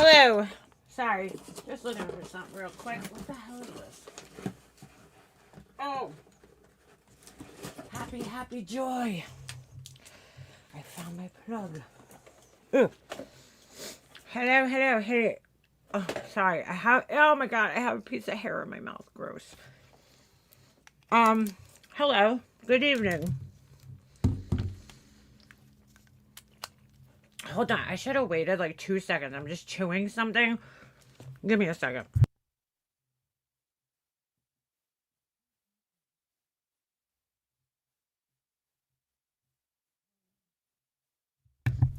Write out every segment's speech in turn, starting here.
Hello. Sorry, just looking for something real quick. What the hell is this? Oh, happy joy. I found my plug. Ooh. Hello. Hey. Oh, sorry. Oh my God, I have a piece of hair in my mouth. Gross. Hello. Good evening. Hold on. I should have waited like 2 seconds. I'm just chewing something. Give me a second.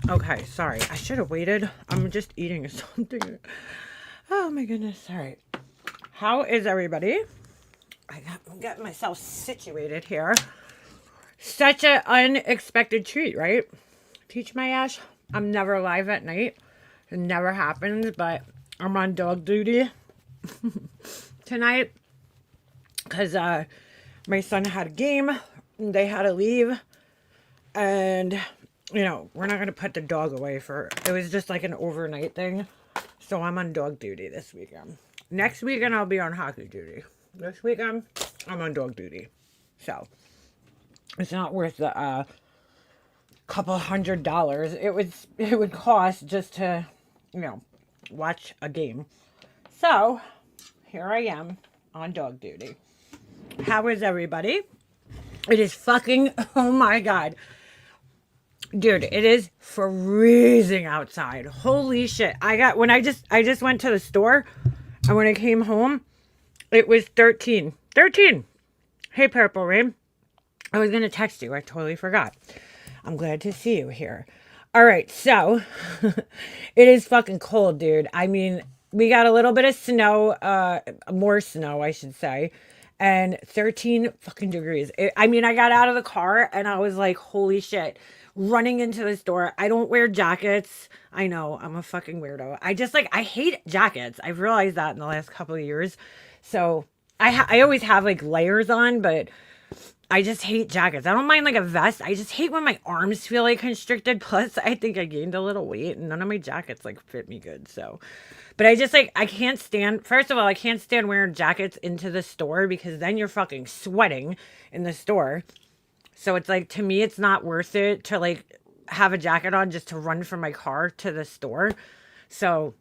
Okay, sorry. I should have waited. I'm just eating something. Oh my goodness. All right. How is everybody? I'm getting myself situated here. Such an unexpected treat, right? Teach my ass. I'm never live at night. It never happens, but I'm on dog duty tonight because my son had a game. They had to leave. And, you know, we're not going to put the dog away it was just like an overnight thing. So I'm on dog duty this weekend. Next weekend, I'll be on hockey duty. This weekend, I'm on dog duty. So it's not worth the couple $100 it would cost just to, you know, watch a game. So here I am on dog duty. How is everybody? It is fucking, oh my God. Dude, it is freezing outside. Holy shit. I just went to the store, and when I came home, it was 13. 13. Hey, Purple Rain. I was going to text you. I totally forgot. I'm glad to see you here. All right, so it is fucking cold, dude. I mean, we got a little bit of snow, more snow, I should say, and 13 fucking degrees. I got out of the car, and I was like, holy shit. Running into the store. I don't wear jackets. I know, I'm a fucking weirdo. I hate jackets. I've realized that in the last couple of years. So I always have like layers on, but I just hate jackets. I don't mind like a vest. I just hate when my arms feel like constricted. Plus, I think I gained a little weight and none of my jackets like fit me good. So, but I can't stand, first of all, I can't stand wearing jackets into the store because then you're fucking sweating in the store. So it's like, to me, it's not worth it to like have a jacket on just to run from my car to the store. So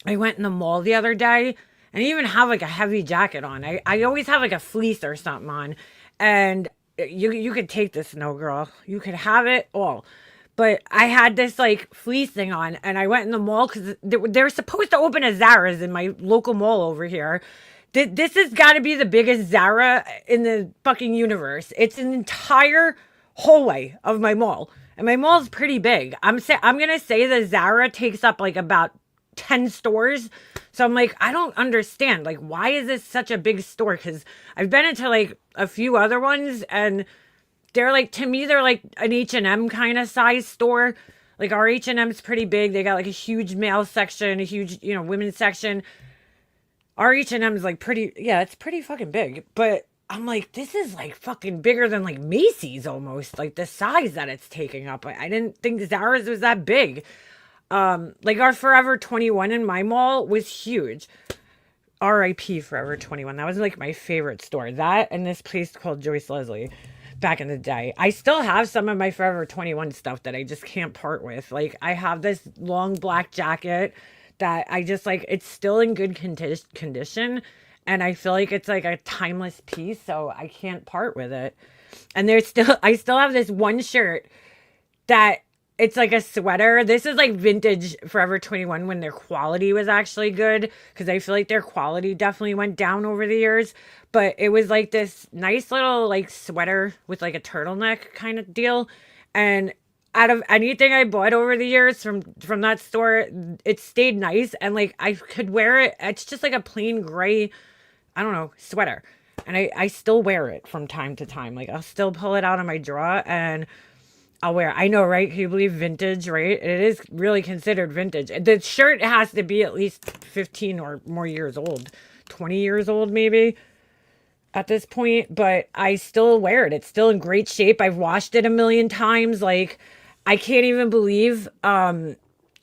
I went in the mall the other day and I even have like a heavy jacket on. I always have like a fleece or something on. And you could take this, no girl. You could have it all. But I had this like fleece thing on and I went in the mall because they're supposed to open a Zara's in my local mall over here. This has got to be the biggest Zara in the fucking universe. It's an entire hallway of my mall. And my mall is pretty big. I'm going to say the Zara takes up like about 10 stores. So I'm like, I don't understand. Like, why is this such a big store? Because I've been into like a few other ones and they're like, to me, they're like an H&M kind of size store. Like our H&M's pretty big. They got like a huge male section, a huge, women's section. Our H&M is like it's pretty fucking big. But I'm like, this is like fucking bigger than like Macy's almost. Like the size that it's taking up. I didn't think Zara's was that big. Like our Forever 21 in my mall was huge. R.I.P. Forever 21. That was like my favorite store. That and this place called Joyce Leslie back in the day. I still have some of my Forever 21 stuff that I just can't part with. Like I have this long black jacket that I just like, it's still in good condition. And I feel like it's like a timeless piece. So I can't part with it. And I still have this one shirt that it's like a sweater. This is like vintage Forever 21 when their quality was actually good. Because I feel like their quality definitely went down over the years. But it was like this nice little like sweater with like a turtleneck kind of deal. And out of anything I bought over the years from that store, it stayed nice. And like I could wear it. It's just like a plain gray, I don't know, sweater. And I still wear it from time to time. Like I'll still pull it out of my drawer and I'll wear it. I know, right? Can you believe vintage, right? It is really considered vintage. The shirt has to be at least 15 or more years old. 20 years old, maybe, at this point. But I still wear it. It's still in great shape. I've washed it a million times. Like, I can't even believe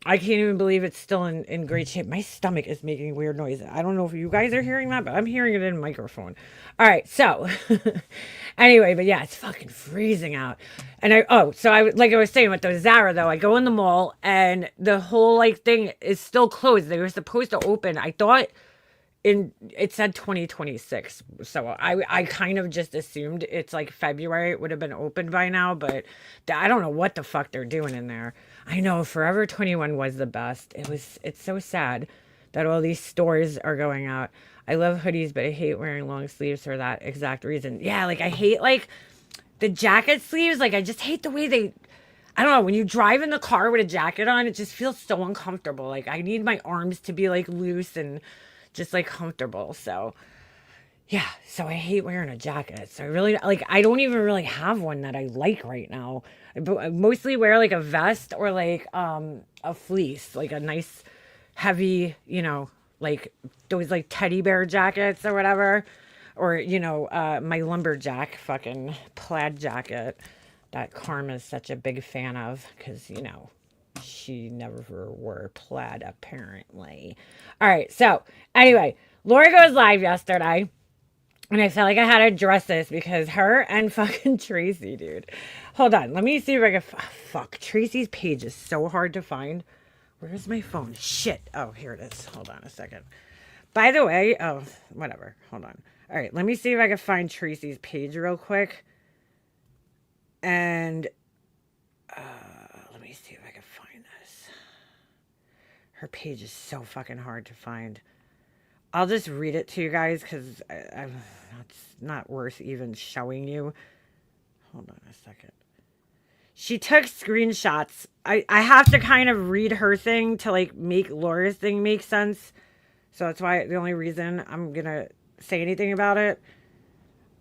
I can't even believe it's still in great shape. My stomach is making weird noises. I don't know if you guys are hearing that, but I'm hearing it in the microphone. All right, so anyway, but yeah, it's fucking freezing out. And like I was saying with the Zara though, I go in the mall and the whole like thing is still closed. They were supposed to open. I thought it said 2026, so I kind of just assumed it's like February. It would have been open by now, but I don't know what the fuck they're doing in there. I know Forever 21 was the best. It's so sad that all these stores are going out. I love hoodies, but I hate wearing long sleeves for that exact reason. Yeah, like I hate like the jacket sleeves. Like I just hate the way they, I don't know, when you drive in the car with a jacket on, it just feels so uncomfortable. Like I need my arms to be like loose and just like comfortable. So yeah, so I hate wearing a jacket. So I really like, I don't even really have one that I like right now. I mostly wear like a vest or like a fleece, like a nice heavy, like those like teddy bear jackets or whatever. Or, my lumberjack fucking plaid jacket that Karma's such a big fan of because, she never wore plaid apparently. All right, so anyway, Laura goes live yesterday. And I felt like I had to address this because her and fucking Tracy, dude. Hold on. Let me see if I can... fuck. Tracy's page is so hard to find. Where's my phone? Shit. Oh, here it is. Hold on a second. By the way... Oh, whatever. Hold on. All right. Let me see if I can find Tracy's page real quick. And... let me see if I can find this. Her page is so fucking hard to find. I'll just read it to you guys because it's not worth even showing you. Hold on a second. She took screenshots. I have to kind of read her thing to like make Laura's thing make sense. So that's why the only reason I'm going to say anything about it.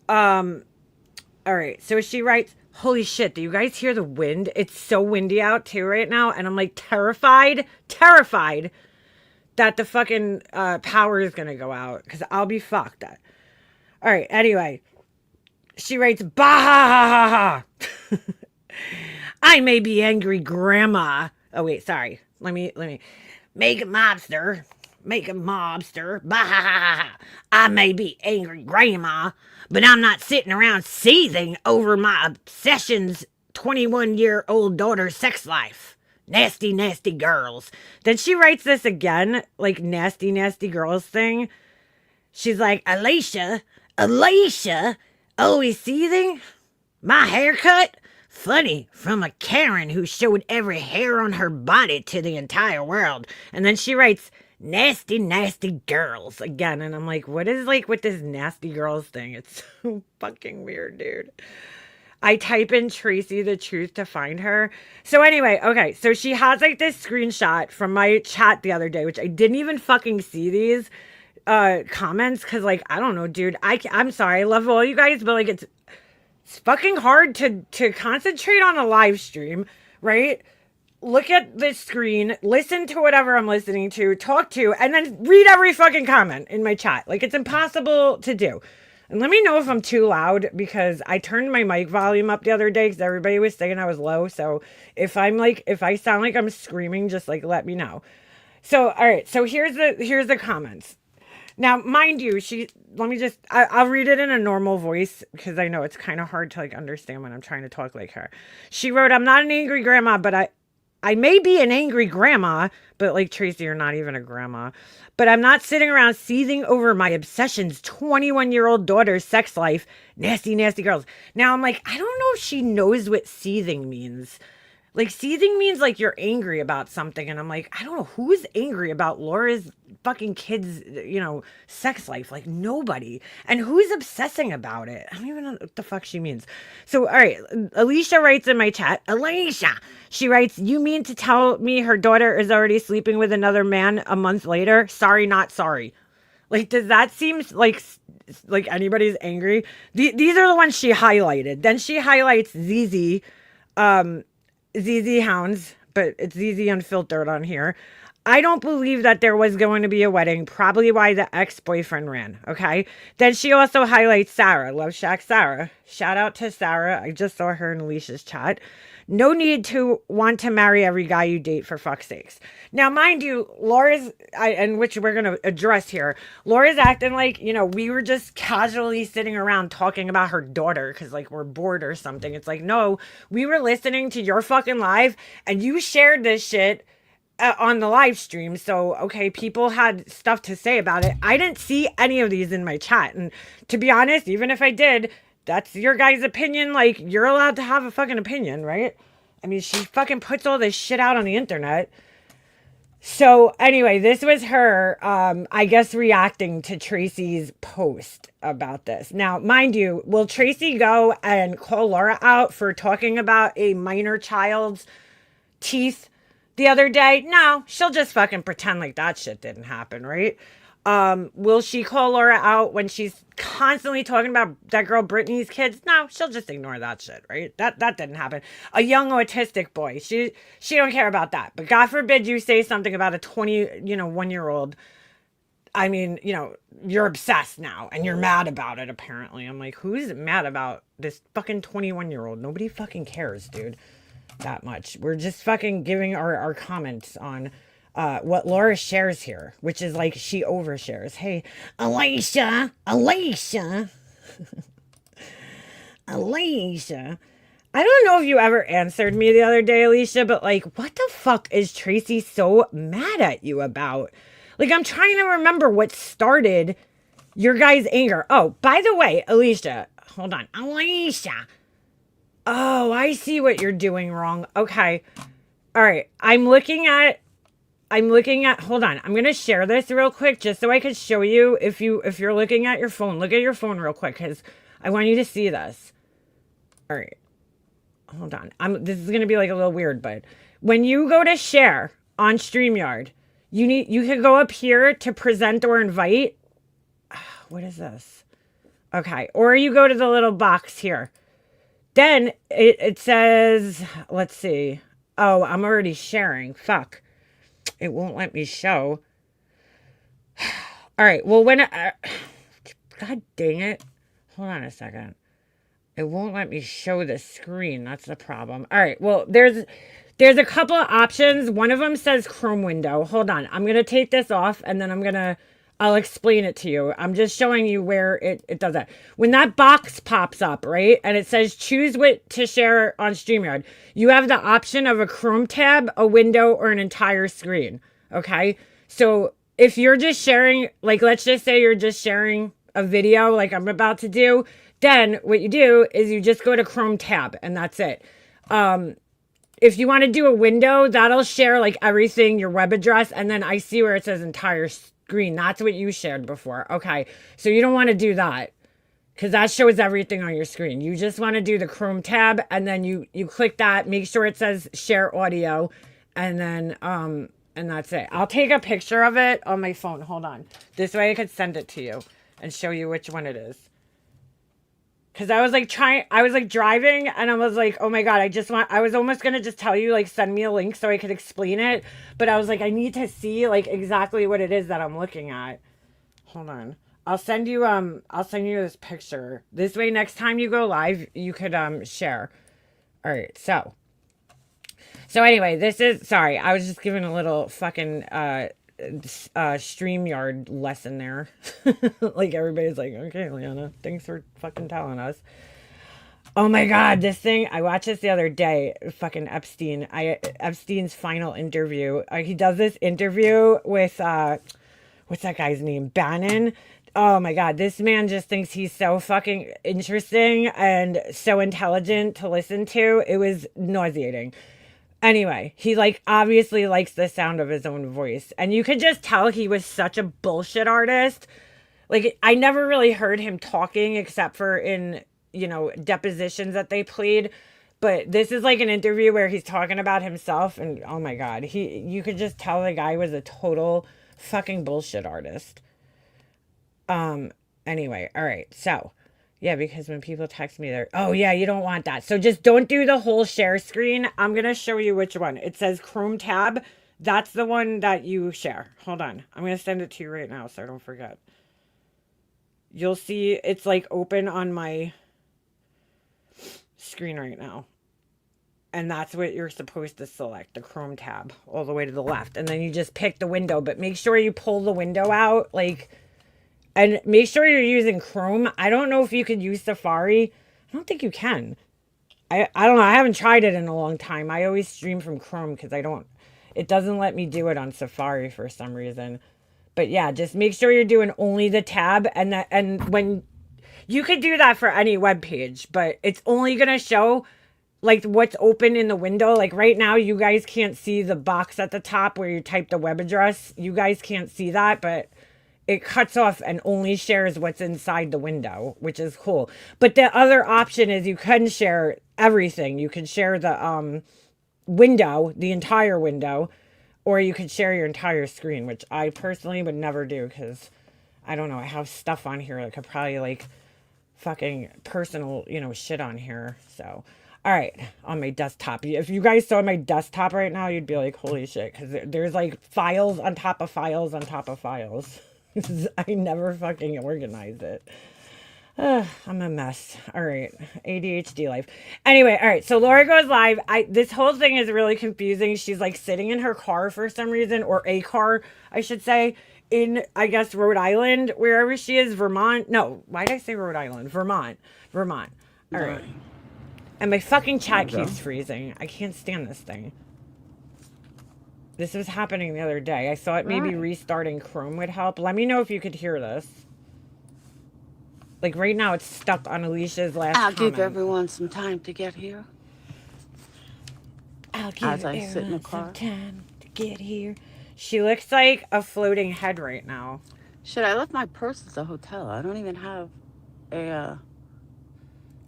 All right. So she writes, holy shit, do you guys hear the wind? It's so windy out too right now. And I'm like terrified that the fucking power is going to go out because I'll be fucked. All right, anyway. She writes, bah ha ha ha. I may be angry grandma. Oh, wait, sorry. Let me. Make a mobster. Bah ha ha ha. I may be angry grandma, but I'm not sitting around seething over my obsession's 21-year-old daughter's sex life. Nasty, nasty girls. Then she writes this again, like nasty, nasty girls thing. She's like, Alicia, always seething? My haircut? Funny, from a Karen who showed every hair on her body to the entire world. And then she writes, nasty, nasty girls again. And I'm like, what is like with this nasty girls thing? It's so fucking weird, dude. I type in Tracy the Truth to find her. So anyway, okay. So she has like this screenshot from my chat the other day, which I didn't even fucking see these comments. Cause like, I don't know, dude, I'm sorry. I love all you guys, but like, it's fucking hard to concentrate on a live stream, right? Look at the screen, listen to whatever I'm listening to, talk to, and then read every fucking comment in my chat. Like it's impossible to do. And let me know if I'm too loud because I turned my mic volume up the other day because everybody was saying I was low. So if I sound like I'm screaming, just like let me know. So, all right. So here's the comments. Now, mind you, I'll read it in a normal voice because I know it's kind of hard to like understand when I'm trying to talk like her. She wrote, I'm not an angry grandma, but I may be an angry grandma, but like Tracy, you're not even a grandma. But I'm not sitting around seething over my obsession's 21-year-old daughter's sex life. Nasty, nasty girls. Now I'm like, I don't know if she knows what seething means. Like seething means like you're angry about something. And I'm like, I don't know who's angry about Laura's fucking kids, sex life. Like nobody. And who's obsessing about it? I don't even know what the fuck she means. So, all right. Alicia writes in my chat. Alicia. She writes, you mean to tell me her daughter is already sleeping with another man a month later? Sorry, not sorry. Like, does that seem like anybody's angry? These are the ones she highlighted. Then she highlights ZZ Hounds, but it's ZZ Unfiltered on here. I don't believe that there was going to be a wedding, probably why the ex-boyfriend ran, okay? Then she also highlights Sarah, Love Shack Sarah. Shout out to Sarah. I just saw her in Alicia's chat. No need to want to marry every guy you date, for fuck's sakes. Now, mind you, and which we're going to address here, Laura's acting like, we were just casually sitting around talking about her daughter because, like, we're bored or something. It's like, no, we were listening to your fucking live and you shared this shit on the live stream. So, okay, people had stuff to say about it. I didn't see any of these in my chat. And to be honest, even if I did, that's your guys' opinion. Like, you're allowed to have a fucking opinion, right? I mean, she fucking puts all this shit out on the internet. So, anyway, this was her, I guess, reacting to Tracy's post about this. Now, mind you, will Tracy go and call Laura out for talking about a minor child's teeth the other day? No, she'll just fucking pretend like that shit didn't happen, right? Will she call Laura out when she's constantly talking about that girl Brittany's kids? No, she'll just ignore that shit, right? That didn't happen. A young autistic boy, she don't care about that. But God forbid you say something about a 1-year-old. I mean, you're obsessed now and you're mad about it, apparently. I'm like, who's mad about this fucking 21-year-old? Nobody fucking cares, dude. That much. We're just fucking giving our comments on what Laura shares here, which is like she overshares. Hey, Alicia. Alicia. I don't know if you ever answered me the other day, Alicia, but like, what the fuck is Tracy so mad at you about? Like, I'm trying to remember what started your guys' anger. Oh, by the way, Alicia, hold on. Alicia. Oh, I see what you're doing wrong. Okay. All right. I'm looking at, hold on. I'm going to share this real quick just so I can show you if you're looking at your phone. Look at your phone real quick because I want you to see this. All right. Hold on. This is going to be like a little weird, but when you go to share on StreamYard, you can go up here to present or invite. What is this? Okay. Or you go to the little box here. Then it says, let's see. Oh, I'm already sharing. Fuck. It won't let me show. All right. Well, God dang it. Hold on a second. It won't let me show the screen. That's the problem. All right. Well, there's a couple of options. One of them says Chrome window. Hold on. I'm going to take this off and then I'll explain it to you. I'm just showing you where it does that. When that box pops up, right, and it says choose what to share on StreamYard, you have the option of a Chrome tab, a window, or an entire screen, okay? So if you're just sharing, like, let's just say you're just sharing a video like I'm about to do, then what you do is you just go to Chrome tab, and that's it. If you want to do a window, that'll share, like, everything, your web address, and then I see where it says entire screen. That's what you shared before. Okay. So you don't want to do that because that shows everything on your screen. You just want to do the Chrome tab and then you click that, make sure it says share audio and then, and that's it. I'll take a picture of it on my phone. Hold on. This way I could send it to you and show you which one it is. Cause I was like driving and I was like, oh my God, I was almost going to just tell you, like, send me a link so I could explain it. But I was like, I need to see like exactly what it is that I'm looking at. Hold on. I'll send you this picture. This way, next time you go live, you could, share. All right. So anyway, sorry, I was just giving a little fucking, StreamYard lesson there. Like, everybody's like, okay, Leanna, thanks for fucking telling us. Oh my God, this thing, I watched this the other day, fucking Epstein. Epstein's final interview. He does this interview with, what's that guy's name? Bannon. Oh my God, this man just thinks he's so fucking interesting and so intelligent to listen to. It was nauseating. Anyway, he like obviously likes the sound of his own voice. And you could just tell he was such a bullshit artist. Like, I never really heard him talking except for in, depositions that they played. But this is like an interview where he's talking about himself. And oh my God, you could just tell the guy was a total fucking bullshit artist. Anyway, all right. So, yeah, because when people text me, oh yeah, you don't want that. So just don't do the whole share screen. I'm going to show you which one. It says Chrome tab. That's the one that you share. Hold on. I'm going to send it to you right now so I don't forget. You'll see it's like open on my screen right now. And that's what you're supposed to select, the Chrome tab, all the way to the left. And then you just pick the window, but make sure you pull the window out, like, and make sure you're using Chrome. I don't know if you could use Safari. I don't think you can. I don't know. I haven't tried it in a long time. I always stream from Chrome because it doesn't let me do it on Safari for some reason. But yeah, just make sure you're doing only the tab, and when you could do that for any web page, but it's only going to show like what's open in the window. Like right now, you guys can't see the box at the top where you type the web address. You guys can't see that, but it cuts off and only shares what's inside the window, which is cool. But the other option is you can share everything. You can share the window, the entire window, or you could share your entire screen, which I personally would never do because I don't know. I have stuff on here that could probably like fucking personal, shit on here. So. All right, on my desktop. If you guys saw my desktop right now, you'd be like, holy shit, because there's like files on top of files on top of files. I never fucking organize it. I'm a mess. All right, ADHD life. Anyway, all right, so Laura goes live. This whole thing is really confusing. She's like sitting in her car for some reason, or a car, I should say, in, I guess, Rhode Island, wherever she is, Vermont. No, why did I say Rhode Island? Vermont. All right. And my fucking chat keeps freezing. I can't stand this thing. This was happening the other day. I thought maybe restarting Chrome would help. Let me know if you could hear this. Like right now it's stuck on Alicia's last comment. I'll give everyone some time to get here. I'll give everyone some time to get here. She looks like a floating head right now. Shit, I left my purse at the hotel. I don't even have a...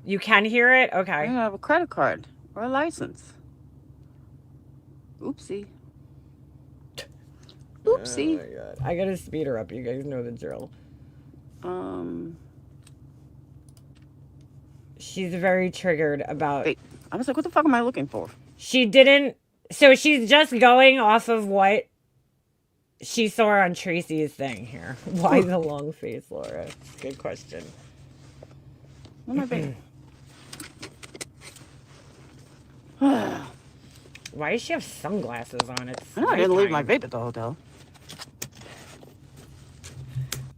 You can hear it? Okay. I don't have a credit card or a license. Oopsie. Oopsie. Oh my God. I gotta speed her up. You guys know the drill. She's very triggered about... Wait, I was like, what the fuck am I looking for? She didn't... So she's just going off of what she saw on Tracy's thing here. Why the long face, Laura? Good question. What am I being? Why does she have sunglasses on? I didn't leave my vape at the hotel.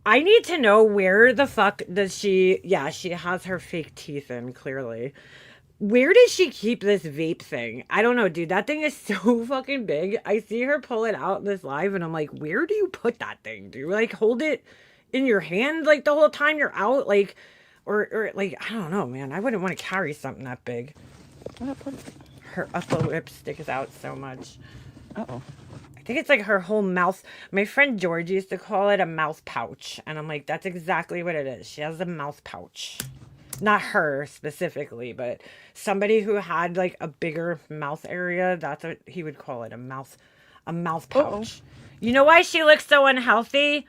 I need to know where the fuck does she... Yeah, she has her fake teeth in, clearly. Where does she keep this vape thing? I don't know, dude. That thing is so fucking big. I see her pull it out in this live, and I'm like, where do you put that thing? Do you, like, hold it in your hand, like, the whole time you're out? Like, or like, I don't know, man. I wouldn't want to carry something that big. Her upper lip sticks out so much. Uh-oh. I think it's like her whole mouth. My friend George used to call it a mouth pouch. And I'm like, that's exactly what it is. She has a mouth pouch. Not her specifically, but somebody who had like a bigger mouth area. That's what he would call it, a mouth pouch. Uh-oh. You know why she looks so unhealthy,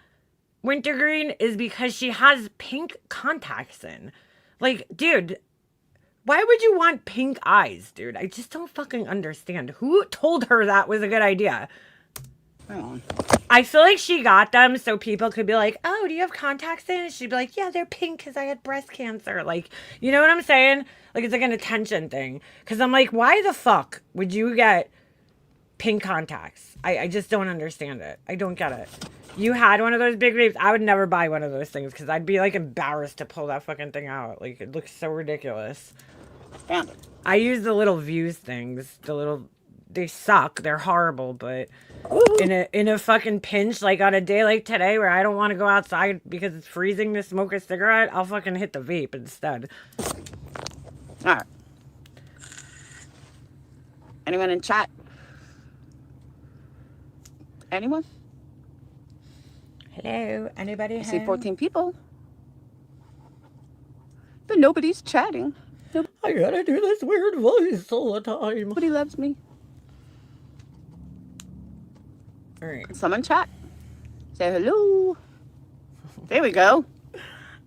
Wintergreen? Is because she has pink contacts in. Like, dude, why would you want pink eyes, dude? I just don't fucking understand. Who told her that was a good idea? I feel like she got them so people could be like, oh, do you have contacts in? And she'd be like, yeah, they're pink because I had breast cancer. Like, you know what I'm saying? Like, it's like an attention thing. Because I'm like, why the fuck would you get pink contacts? I just don't understand it. I don't get it. You had one of those big vapes. I would never buy one of those things because I'd be like embarrassed to pull that fucking thing out. Like, it looks so ridiculous. Found it. I use the little views things. They suck. They're horrible, but in a fucking pinch, like on a day like today where I don't want to go outside because it's freezing to smoke a cigarette, I'll fucking hit the vape instead. All right. Anyone in chat? Anyone? Hello? Anybody I see 14 people. But nobody's chatting. I gotta do this weird voice all the time. Nobody loves me. All right. Someone chat. Say hello. There we go.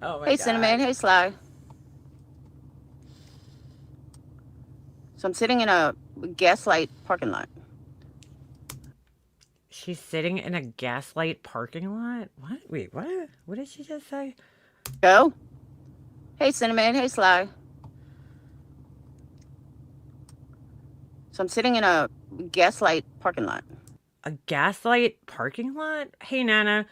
Oh my Hey, God. Cinnamon. Hey, Sly. So I'm sitting in a gaslight parking lot. She's sitting in a gaslight parking lot? What? Wait, what? What did she just say? Go. Hey, Cinnamon. Hey, Sly. So I'm sitting in a gaslight parking lot. A gaslight parking lot? Hey, Nana.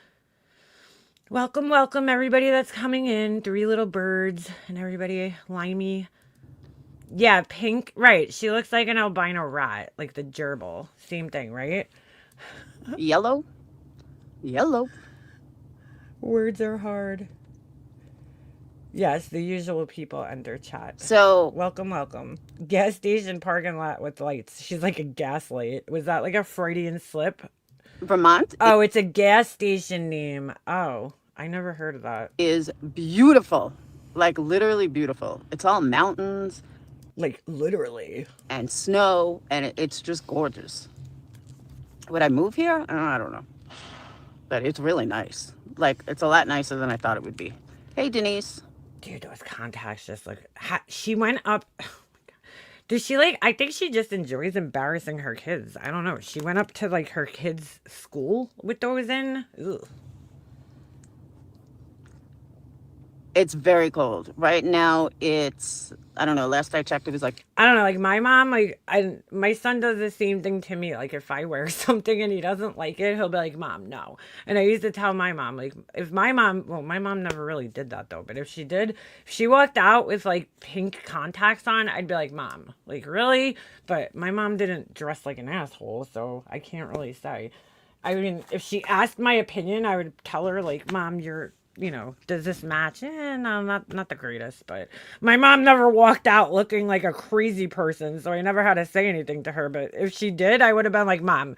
Welcome, welcome, everybody that's coming in. 3 little birds and everybody limey. Yeah, pink. Right. She looks like an albino rat, like the gerbil. Same thing, right? Yellow. Yellow. Words are hard. Yes, the usual people enter chat. So Welcome, welcome. Gas station parking lot with lights. She's like a gaslight. Was that like a Freudian slip? Vermont Oh, it's a gas station name. Oh, I never heard of that. is beautiful. Like literally beautiful. It's all mountains Like literally. and snow, and it's just gorgeous. Would I move here? I don't know. But it's really nice. Like, it's a lot nicer than I thought it would be. Hey, Denise. Dude, those contacts just look. She went up. Oh my God. Does she like? I think she just enjoys embarrassing her kids. I don't know. She went up to like her kids' school with those in. Ugh. It's very cold. Right now, it's, I don't know, last I checked, it was like, I don't know. Like my mom, my son does the same thing to me. Like if I wear something and he doesn't like it, he'll be like, "Mom, no." And I used to tell my mom, like, if my mom, well, my mom never really did that though. But if she did, if she walked out with like pink contacts on, I'd be like, "Mom, like really?" But my mom didn't dress like an asshole, so I can't really say. I mean, if she asked my opinion, I would tell her like, "Mom, does this match?" No, not the greatest, but my mom never walked out looking like a crazy person, so I never had to say anything to her. But if she did, I would have been like, "Mom,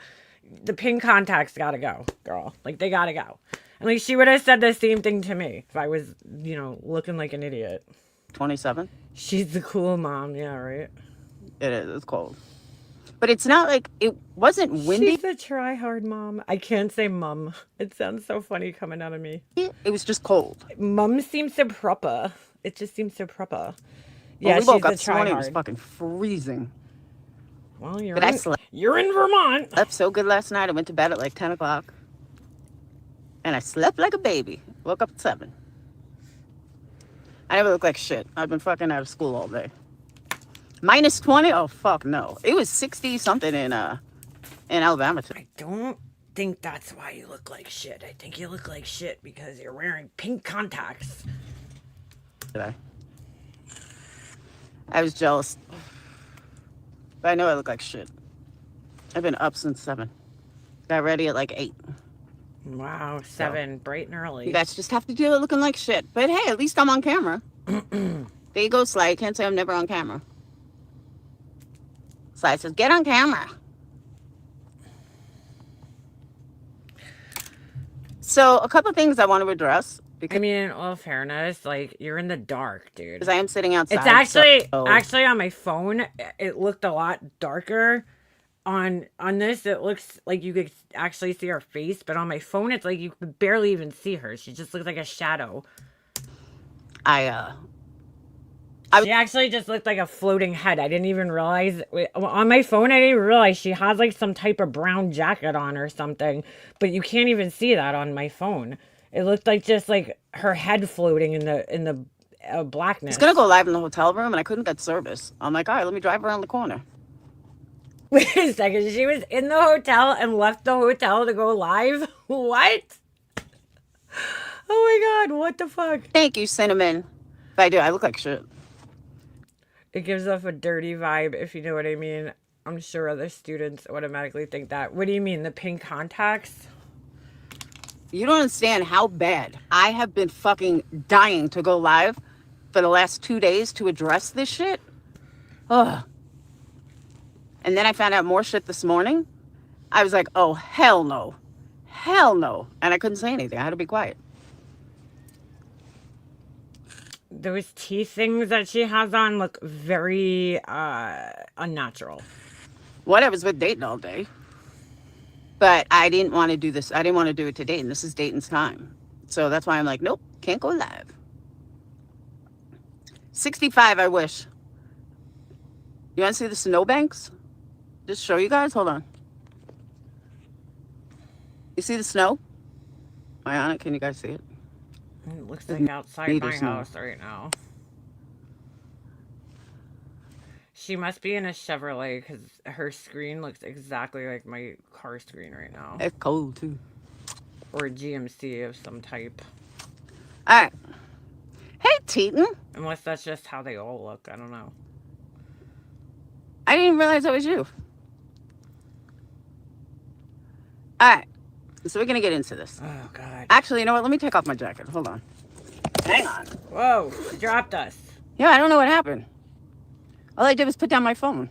the pink contacts gotta go, girl. Like they gotta go." And like she would have said the same thing to me if I was, looking like an idiot. 27. She's the cool mom, yeah, right? It is. It's cold. But it's not like, it wasn't windy. She's a try hard mom. I can't say mum. It sounds so funny coming out of me. It was just cold. Mum seems so proper. It just seems so proper. Yeah, Yeah, we woke she's up a this morning, it was try-hard. fucking freezing. Well, But I slept you're in Vermont. so good last night. I went to bed at like 10 o'clock. And I slept like a baby. Woke up at 7. I never look like shit. I've been fucking out of school all day. Minus 20? Oh, fuck no. It was 60 something in Alabama today. I don't think that's why you look like shit. I think you look like shit because you're wearing pink contacts. Today. I was jealous. But I know I look like shit. I've been up since 7. Got ready at like 8. Wow, 7, bright and early. You guys just have to deal with looking like shit. But hey, at least I'm on camera. There you go, Sly. Can't say I'm never on camera. Sly says, get on camera. So a couple of things I want to address. I mean, in all fairness, like you're in the dark, dude. Because I am sitting outside. It's actually on my phone. It looked a lot darker. On this, it looks like you could actually see her face, but on my phone, it's like you could barely even see her. She just looks like a shadow. She actually just looked like a floating head. I didn't even realize on my phone. I didn't even realize she has like some type of brown jacket on or something, but you can't even see that on my phone. It looked like just like her head floating in the blackness. It's gonna go live in the hotel room, and I couldn't get service. I'm like, all right, let me drive around the corner. Wait a second. She was in the hotel and left the hotel to go live? What? Oh my God, what the fuck? Thank you, Cinnamon. But I do. I look like shit. It gives off a dirty vibe, if you know what I mean. I'm sure other students automatically think that. What do you mean, the pink contacts? You don't understand how bad I have been fucking dying to go live for the last 2 days to address this shit. Ugh. And then I found out more shit this morning. I was like, oh, hell no. Hell no. And I couldn't say anything. I had to be quiet. Those teeth things that she has on look very unnatural. What, I was with Dayton all day. But I didn't want to do this. I didn't want to do it to Dayton. This is Dayton's time. So that's why I'm like, nope, can't go live. 65, I wish. You want to see the snowbanks? Just show you guys? Hold on. You see the snow? Am I on it? Can you guys see it? It looks like outside my house right now. She must be in a Chevrolet because her screen looks exactly like my car screen right now. It's cold too. Or a GMC of some type. All right. Hey, Teton. Unless that's just how they all look. I don't know. I didn't even realize that was you. All right. So we're going to get into this. Oh, God. Actually, you know what? Let me take off my jacket. Hold on. Hang on. Whoa. She dropped us. Yeah, I don't know what happened. All I did was put down my phone.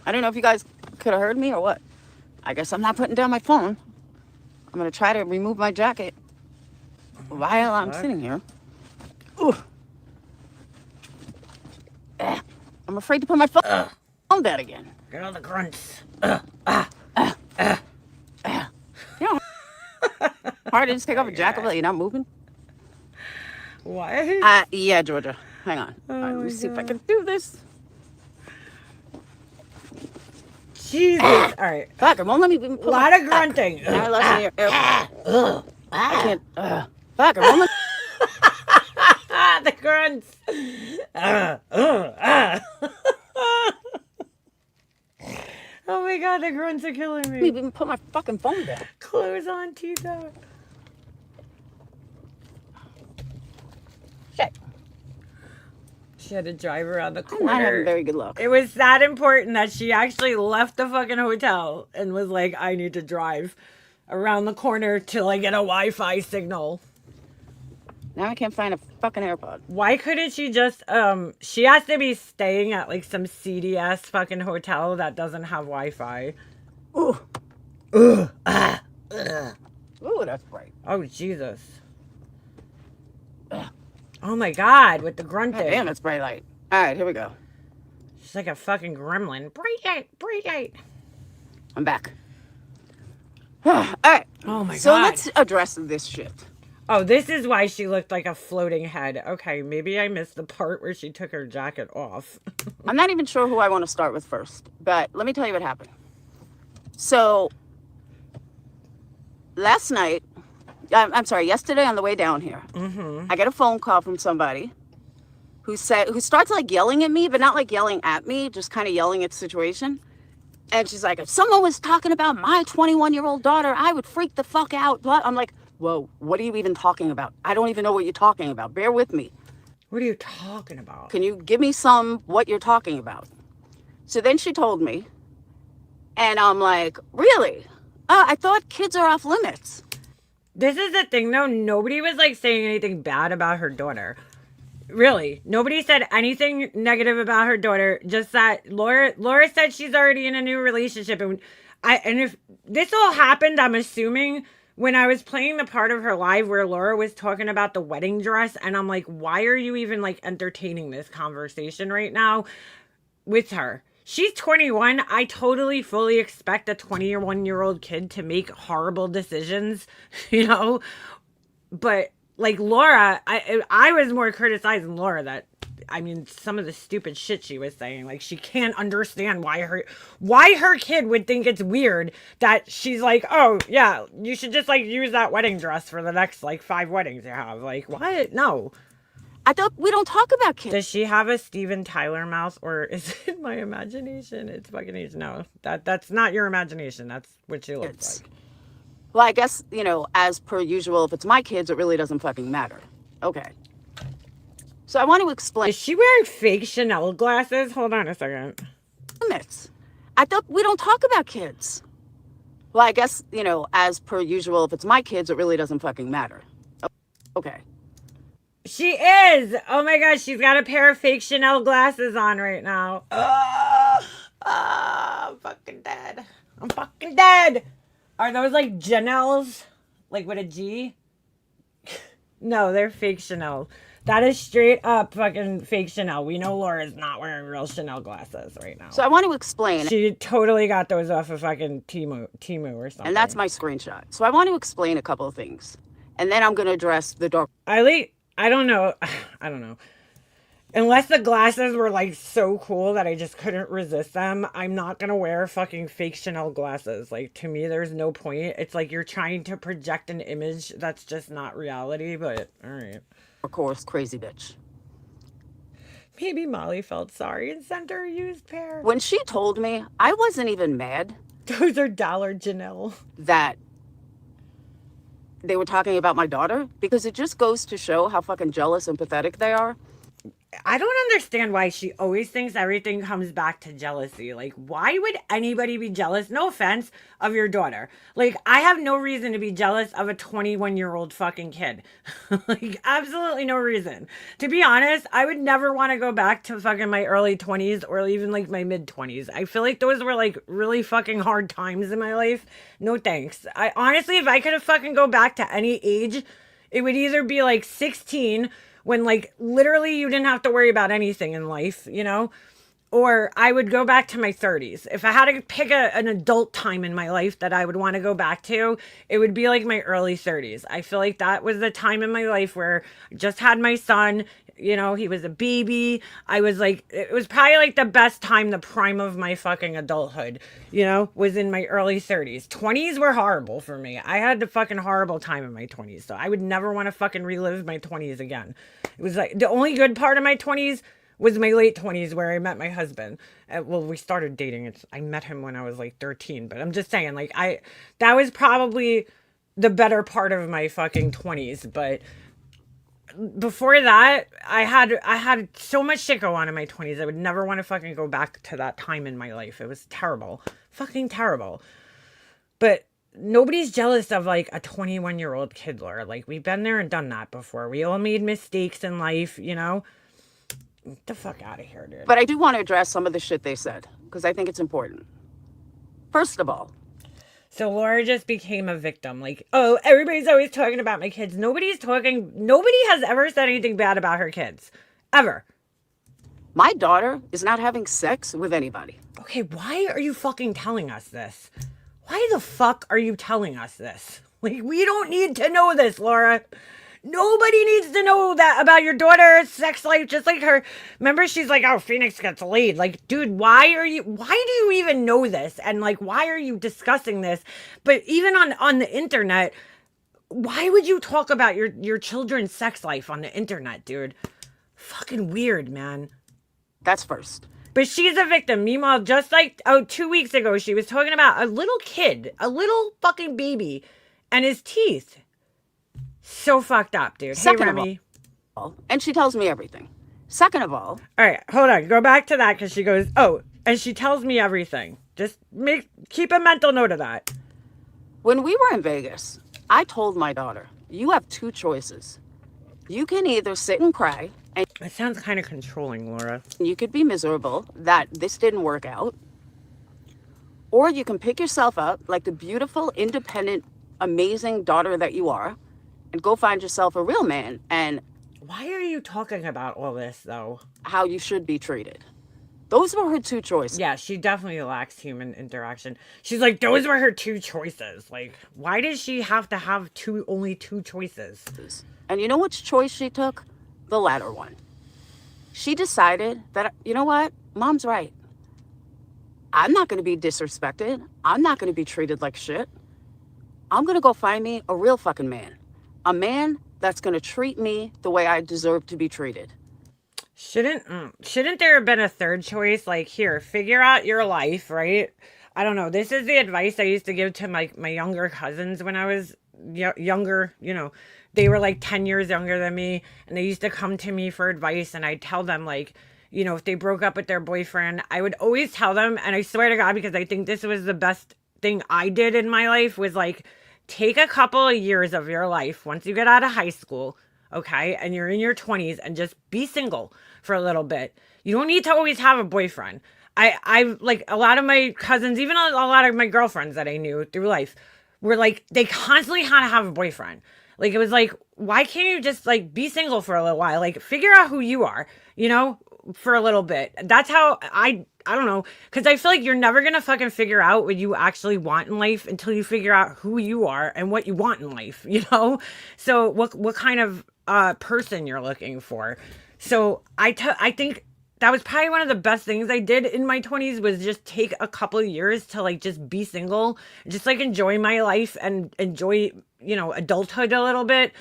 I don't know if you guys could have heard me or what. I guess I'm not putting down my phone. I'm going to try to remove my jacket while I'm sitting here. Ooh. I'm afraid to put my phone down again. Get all the grunts. You know how hard it is to take off a jacket while you're not moving? What? Yeah, Georgia. Hang on. Oh, All right, let me see if I can do this. Jesus. All right. Fuck, it won't let me A lot of grunting. Now I lost the air. I can't. Fuck, it won't let The grunts. Oh my God, the grunts are killing me me. even put my fucking phone down. Clothes on, teeth out. Shit. She had to drive around the I'm not having corner. very good luck. It was that important that she actually left the fucking hotel and was like, I need to drive around the corner till I get a Wi-Fi signal. Now I can't find a fucking AirPod. Why couldn't she just, she has to be staying at like some CDS fucking hotel that doesn't have Wi-Fi. Ooh. Ugh. Ooh, that's bright. Oh, Jesus. Oh my God, with the grunting. God damn, that's bright light. All right, here we go. She's like a fucking gremlin. Bright light, bright light. I'm back. All right. Oh my God. So let's address this shit. Oh, this is why she looked like a floating head. Okay, maybe I missed the part where she took her jacket off. I'm not even sure who I want to start with first, but let me tell you what happened. So last night, I'm sorry, yesterday on the way down here, I get a phone call from somebody who starts like yelling at me, but not like yelling at me, just kind of yelling at the situation. And she's like, if someone was talking about my 21-year-old daughter, I would freak the fuck out. I'm like, whoa, what are you even talking about? I don't even know what you're talking about. Bear with me. What are you talking about? Can you give me what you're talking about? So then she told me, and I'm like, really? I thought kids are off limits. This is the thing, though. Nobody was like saying anything bad about her daughter. Really, nobody said anything negative about her daughter. Just that Laura said she's already in a new relationship, and if this all happened, I'm assuming when I was playing the part of her live where Laura was talking about the wedding dress, and I'm like, why are you even like entertaining this conversation right now with her? She's 21. I totally fully expect a 21-year-old kid to make horrible decisions, you know, but like Laura, I was more criticizing Laura that, I mean, some of the stupid shit she was saying, like she can't understand why her kid would think it's weird that she's like, oh yeah, you should just like use that wedding dress for the next like 5 weddings you have. Like what? No. I thought we don't talk about kids. Does she have a Steven Tyler mouth, or is it my imagination? It's fucking no. That's not your imagination. That's what she looks like. Well, I guess, you know, as per usual, if it's my kids, it really doesn't fucking matter. Okay. So I want to explain. Is she wearing fake Chanel glasses? Hold on a second. Limits. I thought we don't talk about kids. Well, I guess, you know, as per usual, if it's my kids, it really doesn't fucking matter. Okay. She is. Oh my gosh, she's got a pair of fake Chanel glasses on right now. I'm fucking dead. I'm fucking dead. Are those like Janelles? Like with a G? No, they're fake Chanel. That is straight up fucking fake Chanel. We know Laura's not wearing real Chanel glasses right now. So I want to explain. She totally got those off of fucking Temu or something. And that's my screenshot. So I want to explain a couple of things. And then I'm going to address the dark. I don't know. I don't know. Unless the glasses were like so cool that I just couldn't resist them, I'm not gonna wear fucking fake Chanel glasses. Like, to me, there's no point. It's like you're trying to project an image that's just not reality, but all right. Of course, crazy bitch. Maybe Molly felt sorry and sent her a used pair. When she told me, I wasn't even mad Those are Dollar Janelle. that they were talking about my daughter, because it just goes to show how fucking jealous and pathetic they are. I don't understand why she always thinks everything comes back to jealousy. Like, why would anybody be jealous? No offense, of your daughter. Like, I have no reason to be jealous of a 21-year-old fucking kid. Like, absolutely no reason. To be honest, I would never want to go back to fucking my early 20s or even like my mid 20s. I feel like those were like really fucking hard times in my life. No thanks. I honestly, if I could have fucking go back to any age, it would either be like 16, when like literally you didn't have to worry about anything in life, you know? Or I would go back to my 30s. If I had to pick an adult time in my life that I would want to go back to, it would be like my early 30s. I feel like that was the time in my life where I just had my son, you know, he was a baby. I was like, it was probably like the best time, the prime of my fucking adulthood, you know, was in my early 30s. 20s were horrible for me. I had a fucking horrible time in my 20s. So I would never want to fucking relive my 20s again. It was like the only good part of my 20s was my late 20s where I met my husband. Well, we started dating. I met him when I was like 13, but I'm just saying, like, that was probably the better part of my fucking 20s. But before that, I had so much shit go on in my 20s. I would never want to fucking go back to that time in my life. It was terrible. Fucking terrible. But nobody's jealous of like a 21-year-old kid, Laura. Like, we've been there and done that before. We all made mistakes in life, you know? Get the fuck out of here, dude. But I do want to address some of the shit they said, because I think it's important. First of all, so Laura just became a victim. Like, oh, everybody's always talking about my kids. Nobody has ever said anything bad about her kids. Ever. my daughter is not having sex with anybody. Okay, why are you fucking telling us this? Why the fuck are you telling us this? Like, we don't need to know this, Laura. Nobody needs to know that about your daughter's sex life, just like her. Remember, she's like, oh, Phoenix gets laid. Like, dude, why do you even know this? And like, why are you discussing this? But even on the internet, why would you talk about your children's sex life on the internet, dude? Fucking weird, man. That's first. But she's a victim. Meanwhile, just like 2 weeks ago, she was talking about a little kid, a little fucking baby, and his teeth. So fucked up, dude. Second Hey, of Remy. all, and she tells me everything. Second of all, All right, hold on. Go back to that because she goes, oh, and she tells me everything. Just keep a mental note of that. when we were in Vegas, I told my daughter, you have two choices. You can either sit and cry, and It sounds kind of controlling, Laura. you could be miserable that this didn't work out, or you can pick yourself up like the beautiful, independent, amazing daughter that you are, and go find yourself a real man and Why are you talking about all this, though? how you should be treated. Those were her two choices. Yeah, she definitely lacks human interaction. She's like, those were her two choices. Like, why does she have to have only two choices? And you know which choice she took? The latter one. She decided that, you know what? Mom's right. I'm not going to be disrespected. I'm not going to be treated like shit. I'm going to go find me a real fucking man. A man that's going to treat me the way I deserve to be treated. Shouldn't there have been a third choice? Like, here, figure out your life, right? I don't know. This is the advice I used to give to my younger cousins when I was younger. You know, they were like 10 years younger than me, and they used to come to me for advice, and I'd tell them, like, you know, if they broke up with their boyfriend, I would always tell them, and I swear to God, because I think this was the best thing I did in my life, was like, take a couple of years of your life once you get out of high school, okay, and you're in your 20s, and just be single for a little bit. You don't need to always have a boyfriend. I like a lot of my cousins, even a lot of my girlfriends that I knew through life, were like, they constantly had to have a boyfriend. Like, it was like, why can't you just like be single for a little while? Like, figure out who you are, you know, for a little bit. That's how I don't know, because I feel like you're never gonna fucking figure out what you actually want in life until you figure out who you are and what you want in life, you know? So what kind of person you're looking for. So I think that was probably one of the best things I did in my 20s was just take a couple of years to like just be single, just like enjoy my life and enjoy, adulthood a little bit.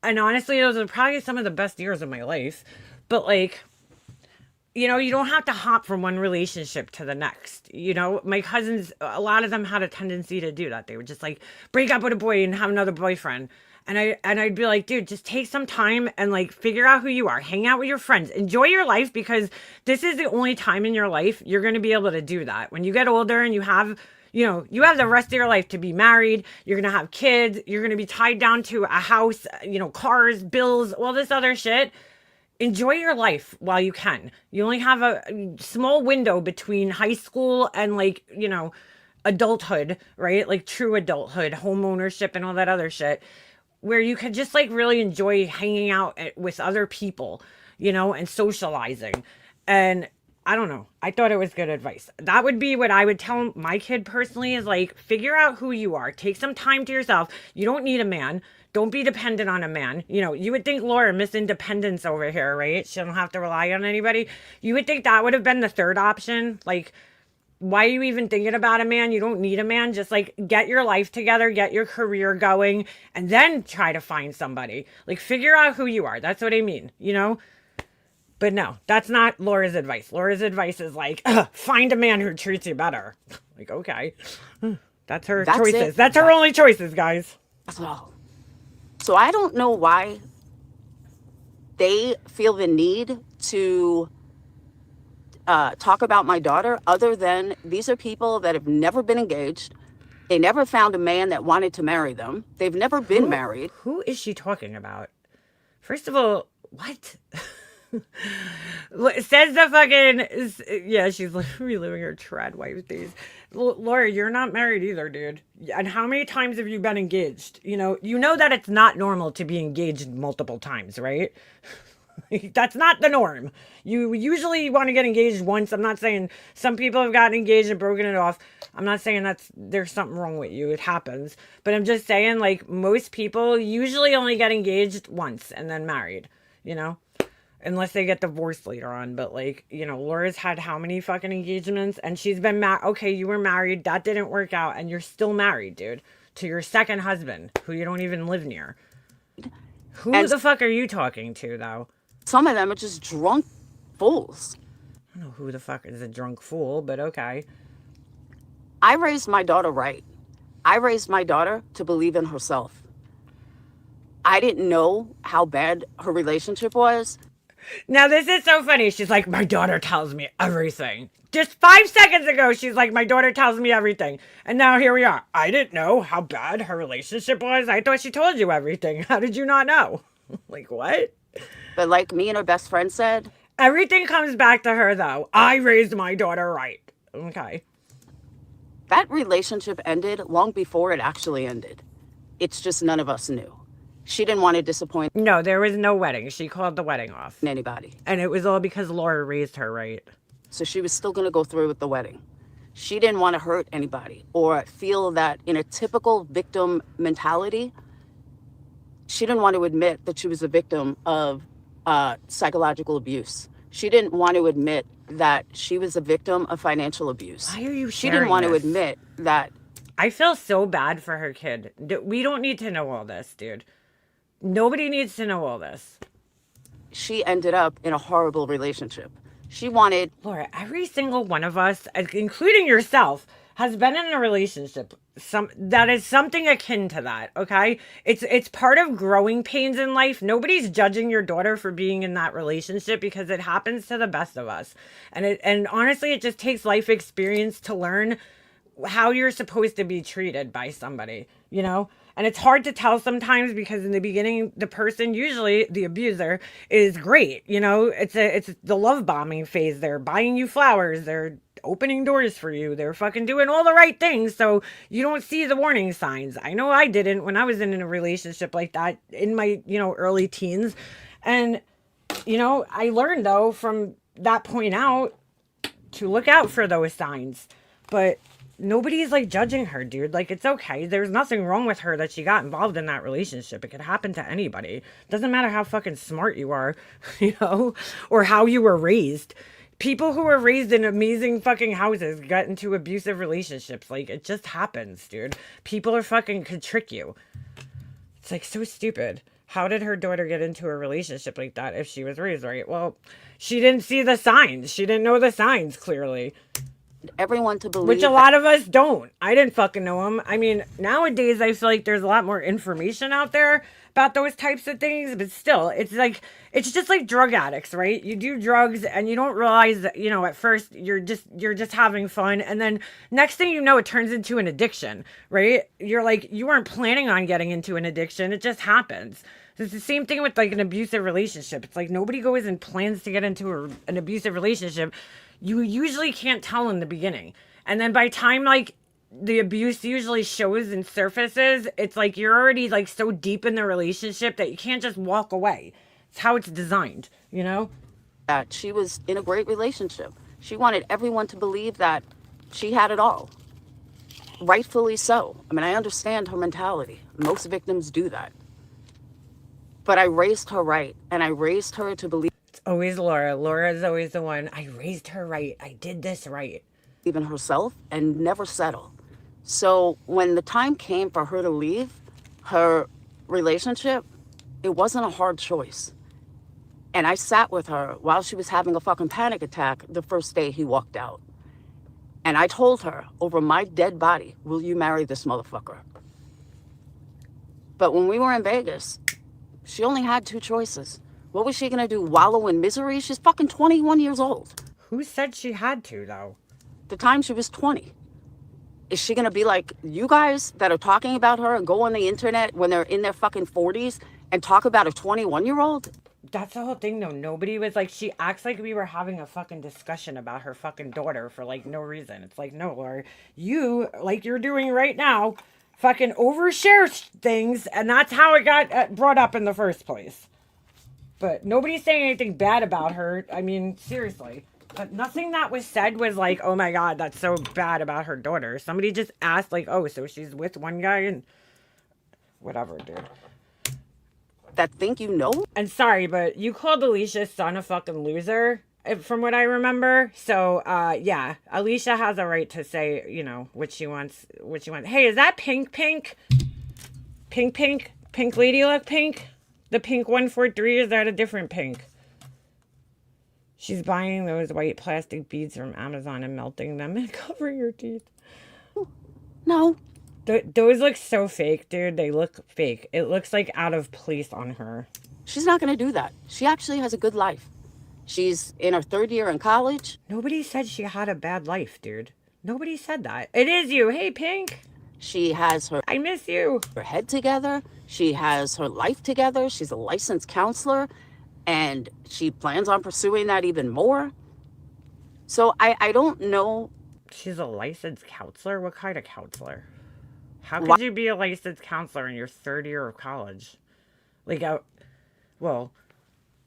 And honestly, those are probably some of the best years of my life. But like, you don't have to hop from one relationship to the next. My cousins, a lot of them had a tendency to do that. They would just like break up with a boy and have another boyfriend. And I'd be like, dude, just take some time and like figure out who you are. Hang out with your friends. Enjoy your life because this is the only time in your life you're going to be able to do that. When you get older and you have the rest of your life to be married, you're going to have kids, you're going to be tied down to a house, cars, bills, all this other shit. Enjoy your life while you can. You only have a small window between high school and like, adulthood, right? Like true adulthood, home ownership and all that other shit where you could just like really enjoy hanging out with other people, and socializing. And I don't know. I thought it was good advice. That would be what I would tell my kid personally is like, figure out who you are. Take some time to yourself. You don't need a man. Don't be dependent on a man. You would think Laura, Miss Independence over here, right? She don't have to rely on anybody. You would think that would have been the third option. Like, why are you even thinking about a man? You don't need a man. Just like get your life together, get your career going, and then try to find somebody. Like figure out who you are. That's what I mean, But no, that's not Laura's advice. Laura's advice is like, find a man who treats you better. Like, okay. That's her choices. That's her only choices, guys. So I don't know why they feel the need to talk about my daughter other than these are people that have never been engaged. They never found a man that wanted to marry them. They've never been married. Who is she talking about? First of all, what? Says the fucking, yeah, she's reliving her trad wife days. Laura, you're not married either, dude. And how many times have you been engaged? You know that it's not normal to be engaged multiple times, right? That's not the norm. You usually want to get engaged once. I'm not saying some people have gotten engaged and broken it off. I'm not saying there's something wrong with you. It happens. But I'm just saying, like, most people usually only get engaged once and then married, unless they get divorced later on. But like, Laura's had how many fucking engagements and she's been okay, you were married. That didn't work out. And you're still married, dude, to your second husband who you don't even live near. Who the fuck are you talking to though? Some of them are just drunk fools. I don't know who the fuck is a drunk fool, but okay. I raised my daughter right. I raised my daughter to believe in herself. I didn't know how bad her relationship was. Now, this is so funny. She's like, my daughter tells me everything. Just 5 seconds ago, she's like, my daughter tells me everything. And now here we are. I didn't know how bad her relationship was. I thought she told you everything. How did you not know? Like, what? But like me and her best friend said, everything comes back to her, though. I raised my daughter right. Okay. That relationship ended long before it actually ended. It's just none of us knew. She didn't want to disappoint. No, there was no wedding. She called the wedding off. Anybody. And it was all because Laura raised her right. So she was still going to go through with the wedding. She didn't want to hurt anybody or feel that in a typical victim mentality, she didn't want to admit that she was a victim of psychological abuse. She didn't want to admit that she was a victim of financial abuse. Why are you sharing She didn't want this? to admit that. I feel so bad for her kid. We don't need to know all this, dude. Nobody needs to know all this. She ended up in a horrible relationship. She wanted... Laura, every single one of us, including yourself, has been in a relationship that is something akin to that, okay? It's part of growing pains in life. Nobody's judging your daughter for being in that relationship because it happens to the best of us. And honestly, it just takes life experience to learn how you're supposed to be treated by somebody, And it's hard to tell sometimes because in the beginning, the person, usually the abuser, is great. It's the love bombing phase. They're buying you flowers. They're opening doors for you. They're fucking doing all the right things. So you don't see the warning signs. I know I didn't when I was in a relationship like that in my, early teens. And, I learned though from that point out to look out for those signs. But nobody's like judging her, dude. Like, it's okay. There's nothing wrong with her that she got involved in that relationship. It could happen to anybody. Doesn't matter how fucking smart you are, you know, or how you were raised. People who were raised in amazing fucking houses got into abusive relationships. Like, it just happens, dude. People are fucking could trick you. It's like so stupid. How did her daughter get into a relationship like that if she was raised right? Well, she didn't see the signs. She didn't know the signs clearly. Everyone to believe. Which a lot of us don't. I didn't fucking know them. I mean, nowadays I feel like there's a lot more information out there about those types of things, but still, it's like, it's just like drug addicts, right? You do drugs and you don't realize that, you know, at first you're just having fun. And then next thing you know, it turns into an addiction, right? You're like, you weren't planning on getting into an addiction. It just happens. It's the same thing with like an abusive relationship. It's like nobody goes and plans to get into an abusive relationship. You usually can't tell in the beginning. And then by time like the abuse usually shows and surfaces, it's like you're already like so deep in the relationship that you can't just walk away. It's how it's designed, you know? That she was in a great relationship. She wanted everyone to believe that she had it all. Rightfully so. I mean, I understand her mentality. Most victims do that. But I raised her right, and I raised her to believe. It's always Laura. Laura's always the one. I raised her right. I did this right. Even herself and never settle. So when the time came for her to leave her relationship, it wasn't a hard choice. And I sat with her while she was having a fucking panic attack the first day he walked out. And I told her over my dead body, will you marry this motherfucker? But when we were in Vegas, she only had two choices. What was she gonna do, wallow in misery? She's fucking 21 years old. Who said she had to, though? The time she was 20. Is she gonna be like you guys that are talking about her and go on the internet when they're in their fucking 40s and talk about a 21-year-old? That's the whole thing, though. Nobody was like, she acts like we were having a fucking discussion about her fucking daughter for like no reason. It's like, no, Laura, you, like you're doing right now, fucking overshare things, and that's how it got brought up in the first place. But nobody's saying anything bad about her. I mean, seriously. But nothing that was said was like, oh my God, that's so bad about her daughter. Somebody just asked like, oh, so she's with one guy and whatever, dude. That think you know? And sorry, but you called Alicia's son a fucking loser, from what I remember. So, yeah, Alicia has a right to say, you know, what she wants. Hey, is that pink? Pink lady look pink? The pink 143, is that a different pink? She's buying those white plastic beads from Amazon and melting them and covering her teeth. No. Those look so fake, dude. They look fake. It looks like out of place on her. She's not going to do that. She actually has a good life. She's in her third year in college. Nobody said she had a bad life, dude. Nobody said that. It is you. Hey, Pink. She has her... I miss you. Her head together. She has her life together. She's a licensed counselor. And she plans on pursuing that even more. So I don't know. She's a licensed counselor? What kind of counselor? How could you be a licensed counselor in your third year of college? Like, well,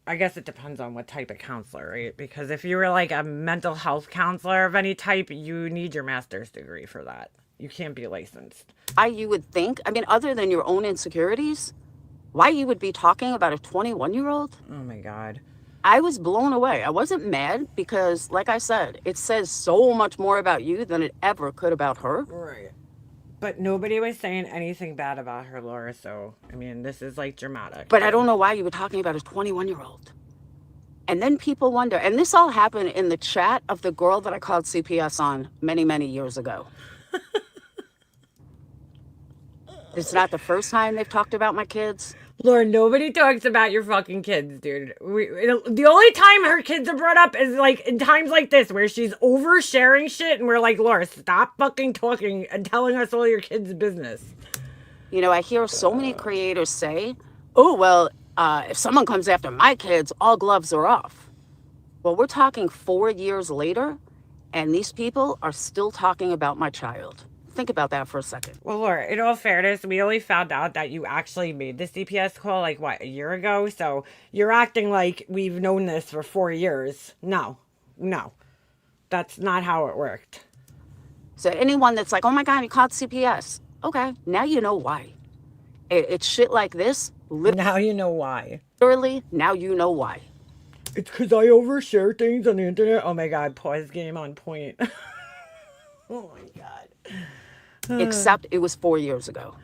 I guess it depends on what type of counselor, right? Because if you were like a mental health counselor of any type, you need your master's degree for that. You can't be licensed. You would think, I mean, other than your own insecurities, why you would be talking about a 21-year-old? Oh my God. I was blown away. I wasn't mad because, like I said, it says so much more about you than it ever could about her. Right. But nobody was saying anything bad about her, Laura, so, I mean, this is, like, dramatic. But I don't know why you were talking about a 21-year-old. And then people wonder, and this all happened in the chat of the girl that I called CPS on many, many years ago. It's not the first time they've talked about my kids. Laura, nobody talks about your fucking kids, dude. The only time her kids are brought up is like in times like this where she's oversharing shit and we're like, Laura, stop fucking talking and telling us all your kids' business. You know, I hear so many creators say, oh, well, if someone comes after my kids, all gloves are off. Well, we're talking 4 years later, and these people are still talking about my child. Think about that for a second. Well, Laura, in all fairness, we only found out that you actually made the CPS call, like, what, a year ago? So you're acting like we've known this for 4 years. No. That's not how it worked. So anyone that's like, oh my God, you called CPS. Okay, now you know why. It's shit like this. Now you know why. Literally, now you know why. It's because I overshare things on the internet. Oh my God, pause game on point. Oh my God. Except it was 4 years ago.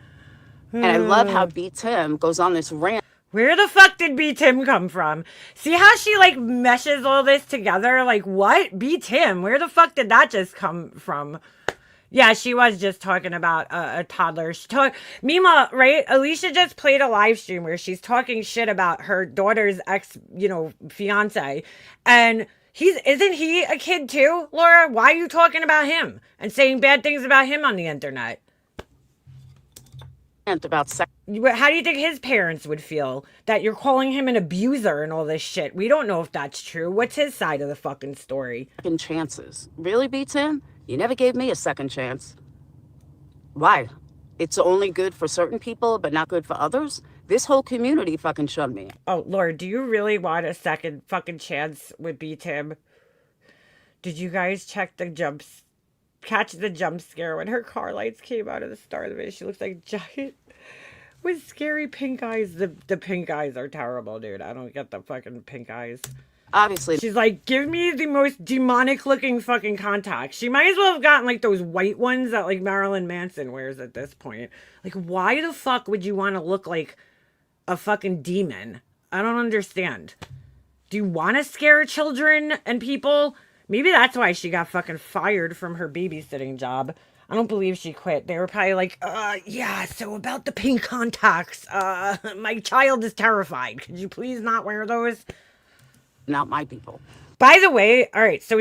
And I love how B. Tim goes on this rant. Where the fuck did B. Tim come from? See how she like meshes all this together? Like what? B. Tim, where the fuck did that just come from? Yeah, she was just talking about a toddler. Meanwhile, right? Alicia just played a live stream where she's talking shit about her daughter's ex, fiance. And isn't he a kid too, Laura? Why are you talking about him and saying bad things about him on the internet? About sex. How do you think his parents would feel that you're calling him an abuser and all this shit? We don't know if that's true. What's his side of the fucking story? Second chances. Really, B. Tim? You never gave me a second chance. Why? It's only good for certain people, but not good for others? This whole community fucking shunned me. Oh, Lord, do you really want a second fucking chance with B. Tim? Did you guys catch the jump scare when her car lights came out of the start of it? She looks like giant with scary pink eyes. The pink eyes are terrible, dude. I don't get the fucking pink eyes. Obviously. She's like, give me the most demonic looking fucking contacts. She might as well have gotten like those white ones that like Marilyn Manson wears at this point. Like, why the fuck would you want to look like a fucking demon? I don't understand. Do you want to scare children and people? Maybe that's why she got fucking fired from her babysitting job. I don't believe she quit. They were probably like, yeah, so about the pink contacts, my child is terrified. Could you please not wear those? Not my people. By the way, all right, so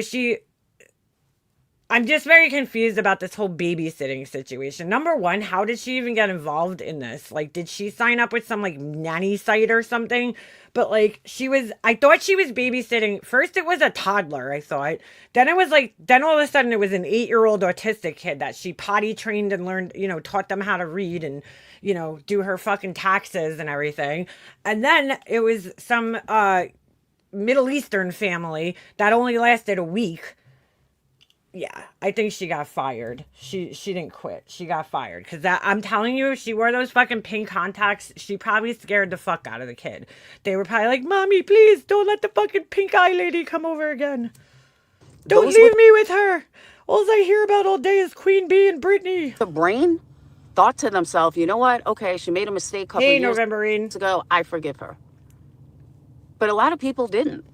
I'm just very confused about this whole babysitting situation. Number one, how did she even get involved in this? Like, did she sign up with some like nanny site or something? But like, I thought she was babysitting. First, it was a toddler, I thought. Then all of a sudden it was an 8-year-old autistic kid that she potty trained and learned, taught them how to read and, do her fucking taxes and everything. And then it was some, Middle Eastern family that only lasted a week. Yeah, I think she got fired. She didn't quit. She got fired. Because I'm telling you, if she wore those fucking pink contacts, she probably scared the fuck out of the kid. They were probably like, Mommy, please don't let the fucking pink eye lady come over again. Don't leave me with her. All I hear about all day is Queen Bee and Britney. The brain thought to themselves, you know what? Okay, she made a mistake a couple years ago. I forgive her. But a lot of people didn't.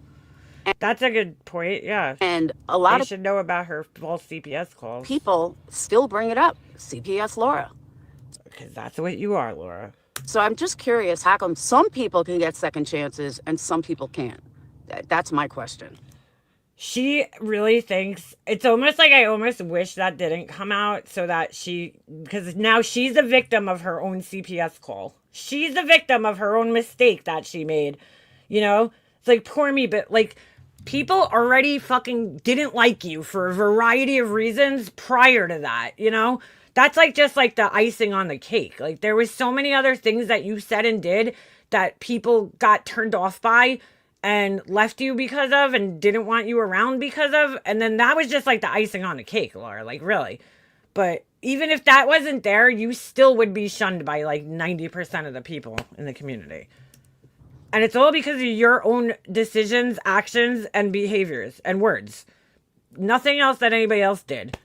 That's a good point, yeah. And a lot of should know about her false CPS calls. People still bring it up. CPS Laura. Because that's what you are, Laura. So I'm just curious, how come some people can get second chances and some people can't? That's my question. She really thinks, it's almost like I almost wish that didn't come out so that because now she's a victim of her own CPS call. She's a victim of her own mistake that she made. It's like, poor me, but like, people already fucking didn't like you for a variety of reasons prior to that, That's like just like the icing on the cake. Like, there was so many other things that you said and did that people got turned off by and left you because of and didn't want you around because of. And then that was just like the icing on the cake, Laura, like really. But even if that wasn't there, you still would be shunned by like 90% of the people in the community. And it's all because of your own decisions, actions, and behaviors and words. Nothing else that anybody else did.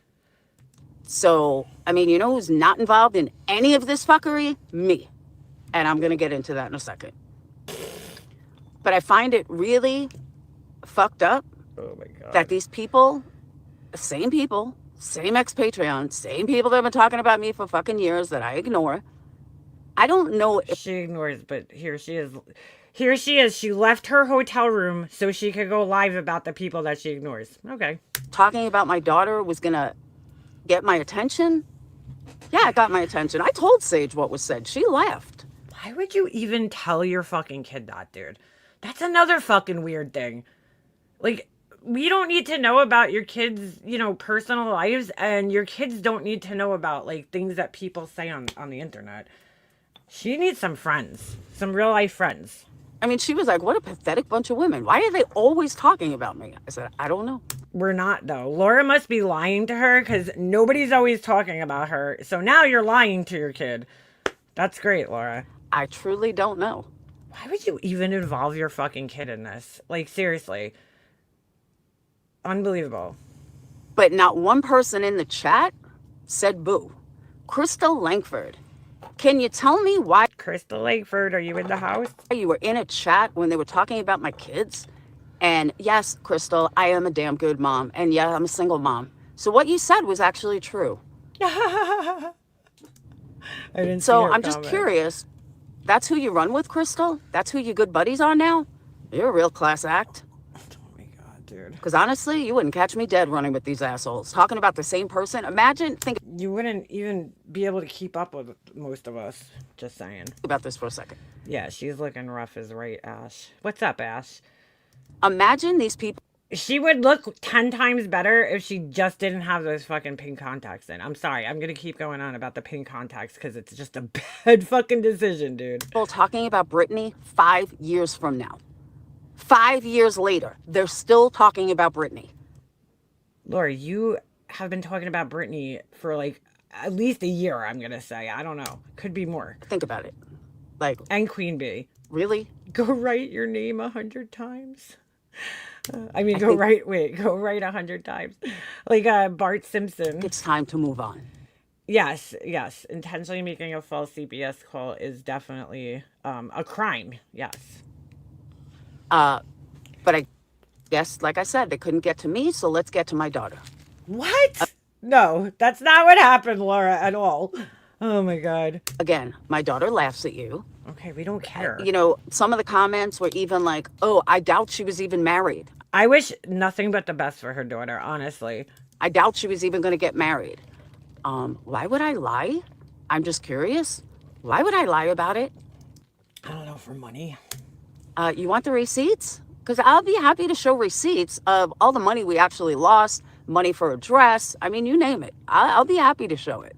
So, I mean, you know who's not involved in any of this fuckery? Me. And I'm going to get into that in a second. But I find it really fucked up that these people, same ex-Patreon, same people that have been talking about me for fucking years that I ignore. I don't know if she ignores, but here she is. Here she is. She left her hotel room so she could go live about the people that she ignores. Okay. Talking about my daughter was going to get my attention. Yeah, it got my attention. I told Sage what was said. She laughed. Why would you even tell your fucking kid that, dude? That's another fucking weird thing. Like, we don't need to know about your kids', personal lives, and your kids don't need to know about, like, things that people say on the internet. She needs some friends. Some real-life friends. I mean, she was like, what a pathetic bunch of women. Why are they always talking about me? I said, I don't know. We're not, though. Laura must be lying to her because nobody's always talking about her. So now you're lying to your kid. That's great, Laura. I truly don't know. Why would you even involve your fucking kid in this? Like, seriously. Unbelievable. But not one person in the chat said boo. Crystal Langford, can you tell me why Crystal Lakeford, are you in the house? you were in a chat when they were talking about my kids? And yes, Crystal, I am a damn good mom. And yeah, I'm a single mom. So what you said was actually true. I didn't see So her I'm just comment. curious. That's who you run with, Crystal? That's who your good buddies are now? You're a real class act. Oh my God, dude. Because honestly, you wouldn't catch me dead running with these assholes. Talking about the same person. Imagine, think You wouldn't even be able to keep up with most of us. Just saying. about this for a second. Yeah, she's looking rough as right, Ash. What's up, Ash? Imagine these people She would look 10 times better if she just didn't have those fucking pink contacts in. I'm sorry. I'm going to keep going on about the pink contacts because it's just a bad fucking decision, dude. talking about Britney 5 years from now. 5 years later, they're still talking about Britney. Laura, you have been talking about Britney for like at least a year, I'm going to say. I don't know. Could be more. Think about it. Like, And Queen Bee. really? Go write your name 100 times. Go write 100 times. Like Bart Simpson. It's time to move on. Yes. Intentionally making a false CPS call is definitely a crime. Yes. But I guess, like I said, they couldn't get to me, so let's get to my daughter. What? No, that's not what happened, Laura, at all. Oh my God. Again, my daughter laughs at you. Okay, we don't care. You know, some of the comments were even like, oh, I doubt she was even married. I wish nothing but the best for her daughter, honestly. I doubt she was even going to get married. Why would I lie? I'm just curious. Why would I lie about it? I don't know, for money. You want the receipts? Because I'll be happy to show receipts of all the money we actually lost, money for a dress. I mean, you name it. I'll be happy to show it.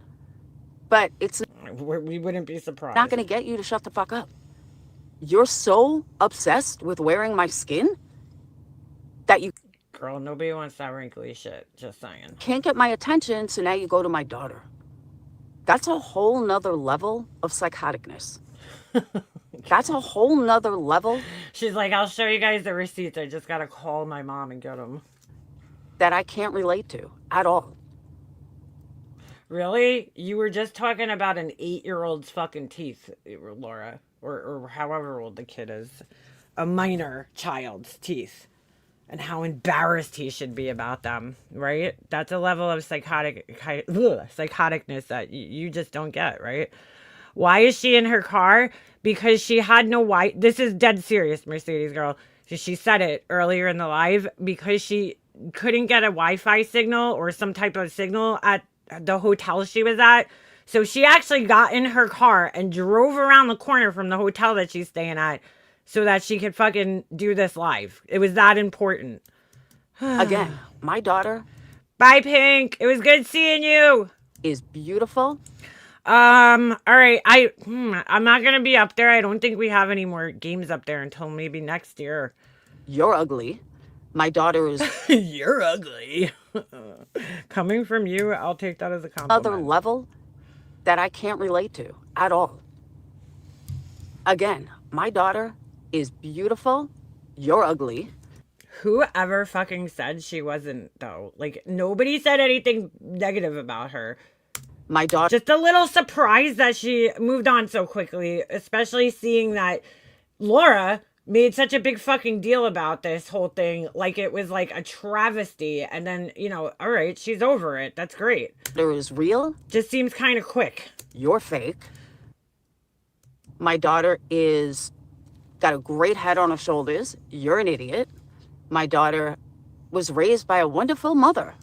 But it's We wouldn't be surprised. not going to get you to shut the fuck up. You're so obsessed with wearing my skin that you Girl, nobody wants that wrinkly shit. Just saying. can't get my attention, so now you go to my daughter. That's a whole nother level of psychoticness. That's a whole nother level She's like, I'll show you guys the receipts. I just gotta call my mom and get them. that I can't relate to at all. Really? You were just talking about an 8-year-old's fucking teeth, Laura. Or however old the kid is. A minor child's teeth. And how embarrassed he should be about them, right? That's a level of psychoticness that you just don't get, right? Why is she in her car? Because she had no This is dead serious, Mercedes girl. She said it earlier in the live. Because she couldn't get a Wi-Fi signal or some type of signal at the hotel she was at. So she actually got in her car and drove around the corner from the hotel that she's staying at so that she could fucking do this live. It was that important. Again, my daughter Bye, Pink. It was good seeing you. is beautiful. All right. I'm not gonna be up there. I don't think we have any more games up there until maybe next year. You're ugly. My daughter is You're ugly. Coming from you, I'll take that as a compliment. another level that I can't relate to at all. Again, my daughter is beautiful. You're ugly. Whoever fucking said she wasn't, though. Like, nobody said anything negative about her. My daughter Just a little surprised that she moved on so quickly, especially seeing that Laura made such a big fucking deal about this whole thing. Like, it was like a travesty. And then, all right, she's over it. That's great. is real. Just seems kind of quick. You're fake. My daughter is got a great head on her shoulders. You're an idiot. My daughter was raised by a wonderful mother.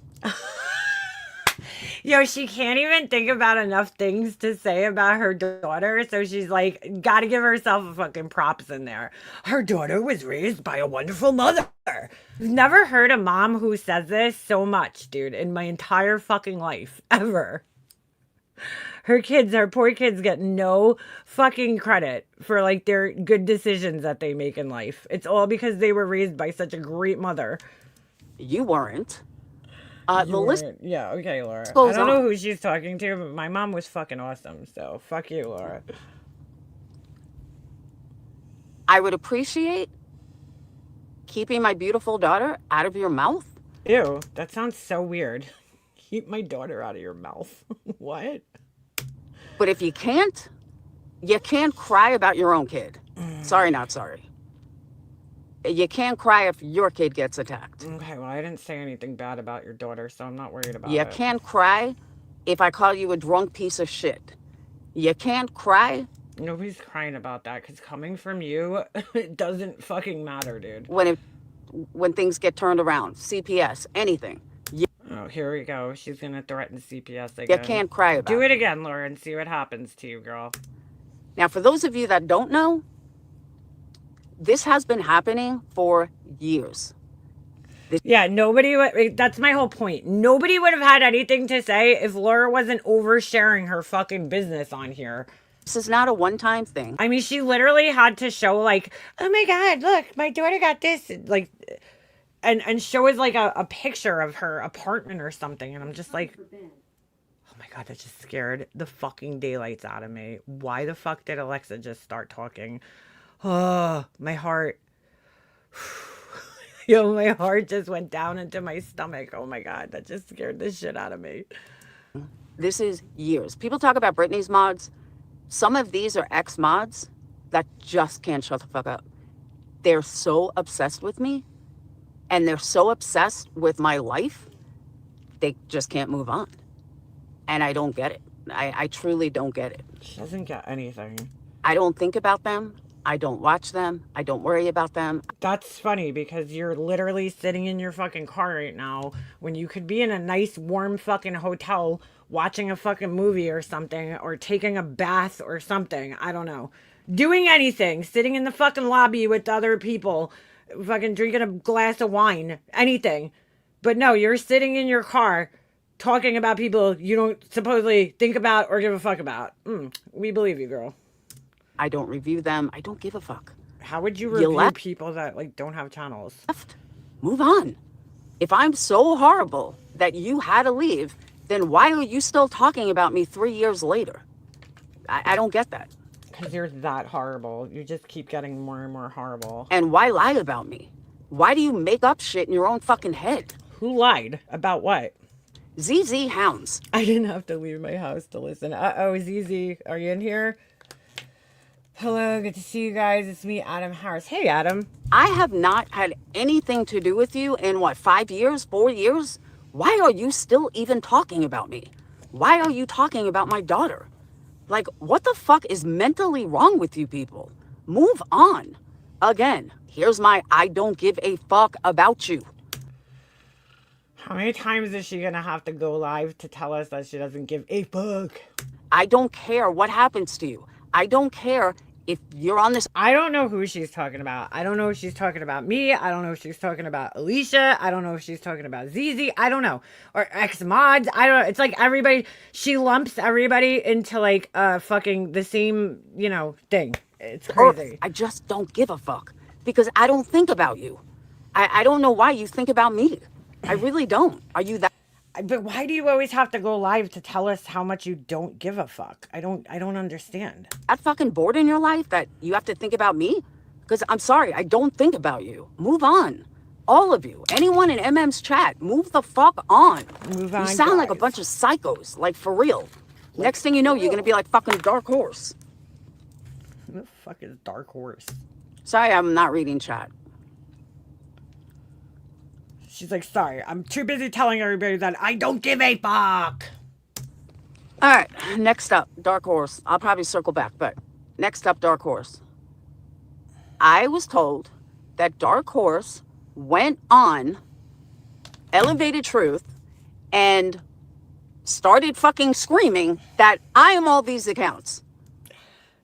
She can't even think about enough things to say about her daughter. So she's like, gotta give herself a fucking props in there. Her daughter was raised by a wonderful mother. I've never heard a mom who says this so much, dude, in my entire fucking life, ever. Her poor kids get no fucking credit for like their good decisions that they make in life. It's all because they were raised by such a great mother. You weren't. You The list weren't. Yeah, okay, Laura. I goes don't know on. who she's talking to, but my mom was fucking awesome, so fuck you, Laura. I would appreciate keeping my beautiful daughter out of your mouth. Ew, that sounds so weird. Keep my daughter out of your mouth. What? But if you can't cry about your own kid. Sorry, not sorry. You can't cry if your kid gets attacked. Okay, well, I didn't say anything bad about your daughter, so I'm not worried about You it. can't cry if I call you a drunk piece of shit. You can't cry Nobody's crying about that, because coming from you, it doesn't fucking matter, dude. when things get turned around. CPS, anything. Oh, here we go. She's gonna threaten CPS You again. can't cry about Do it again, Laura, and see what happens to you, girl. Now, for those of you that don't know, this has been happening for years. Yeah, nobody would. That's my whole point. Nobody would have had anything to say if Laura wasn't oversharing her fucking business on here. This is not a one-time thing. I mean, she literally had to show, like, oh my God, look, my daughter got this. Like, and show us, like, a picture of her apartment or something. And I'm just like, oh my God, that just scared the fucking daylights out of me. Why the fuck did Alexa just start talking? Oh, my heart. Yo, my heart just went down into my stomach. Oh my God, that just scared the shit out of me. This is years. People talk about Britney's mods. Some of these are ex-mods that just can't shut the fuck up. They're so obsessed with me, and they're so obsessed with my life, they just can't move on. And I don't get it. I truly don't get it. She doesn't get anything. I don't think about them. I don't watch them. I don't worry about them. That's funny because you're literally sitting in your fucking car right now when you could be in a nice warm fucking hotel watching a fucking movie or something, or taking a bath or something. I don't know. Doing anything. Sitting in the fucking lobby with other people, fucking drinking a glass of wine. Anything. But no, you're sitting in your car talking about people you don't supposedly think about or give a fuck about. We believe you, girl. I don't review them. I don't give a fuck. How would you review people that, like, don't have channels? Move on. If I'm so horrible that you had to leave, then why are you still talking about me 3 years later? I don't get that. Because you're that horrible. You just keep getting more and more horrible. And why lie about me? Why do you make up shit in your own fucking head? Who lied? About what? ZZ Hounds. I didn't have to leave my house to listen. Uh-oh, ZZ, are you in here? Hello, good to see you guys. It's me, Adam Harris. Hey, Adam. I have not had anything to do with you in, 5 years, 4 years? Why are you still even talking about me? Why are you talking about my daughter? Like, what the fuck is mentally wrong with you people? Move on. Again, here's my I don't give a fuck about you. How many times is she gonna have to go live to tell us that she doesn't give a fuck? I don't care what happens to you. I don't care if you're on this. I don't know who she's talking about. I don't know if she's talking about me. I don't know if she's talking about Alicia. I don't know if she's talking about ZZ. I don't know. Or ex-mods. I don't know. It's like everybody, she lumps everybody into like fucking the same, thing. It's crazy. I just don't give a fuck because I don't think about you. I don't know why you think about me. I really don't. Are you that? But why do you always have to go live to tell us how much you don't give a fuck? I don't understand. That fucking bored in your life that you have to think about me? Because I'm sorry, I don't think about you. Move on. All of you. Anyone in MM's chat, move the fuck on. Move on, you sound like a guys. bunch of psychos, like for real. Next thing you know, you're gonna be like fucking Dark Horse. Who the fuck is Dark Horse? Sorry, I'm not reading chat. She's like, sorry, I'm too busy telling everybody that I don't give a fuck. All right, next up, Dark Horse. I'll probably circle back, but next up, Dark Horse. I was told that Dark Horse went on Elevated Truth and started fucking screaming that I am all these accounts.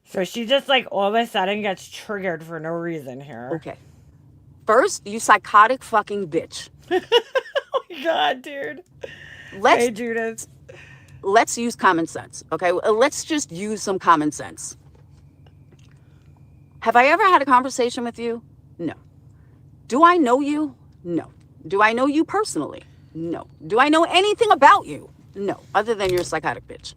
So she just like all of a sudden gets triggered for no reason here. Okay. First, you psychotic fucking bitch. Oh my God, dude. Hey, Judith. Let's use common sense, okay? Let's just use some common sense. Have I ever had a conversation with you? No. Do I know you? No. Do I know you personally? No. Do I know anything about you? No, other than you're a psychotic bitch.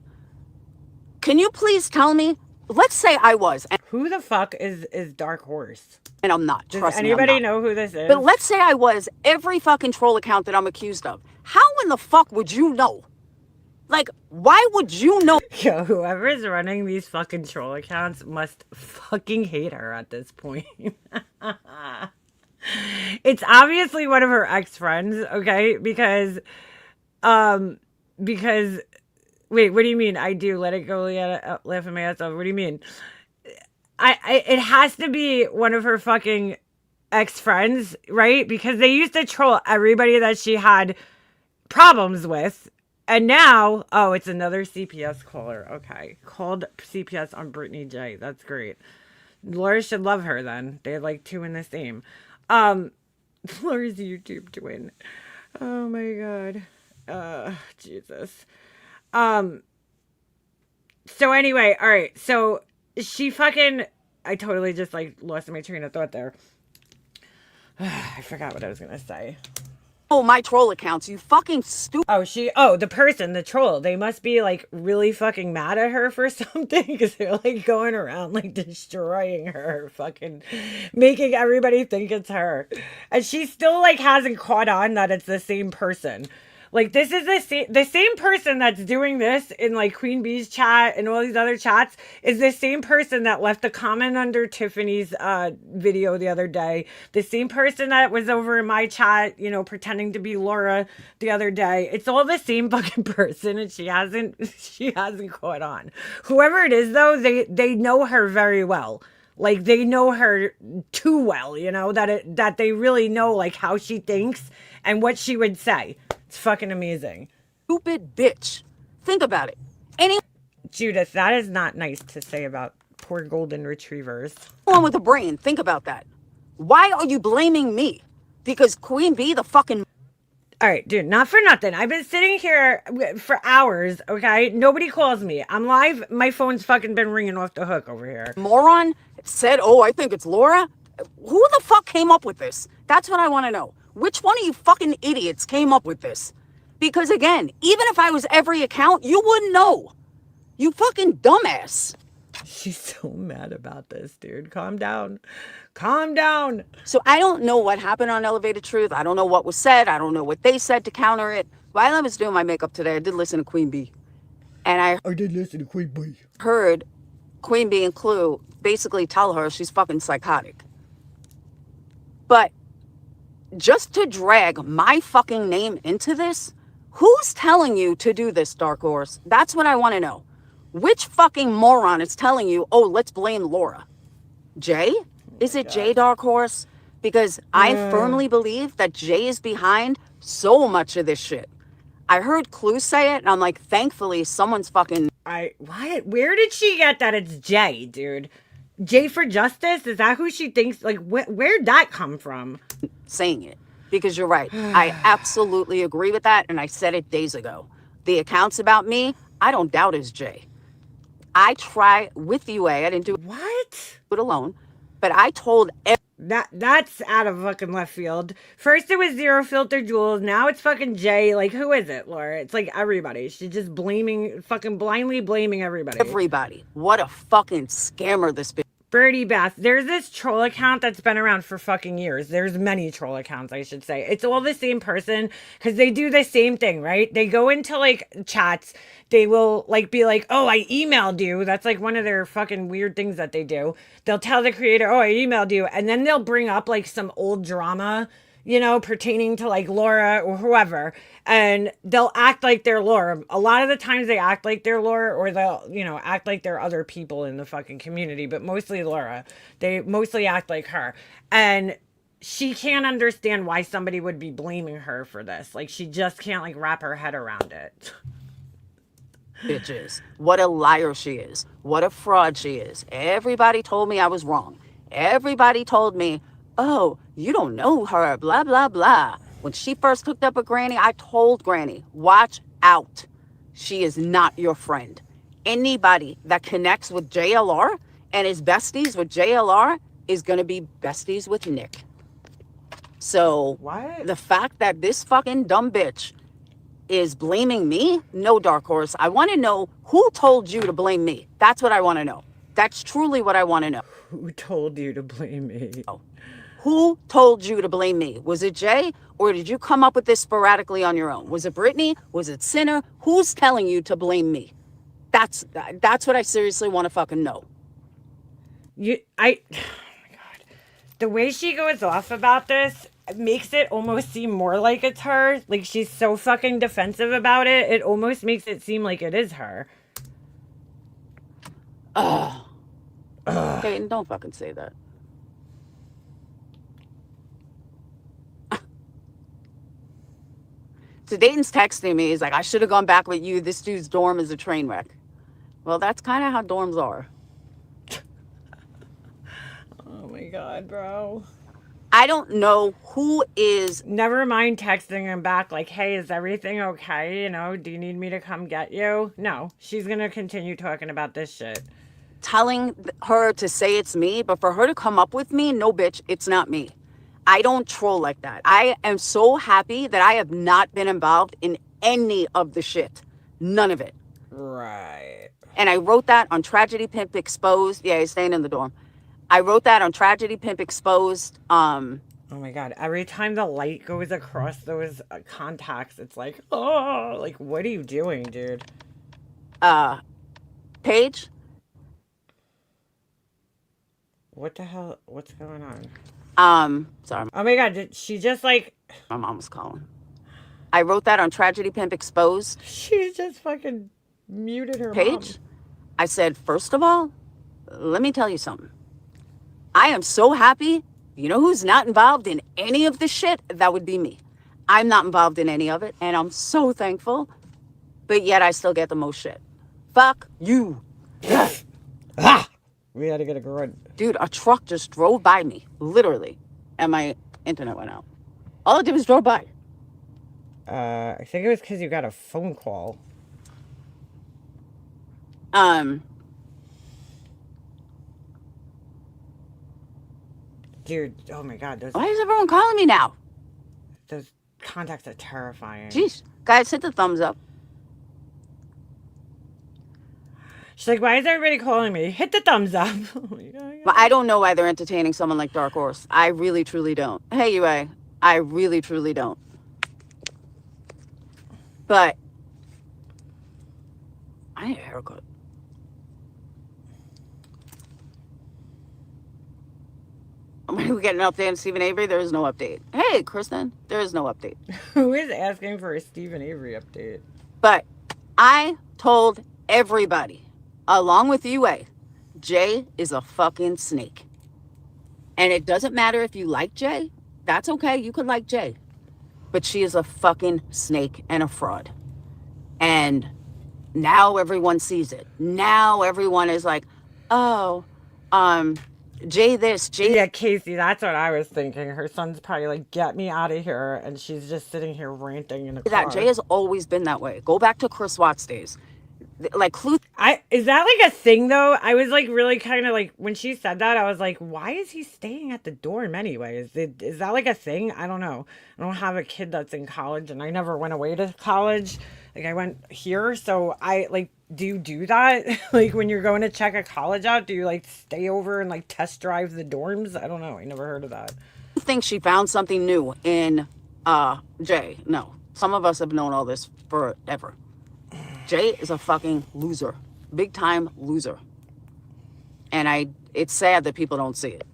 Can you please tell me? Let's say I was, Who the fuck is Dark Horse? and I'm not. Does Trust me, I'm anybody not. know who this is? But let's say I was every fucking troll account that I'm accused of. How in the fuck would you know? Like, why would you know? Yo, whoever is running these fucking troll accounts must fucking hate her at this point. It's obviously one of her ex-friends, okay? Because wait, what do you mean? I do let it go, laugh at my ass off. What do you mean? It has to be one of her fucking ex-friends, right? Because they used to troll everybody that she had problems with. And now, oh, it's another CPS caller. Okay. Called CPS on Brittany J. That's great. Laura should love her then. They're like two in the same. Laura's YouTube twin. Oh my god. Jesus. So anyway, all right. So she fucking, I totally just like lost my train of thought there. I forgot what I was gonna say. Oh, my troll accounts, you fucking stupid. The person, the troll, they must be like really fucking mad at her for something because they're like going around like destroying her, fucking making everybody think it's her. And she still like hasn't caught on that it's the same person. Like, this is the same person that's doing this in, like, Queen Bee's chat and all these other chats is the same person that left a comment under Tiffany's video the other day. The same person that was over in my chat, you know, pretending to be Laura the other day. It's all the same fucking person, and she hasn't caught on. Whoever it is, though, they know her very well. Like, they know her too well, you know, that they really know, like, how she thinks and what she would say. It's fucking amazing. Stupid bitch. Think about it. Judith, that is not nice to say about poor golden retrievers. Anyone with a brain, think about that. Why are you blaming me? Because Queen Bee, the fucking... All right, dude, not for nothing. I've been sitting here for hours, okay? Nobody calls me. I'm live. My phone's fucking been ringing off the hook over here. moron said, oh, I think it's Laura. Who the fuck came up with this? That's what I want to know. Which one of you fucking idiots came up with this? Because again, even if I was every account, you wouldn't know. You fucking dumbass. She's so mad about this, dude. Calm down. Calm down. So I don't know what happened on Elevated Truth. I don't know what was said. I don't know what they said to counter it. While I was doing my makeup today, I did listen to Queen Bee. And I did listen to Queen Bee. Heard Queen Bee and Clue basically tell her she's fucking psychotic. But just to drag my fucking name into this, who's telling you to do this, Dark Horse? That's what I want to know. Which fucking moron is telling you, oh, let's blame Laura? Jay? Is it Jay, Dark Horse? Because I firmly believe that Jay is behind so much of this shit. I heard Clue say it, and I'm like, thankfully, someone's fucking... What? Where did she get that it's Jay, dude? Jay for Justice? Is that who she thinks? Like, where'd that come from? Saying it. Because you're right. I absolutely agree with that, and I said it days ago. The accounts about me, I don't doubt is Jay. I try with UA. I didn't do it alone, but I told that's out of fucking left field. First it was Zero Filter Jules, now it's fucking Jay. Like, who is it, Laura? It's like everybody. She's just fucking blindly blaming everybody. Everybody. What a fucking scammer this bitch. Birdie Bath, there's this troll account that's been around for fucking years. There's many troll accounts, I should say. It's all the same person because they do the same thing, right? They go into like chats. They will like be like, oh, I emailed you. That's like one of their fucking weird things that they do. They'll tell the creator, oh, I emailed you. And then they'll bring up like some old drama, you know, pertaining to like Laura or whoever. And they'll act like they're Laura. A lot of the times they act like they're Laura, or they'll, you know, act like they're other people in the fucking community, but mostly Laura. They mostly act like her. And she can't understand why somebody would be blaming her for this. Like, she just can't like wrap her head around it. Bitches. What a liar she is. What a fraud she is. Everybody told me I was wrong. Everybody told me, oh, you don't know her, blah, blah, blah. When she first hooked up with Granny, I told Granny, watch out. She is not your friend. Anybody that connects with JLR and is besties with JLR is going to be besties with Nick. So What? the fact that this fucking dumb bitch is blaming me, no, Dark Horse. I want to know who told you to blame me. That's what I want to know. That's truly what I want to know. Who told you to blame me? Who told you to blame me? Was it Jay, or did you come up with this sporadically on your own? Was it Brittany? Was it Sinner? Who's telling you to blame me? That's what I seriously want to fucking know. Oh my God. The way she goes off about this makes it almost seem more like it's her. Like she's so fucking defensive about it. It almost makes it seem like it is her. Peyton, don't fucking say that. So Dayton's texting me. He's like, I should have gone back with you. This dude's dorm is a train wreck. Well, that's kind of how dorms are. Oh my God, bro. I don't know who is... Never mind texting him back like, hey, is everything okay? You know, do you need me to come get you? No, she's going to continue talking about this shit. telling her to say it's me, but for her to come up with me, no, bitch, it's not me. I don't troll like that. I am so happy that I have not been involved in any of the shit. None of it. Right. And I wrote that on Tragedy Pimp Exposed. Yeah, he's staying in the dorm. I wrote that on Tragedy Pimp Exposed. Oh my God. Every time the light goes across those contacts, it's like, oh, like, what are you doing, dude? Paige? What the hell? What's going on? Sorry, Oh my God. Did she just like, my mom was calling. I wrote that on Tragedy Pimp Exposed. she just fucking muted her Paige? mom. I said, first of all, let me tell you something. I am so happy. You know who's not involved in any of this shit? That would be me. I'm not involved in any of it, and I'm so thankful. But yet I still get the most shit. Fuck you. Ah! We had to get a grunt. Dude, a truck just drove by me, literally, and my internet went out. All it did was drove by. I think it was because you got a phone call. Dude, oh my God, Why is everyone calling me now? those contacts are terrifying. Jeez. Guys, hit the thumbs up. She's like, why is everybody calling me? Hit the thumbs up. Oh my God. But I don't know why they're entertaining someone like Dark Horse. I really, truly don't. Hey, UA. I really, truly don't. But I need a haircut. We get an update on Stephen Avery. There is no update. Hey, Kristen, there is no update. Who is asking for a Stephen Avery update? But I told everybody, along with UA, Jay is a fucking snake. And it doesn't matter if you like Jay. That's okay. You could like Jay. But she is a fucking snake and a fraud. And now everyone sees it. Now everyone is like, oh, Jay this, Jay. Yeah, Casey, that's what I was thinking. Her son's probably like, get me out of here. And she's just sitting here ranting in a car. That Jay has always been that way. Go back to Chris Watts days. Like, Clue. Is that like a thing though? I was like really kind of like, when she said that, I was like, why is he staying at the dorm anyway? Is that like a thing? I don't know. I don't have a kid that's in college and I never went away to college. Like I went here. So I like, do you do that? Like when you're going to check a college out, do you like stay over and like test drive the dorms? I don't know. I never heard of that. I think she found something new in Jay. No, some of us have known all this forever. Jay is a fucking loser. Big time loser. And it's sad that people don't see it.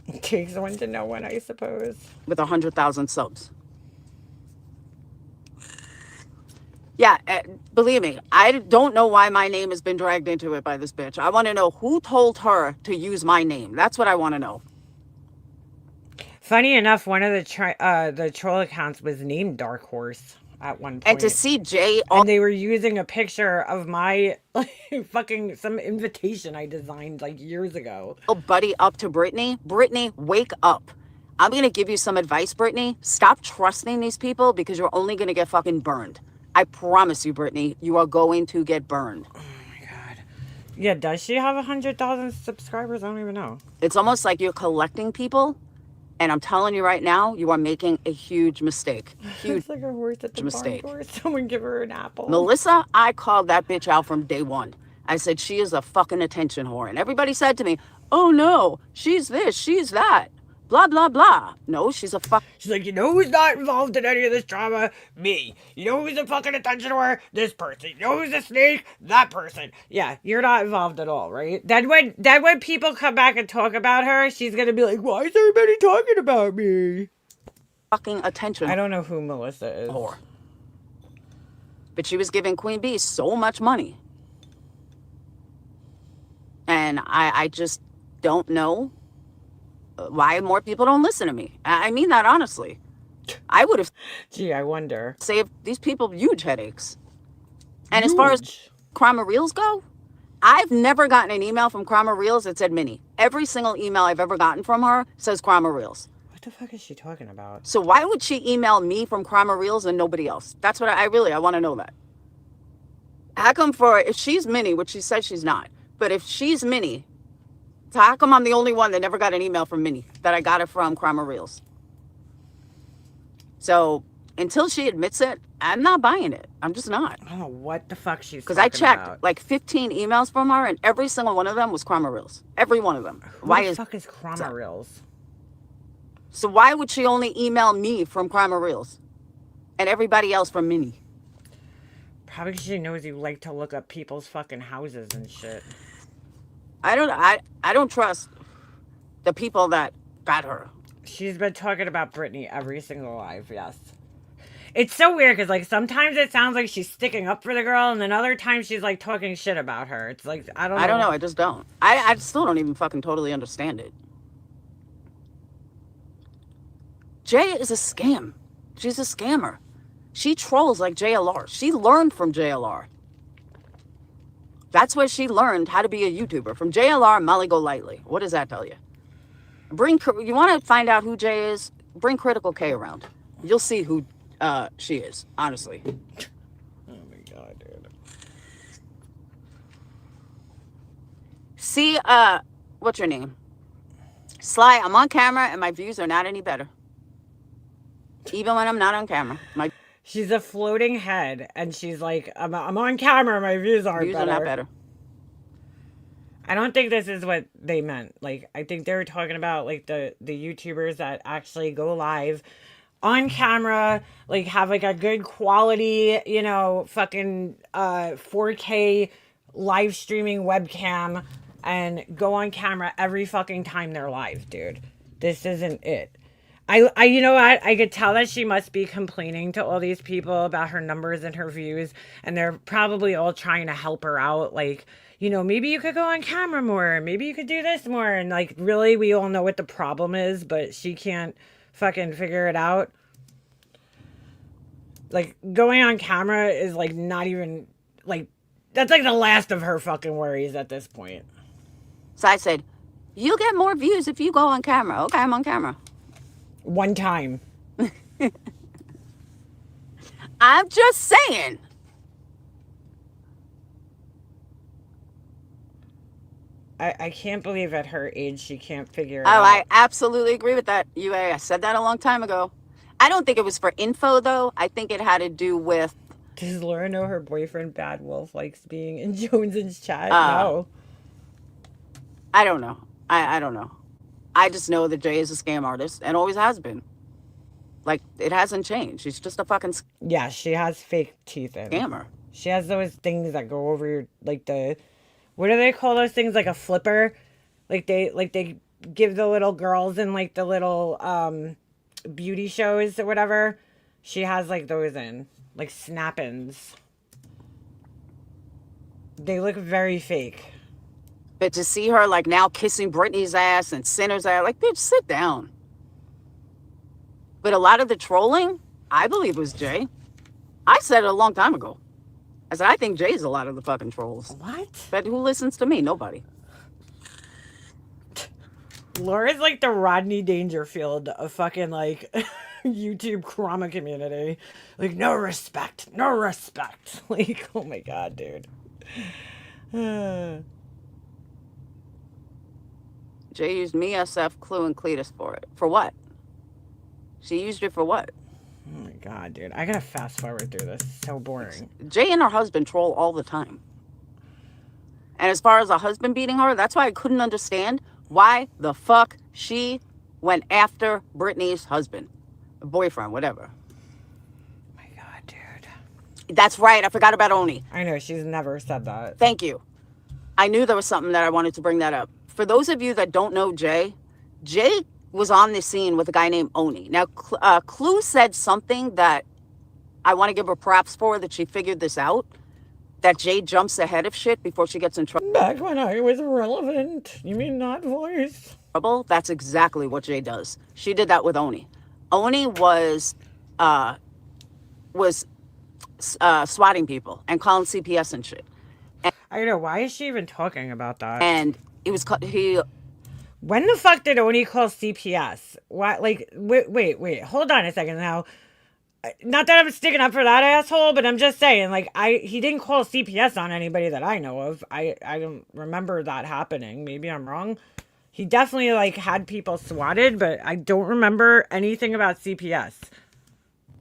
It takes one to know one, I suppose. With 100,000 subs. Yeah, believe me, I don't know why my name has been dragged into it by this bitch. I want to know who told her to use my name. That's what I want to know. Funny enough, one of the troll accounts was named Dark Horse at one point. And to see Jay... And they were using a picture of my like, fucking some invitation I designed like years ago. Buddy up to Brittany. Brittany, wake up. I'm going to give you some advice, Brittany. Stop trusting these people because you're only going to get fucking burned. I promise you, Brittany, you are going to get burned. Oh my God. Yeah, does she have 100,000 subscribers? I don't even know. It's almost like you're collecting people And I'm telling you right now, you are making a huge mistake. Huge It's like a horse at the mistake. barn door. Someone give her an apple. Melissa, I called that bitch out from day one. I said, she is a fucking attention whore. And everybody said to me, oh no, she's this, she's that. Blah, blah, blah. No, she's a fuck. She's like, you know who's not involved in any of this drama? Me. You know who's a fucking attention whore? This person. You know who's a snake? That person. Yeah, you're not involved at all, right? Then when people come back and talk about her, she's gonna be like, why is everybody talking about me? Fucking attention. I don't know who Melissa is. Whore. But she was giving Queen Bee so much money. And I just don't know why more people don't listen to me. I mean that honestly. I would have Gee, I wonder. saved these people huge headaches. And as far as Huge. Crime Reels go, I've never gotten an email from Crime Reels that said Minnie. Every single email I've ever gotten from her says Crime Reels. What the fuck is she talking about? So why would she email me from Crime Reels and nobody else? That's what I want to know that. How come if she's Minnie, which she says she's not, but if she's Minnie, so how come I'm the only one that never got an email from Minnie, that I got it from Crime Reels? So until she admits it, I'm not buying it. I'm just not. I don't know what the fuck she's Because talking I checked about. like 15 emails from her, and every single one of them was Crime Reels. Every one of them. Who the fuck is Chroma Reels? So why would she only email me from Crime Reels and everybody else from Minnie? Probably 'cause she knows you like to look up people's fucking houses and shit. I don't trust the people that got her. She's been talking about Britney every single live, yes. It's so weird because, like, sometimes it sounds like she's sticking up for the girl, and then other times she's, like, talking shit about her. It's like, I don't know. I just don't. I still don't even fucking totally understand it. Jay is a scam. She's a scammer. She trolls like JLR. She learned from JLR. That's where she learned how to be a YouTuber. From JLR, Molly Go Lightly. What does that tell you? You want to find out who Jay is? Bring Critical K around. You'll see who she is, honestly. Oh my god, dude. See, what's your name? Sly, I'm on camera and my views are not any better. Even when I'm not on camera. My She's a floating head, and she's like, I'm on camera, my views aren't views better. are not better. I don't think this is what they meant. Like, I think they were talking about, like, the YouTubers that actually go live on camera, like, have, like, a good quality, you know, fucking 4K live streaming webcam and go on camera every fucking time they're live, dude. This isn't it. I you know what? I could tell that she must be complaining to all these people about her numbers and her views, and they're probably all trying to help her out. Like, you know, maybe you could go on camera more. Maybe you could do this more. And, like, really, we all know what the problem is, but she can't fucking figure it out. Like, going on camera is, like, not even, like, that's, like, the last of her fucking worries at this point. So I said, you'll get more views if you go on camera. Okay, I'm on camera. One time. I'm just saying. I can't believe at her age she can't figure it Oh, out. I absolutely agree with that, UA. I said that a long time ago. I don't think it was for info, though. I think it had to do with... Does Laura know her boyfriend Bad Wolf likes being in Jones's chat? No. I don't know. I don't know. I just know that Jay is a scam artist and always has been. Like, it hasn't changed. She's just a fucking Yeah, she has fake teeth in. scammer. She has those things that go over your, like, the... What do they call those things? Like a flipper? Like they give the little girls in, like, the little beauty shows or whatever. She has, like, those in. Like snap-ins. They look very fake. But to see her, like, now kissing Britney's ass and Sinner's ass, like, bitch, sit down. But a lot of the trolling, I believe, was Jay. I said it a long time ago. I said, I think Jay's a lot of the fucking trolls. What? But who listens to me? Nobody. Laura's like the Rodney Dangerfield of fucking, like, YouTube Chroma community. Like, no respect. No respect. Like, oh my god, dude. Jay used me, SF, Clue, and Cletus for it. For what? She used it for what? Oh my God, dude. I gotta fast forward through this. It's so boring. Jay and her husband troll all the time. And as far as her husband beating her, that's why I couldn't understand why the fuck she went after Brittany's husband, boyfriend, whatever. Oh my God, dude. That's right. I forgot about Oni. I know, she's never said that. Thank you. I knew there was something that I wanted to bring that up. For those of you that don't know Jay was on the scene with a guy named Oni. Now, Clue said something that I want to give her props for, that she figured this out, that Jay jumps ahead of shit before she gets in trouble. Back when I was relevant. You mean not voice? That's exactly what Jay does. She did that with Oni. Oni was swatting people and calling CPS and shit. I know, why is she even talking about that? And he when the fuck did Oni call CPS? Why? Like, wait, hold on a second now. Not that I'm sticking up for that asshole, but I'm just saying, like, he didn't call CPS on anybody that I know of. I don't remember that happening. Maybe I'm wrong. He definitely, like, had people swatted, but I don't remember anything about CPS.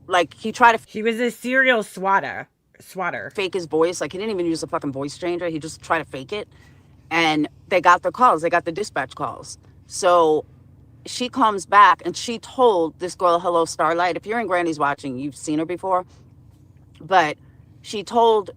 Like, he was a serial swatter. Fake his voice. Like, he didn't even use a fucking voice changer. He just tried to fake it. And they got the calls. They got the dispatch calls. So she comes back and she told this girl, hello, Starlight. If you're in Granny's watching, you've seen her before. But she told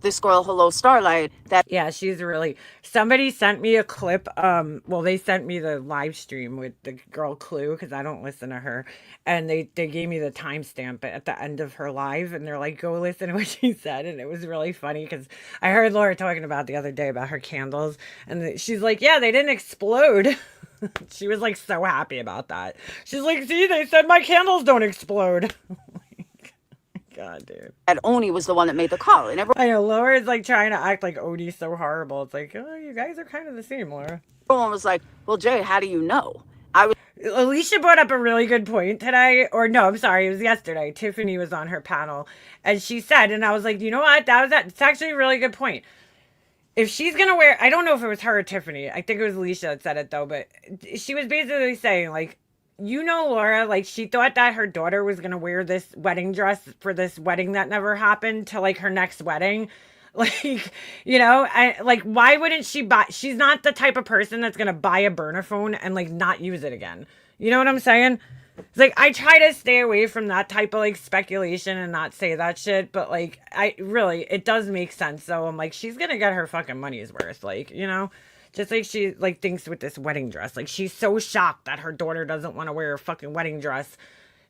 this girl, hello, Starlight, that... Yeah, she's really... Somebody sent me a clip. Well, they sent me the live stream with the girl Clue, because I don't listen to her. And they gave me the timestamp at the end of her live. And they're like, go listen to what she said. And it was really funny, because I heard Laura talking about the other day about her candles. And she's like, yeah, they didn't explode. She was like so happy about that. She's like, see, they said my candles don't explode. God, dude. And Oni was the one that made the call. And I know, Laura's like trying to act like Odie's so horrible. It's like, oh, you guys are kind of the same, Laura. Everyone was like, well, Jay, how do you know? Alicia brought up a really good point today. Or no, I'm sorry, it was yesterday. Tiffany was on her panel. And she said, and I was like, you know what? It's actually a really good point. If she's going to wear, I don't know if it was her or Tiffany. I think it was Alicia that said it, though. But she was basically saying, like, you know, Laura, like, she thought that her daughter was going to wear this wedding dress for this wedding that never happened to, like, her next wedding. Like, you know, like, why wouldn't she buy? She's not the type of person that's going to buy a burner phone and, like, not use it again. You know what I'm saying? It's like, I try to stay away from that type of, like, speculation and not say that shit. But, like, it does make sense. So I'm like, she's going to get her fucking money's worth. Like, you know? Just like she, like, thinks with this wedding dress. Like, she's so shocked that her daughter doesn't want to wear a fucking wedding dress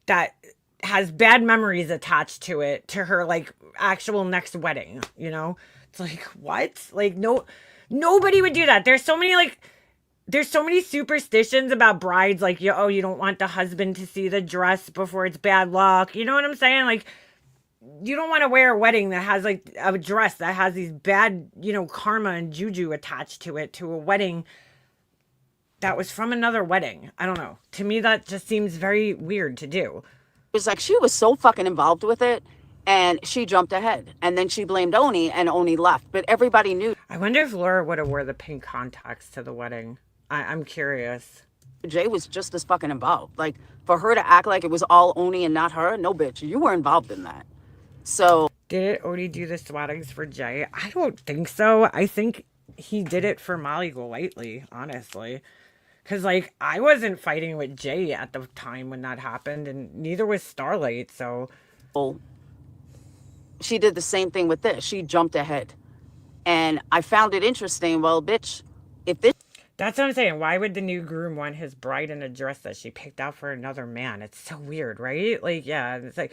that has bad memories attached to it, to her, like, actual next wedding, you know? It's like, what? Like, nobody would do that. There's so many superstitions about brides, like, you don't want the husband to see the dress before it's bad luck. You know what I'm saying? Like, you don't want to wear a wedding that has, like, a dress that has these bad, you know, karma and juju attached to it, to a wedding that was from another wedding. I don't know. To me, that just seems very weird to do. It was like, she was so fucking involved with it, and she jumped ahead. And then she blamed Oni, and Oni left. But everybody knew. I wonder if Laura would have wore the pink contacts to the wedding. I'm curious. Jay was just as fucking involved. Like, for her to act like it was all Oni and not her, no, bitch, you were involved in that. So, did Odie do the swattings for Jay? I don't think so. I think he did it for Molly Golightly, honestly. Because, like, I wasn't fighting with Jay at the time when that happened, and neither was Starlight, so. She did the same thing with this. She jumped ahead. And I found it interesting. Well, bitch, if this... That's what I'm saying. Why would the new groom want his bride in a dress that she picked out for another man? It's so weird, right? Like, yeah, it's like,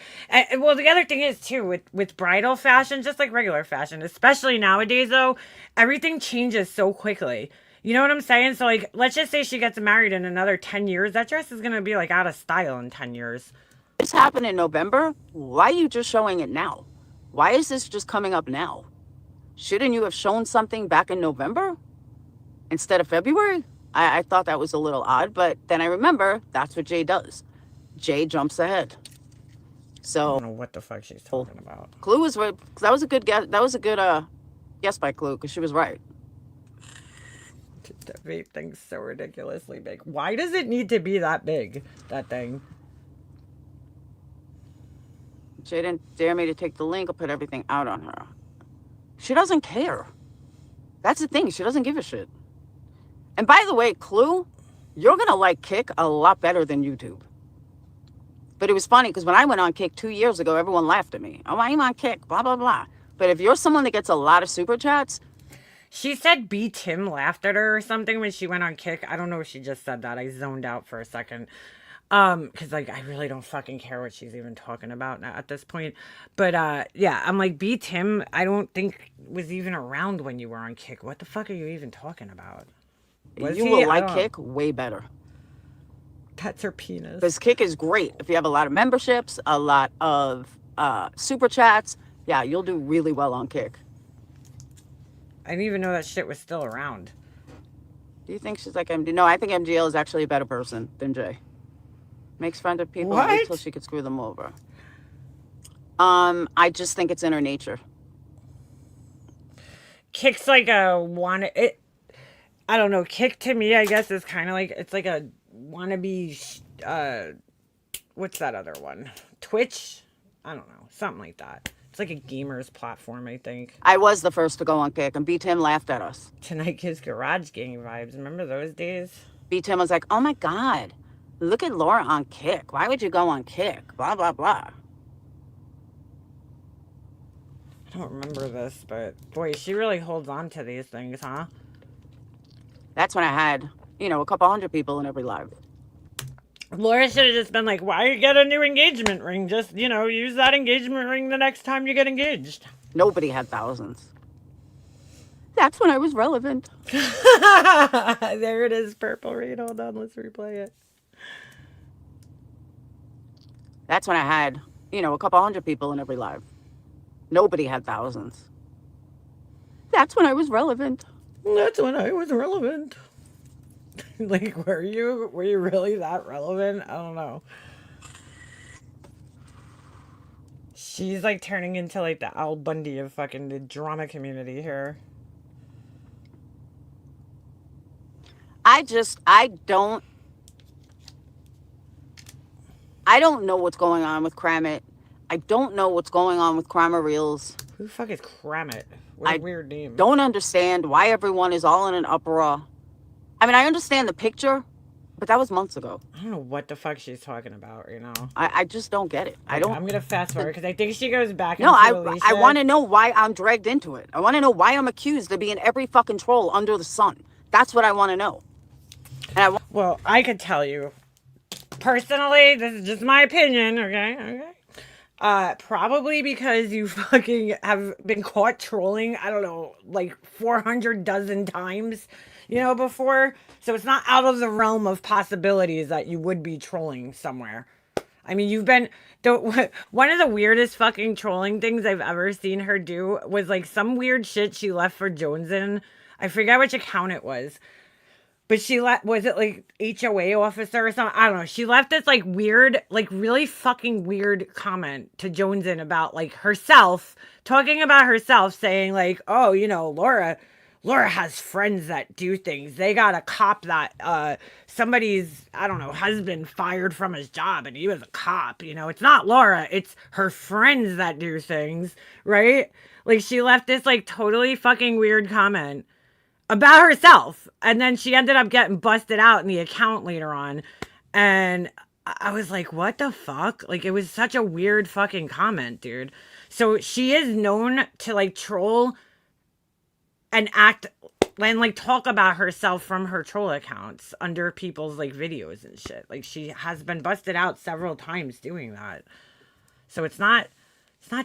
well, the other thing is too, with bridal fashion, just like regular fashion, especially nowadays though, everything changes so quickly. You know what I'm saying? So, like, let's just say she gets married in another 10 years. That dress is going to be, like, out of style in 10 years. This happened in November. Why are you just showing it now? Why is this just coming up now? Shouldn't you have shown something back in November instead of February? I thought that was a little odd, but then I remember that's what Jay does. Jay jumps ahead. So I don't know what the fuck she's talking about. Clue was right. That was a good guess. That was a good guess by Clue, because she was right. The vape thing's so ridiculously big. Why does it need to be that big, that thing? She didn't dare me to take the link or put everything out on her. She doesn't care. That's the thing. She doesn't give a shit. And by the way, Clue, you're going to like Kick a lot better than YouTube. But it was funny because when I went on Kick 2 years ago, everyone laughed at me. Oh, I'm on Kick, blah, blah, blah. But if you're someone that gets a lot of super chats. She said B. Tim laughed at her or something when she went on Kick. I don't know if she just said that. I zoned out for a second. Because, like, I really don't fucking care what she's even talking about now at this point. But, yeah, I'm like, B. Tim, I don't think was even around when you were on Kick. What the fuck are you even talking about? You will like Kick way better. That's her penis. Because Kick is great. If you have a lot of memberships, a lot of super chats, yeah, you'll do really well on Kick. I didn't even know that shit was still around. Do you think she's like MD? No, I think MGL is actually a better person than Jay. Makes friends with people until she could screw them over. I just think it's in her nature. Kick's like a I don't know. Kick to me, I guess, is kind of like, it's like a wannabe, what's that other one? Twitch? I don't know. Something like that. It's like a gamer's platform, I think. I was the first to go on Kick, and B-Tim laughed at us. Tonight gives Garage Gang vibes. Remember those days? B-Tim was like, oh my God, look at Laura on Kick. Why would you go on Kick? Blah, blah, blah. I don't remember this, but boy, she really holds on to these things, huh? That's when I had, a couple hundred people in every live. Laura should have just been like, why get a new engagement ring? Just, use that engagement ring the next time you get engaged. Nobody had thousands. That's when I was relevant. There it is, Purple Rain. Hold on, let's replay it. That's when I had, a couple hundred people in every live. Nobody had thousands. That's when I was relevant. That's when I was relevant. Like, were you really that relevant? I don't know. She's like turning into like the Al Bundy of fucking the drama community here. I don't know what's going on with Kramit. I don't know what's going on with Kramer Reels. Who the fuck is Kramit? What a weird name. Don't understand why everyone is all in an uproar. I mean, I understand the picture, but that was months ago. I don't know what the fuck she's talking about, I just don't get it. I'm gonna fast forward because I think she goes back. No, I want to know why I'm dragged into it. I want to know why I'm accused of being every fucking troll under the sun. That's what I want to know. Well, I could tell you personally. This is just my opinion. Okay. Probably because you fucking have been caught trolling, I don't know, like 400 dozen times, before. So it's not out of the realm of possibilities that you would be trolling somewhere. I mean, one of the weirdest fucking trolling things I've ever seen her do was like some weird shit she left for Jones in. I forget which account it was. But was it like HOA officer or something? I don't know. She left this like weird, like really fucking weird comment to Jonesin about like herself, talking about herself, saying like, oh, Laura has friends that do things. They got a cop that somebody's, I don't know, husband fired from his job and he was a cop. It's not Laura. It's her friends that do things, right? Like she left this like totally fucking weird comment about herself, and then she ended up getting busted out in the account later on, and I was like, what the fuck? Like, it was such a weird fucking comment, dude. So she is known to like troll and act and like talk about herself from her troll accounts under people's like videos and shit. Like, she has been busted out several times doing that. So it's not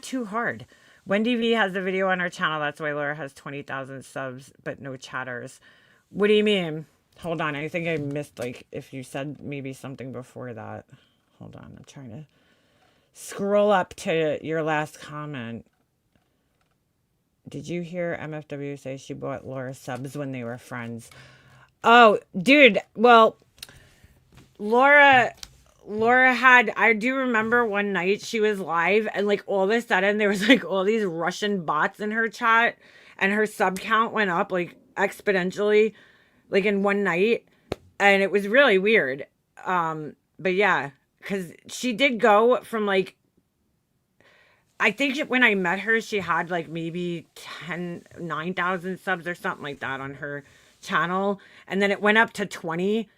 too hard. Wendy V has a video on her channel. That's why Laura has 20,000 subs, but no chatters. What do you mean? Hold on. I think I missed, like, if you said maybe something before that. Hold on. I'm trying to scroll up to your last comment. Did you hear MFW say she bought Laura subs when they were friends? Oh, dude. Well, Laura had, I do remember one night she was live and like all of a sudden there was like all these Russian bots in her chat and her sub count went up like exponentially like in one night, and it was really weird. But yeah, because she did go from like, I think when I met her, she had like maybe 9,000 subs or something like that on her channel. And then it went up to 20,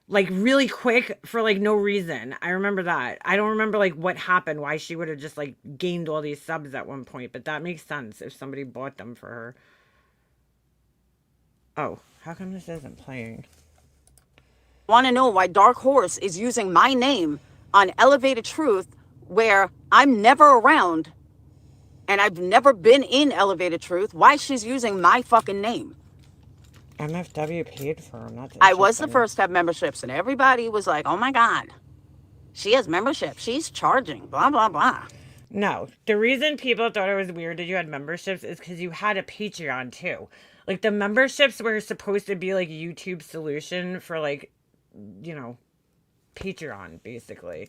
like really quick for like no reason. I remember that. I don't remember like what happened, why she would have just like gained all these subs at one point, but that makes sense if somebody bought them for her. Oh, how come this isn't playing? Want to know why Dark Horse is using my name on Elevated Truth where I'm never around and I've never been in Elevated Truth, why she's using my fucking name. MFW paid for them. That's I was the first to have memberships, and everybody was like, oh my God, she has membership. She's charging, blah, blah, blah. No, the reason people thought it was weird that you had memberships is because you had a Patreon too. Like the memberships were supposed to be like YouTube's solution for like, you know, Patreon basically.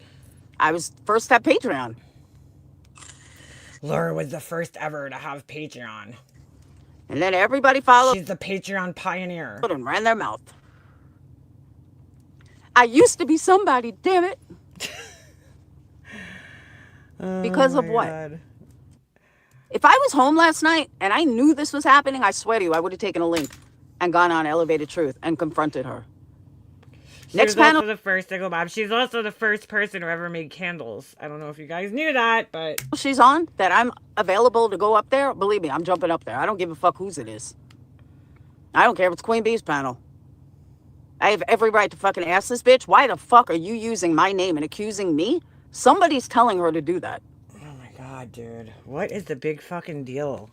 I was first at Patreon. Laura was the first ever to have Patreon. And then everybody followed. She's the Patreon pioneer. And ran their mouth. I used to be somebody, damn it. Because of what? God. If I was home last night and I knew this was happening, I swear to you, I would have taken a link and gone on Elevated Truth and confronted her. Next panel. Also the first Single Bob. She's also the first person who ever made candles. I don't know if you guys knew that, but she's on that I'm available to go up there. Believe me, I'm jumping up there. I don't give a fuck whose it is. I don't care if it's Queen Bee's panel. I have every right to fucking ask this bitch, why the fuck are you using my name and accusing me? Somebody's telling her to do that. Oh my God, dude. What is the big fucking deal?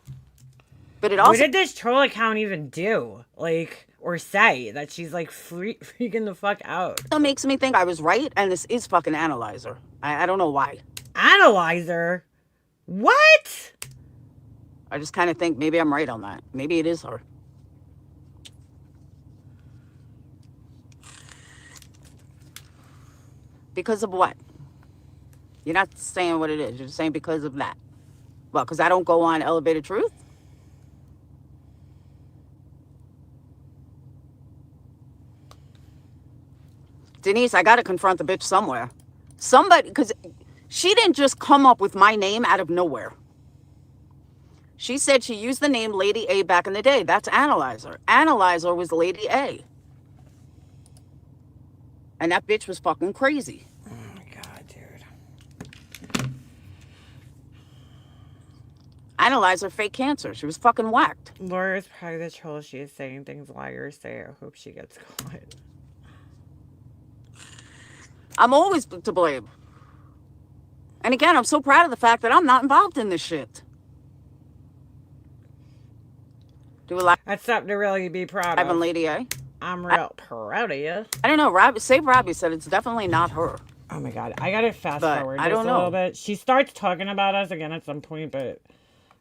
But it also... What did this troll account even do? Like, or say that she's like freaking the fuck out? That makes me think I was right, and this is fucking Analyzer. I don't know why. Analyzer? What? I just kind of think maybe I'm right on that. Maybe it is her. Because of what? You're not saying what it is. You're just saying because of that. Well, because I don't go on Elevated Truth? Denise, I got to confront the bitch somewhere. Somebody, because she didn't just come up with my name out of nowhere. She said she used the name Lady A back in the day. That's Analyzer. Analyzer was Lady A. And that bitch was fucking crazy. Oh my God, dude. Analyzer fake cancer. She was fucking whacked. Laura's probably the troll. She is saying things liars say. I hope she gets caught. I'm always to blame. And again, I'm so proud of the fact that I'm not involved in this shit. Do a lot. That's something to really be proud of. Lady A. I'm real proud of you. I don't know. Robbie said it's definitely not her. Oh my God. I gotta fast forward I don't just a little bit. She starts talking about us again at some point, but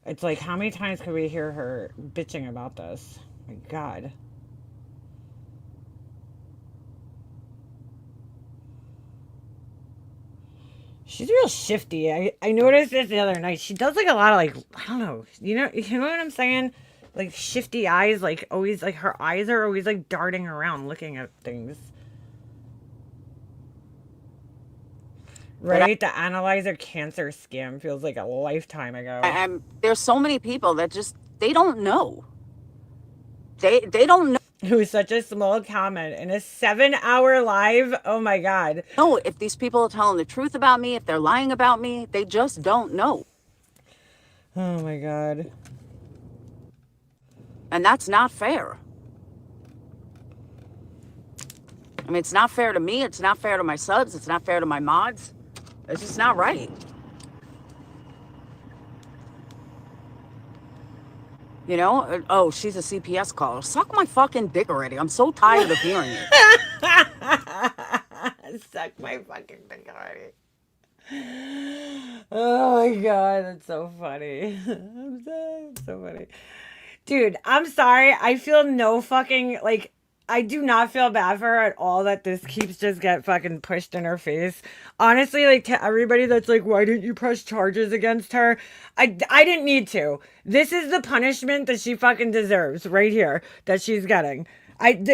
it's like, how many times could we hear her bitching about this? My God. She's real shifty. I noticed this the other night. She does like a lot of like, I don't know. You know what I'm saying? Like shifty eyes, like always, like her eyes are always like darting around looking at things. Right? The Analyzer cancer scam feels like a lifetime ago. There's so many people that just, they don't know. They don't know. It was such a small comment in a 7-hour live. Oh my God. No, if these people are telling the truth about me, if they're lying about me, they just don't know. Oh my God. And that's not fair. I mean, it's not fair to me. It's not fair to my subs. It's not fair to my mods. It's just not right. You know? Oh, she's a CPS caller. Suck my fucking dick already. I'm so tired of hearing it. Suck my fucking dick already. Oh my God, that's so funny. I'm so funny. Dude, I'm sorry. I feel no fucking, like, I do not feel bad for her at all that this keeps just get fucking pushed in her face. Honestly, like, to everybody that's like, why didn't you press charges against her? I didn't need to. This is the punishment that she fucking deserves right here that she's getting.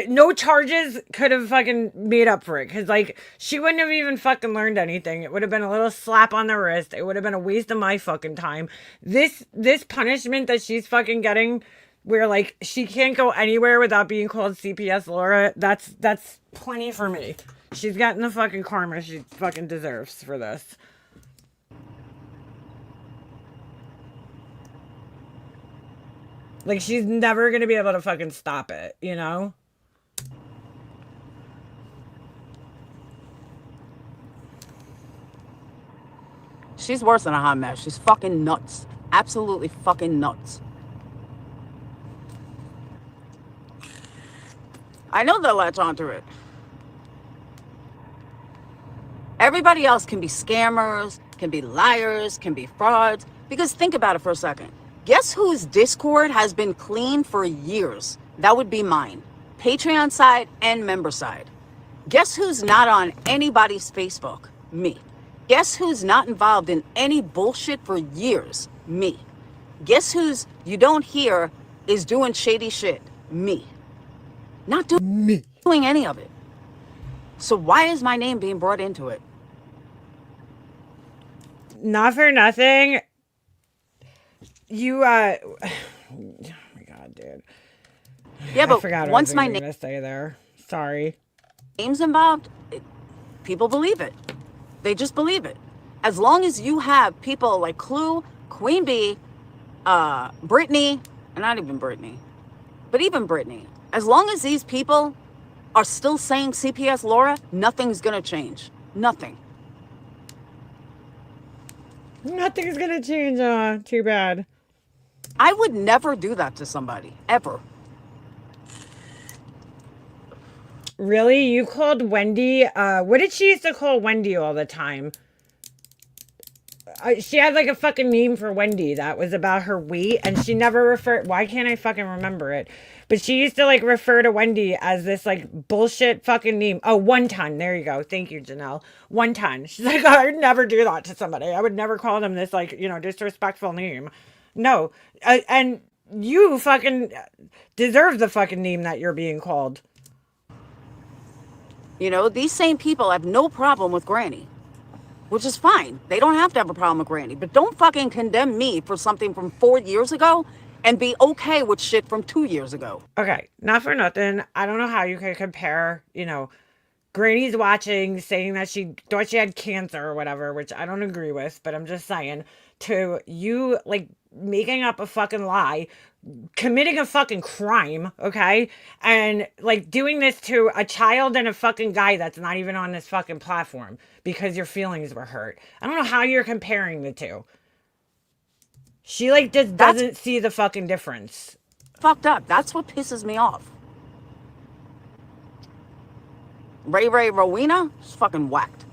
No charges could have fucking made up for it. Cause like, she wouldn't have even fucking learned anything. It would have been a little slap on the wrist. It would have been a waste of my fucking time. This punishment that she's fucking getting, where like, she can't go anywhere without being called CPS Laura, that's plenty for me. She's gotten the fucking karma she fucking deserves for this. Like, she's never gonna be able to fucking stop it, you know? She's worse than a hot mess. She's fucking nuts. Absolutely fucking nuts. I know they'll latch onto it. Everybody else can be scammers, can be liars, can be frauds. Because think about it for a second. Guess whose Discord has been clean for years? That would be mine. Patreon side and member side. Guess who's not on anybody's Facebook? Me. Guess who's not involved in any bullshit for years? Me. Guess who's you don't hear is doing shady shit? Me. Not doing any of it. So why is my name being brought into it? Not for nothing. You, oh my God, dude. Yeah, but I forgot once my name name to say there. Sorry. name's involved, people believe it. They just believe it. As long as you have people like Clue, Queen Bee, Brittany, and not even Brittany, but even Brittany, as long as these people are still saying CPS Laura, nothing's gonna change. Nothing. Nothing's gonna change, too bad. I would never do that to somebody, ever. Really? You called Wendy, what did she used to call Wendy all the time? She had like a fucking name for Wendy that was about her weight, and she never referred, why can't I fucking remember it? But she used to like refer to Wendy as this like bullshit fucking name. Oh, 1 ton. There you go. Thank you, Janelle. 1 ton. She's like, I would never do that to somebody. I would never call them this like, you know, disrespectful name. No. And you fucking deserve the fucking name that you're being called. You know, these same people have no problem with Granny, which is fine. They don't have to have a problem with Granny, but don't fucking condemn me for something from 4 years ago and be okay with shit from 2 years ago. Okay, not for nothing. I don't know how you can compare, you know, Granny's watching, saying that she thought she had cancer or whatever, which I don't agree with, but I'm just saying, to you, like, making up a fucking lie, committing a fucking crime, okay? And, like, doing this to a child and a fucking guy that's not even on this fucking platform because your feelings were hurt. I don't know how you're comparing the two. She, like, just doesn't see the fucking difference. Fucked up. That's what pisses me off. Ray Rowena is fucking whacked.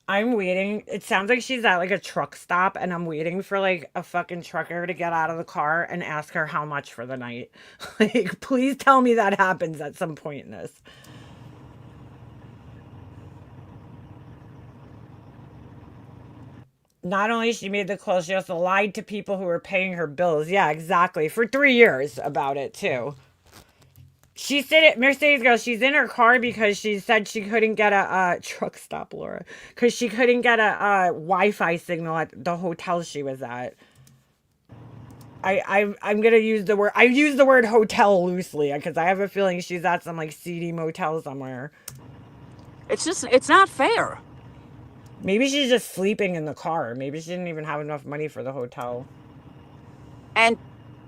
I'm waiting. It sounds like she's at like a truck stop, and I'm waiting for like a fucking trucker to get out of the car and ask her how much for the night. Like, please tell me that happens at some point in this. Not only she made the call, she also lied to people who were paying her bills. Yeah, exactly. For 3 years about it, too. She said it, Mercedes girl, she's in her car because she said she couldn't get a truck stop, Laura. Because she couldn't get a Wi-Fi signal at the hotel she was at. I'm going to use the word, I use the word hotel loosely because I have a feeling she's at some like seedy motel somewhere. It's just, it's not fair. Maybe she's just sleeping in the car. Maybe she didn't even have enough money for the hotel. And